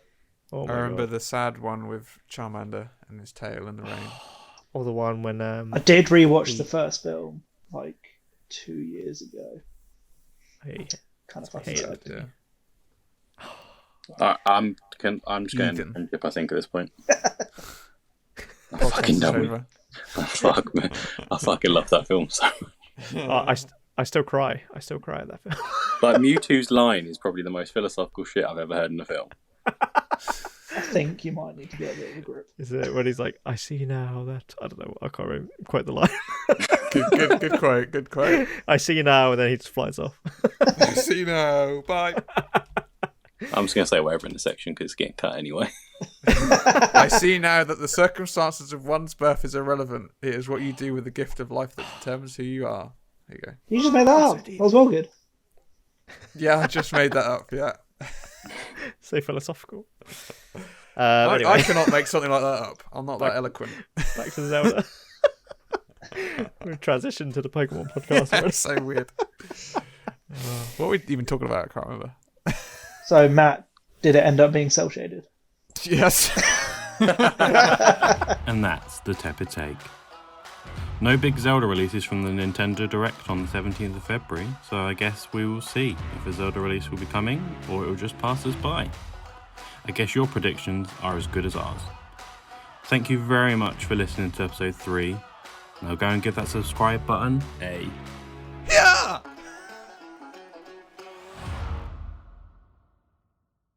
Oh I my remember God. the sad one with Charmander and his tail in the rain. Or the one when I did rewatch the first film like 2 years ago. Kind of fucking sad. Yeah. I'm just going Ethan. friendship, I think, at this point. I'm fucking done with it. Fuck, man. I fucking love that film so much. I still cry. I still cry at that film. Like, Mewtwo's line is probably the most philosophical shit I've ever heard in a film. I think you might need to get a bit of a grip. Is it when he's like, I see now that... I don't know. I can't remember quite the line. Good quote. Good quote. I see you now, and then he just flies off. See you now. Bye. I'm just going to say whatever in the section because it's getting cut anyway. I see now that the circumstances of one's birth is irrelevant. It is what you do with the gift of life that determines who you are. There you go. You just made that up. That was well good. Yeah, I just made that up. Yeah. So philosophical. I Anyway, cannot make something like that up. I'm not that eloquent. back to Zelda. We've transitioned to the Pokemon podcast already. It's so weird. What were we even talking about? I can't remember. So, Matt, did it end up being cel shaded? Yes. And that's the Tepid take. No big Zelda releases from the Nintendo Direct on the 17th of February, so I guess we will see if a Zelda release will be coming or it will just pass us by. I guess your predictions are as good as ours. Thank you very much for listening to episode 3. Now go and give that subscribe button a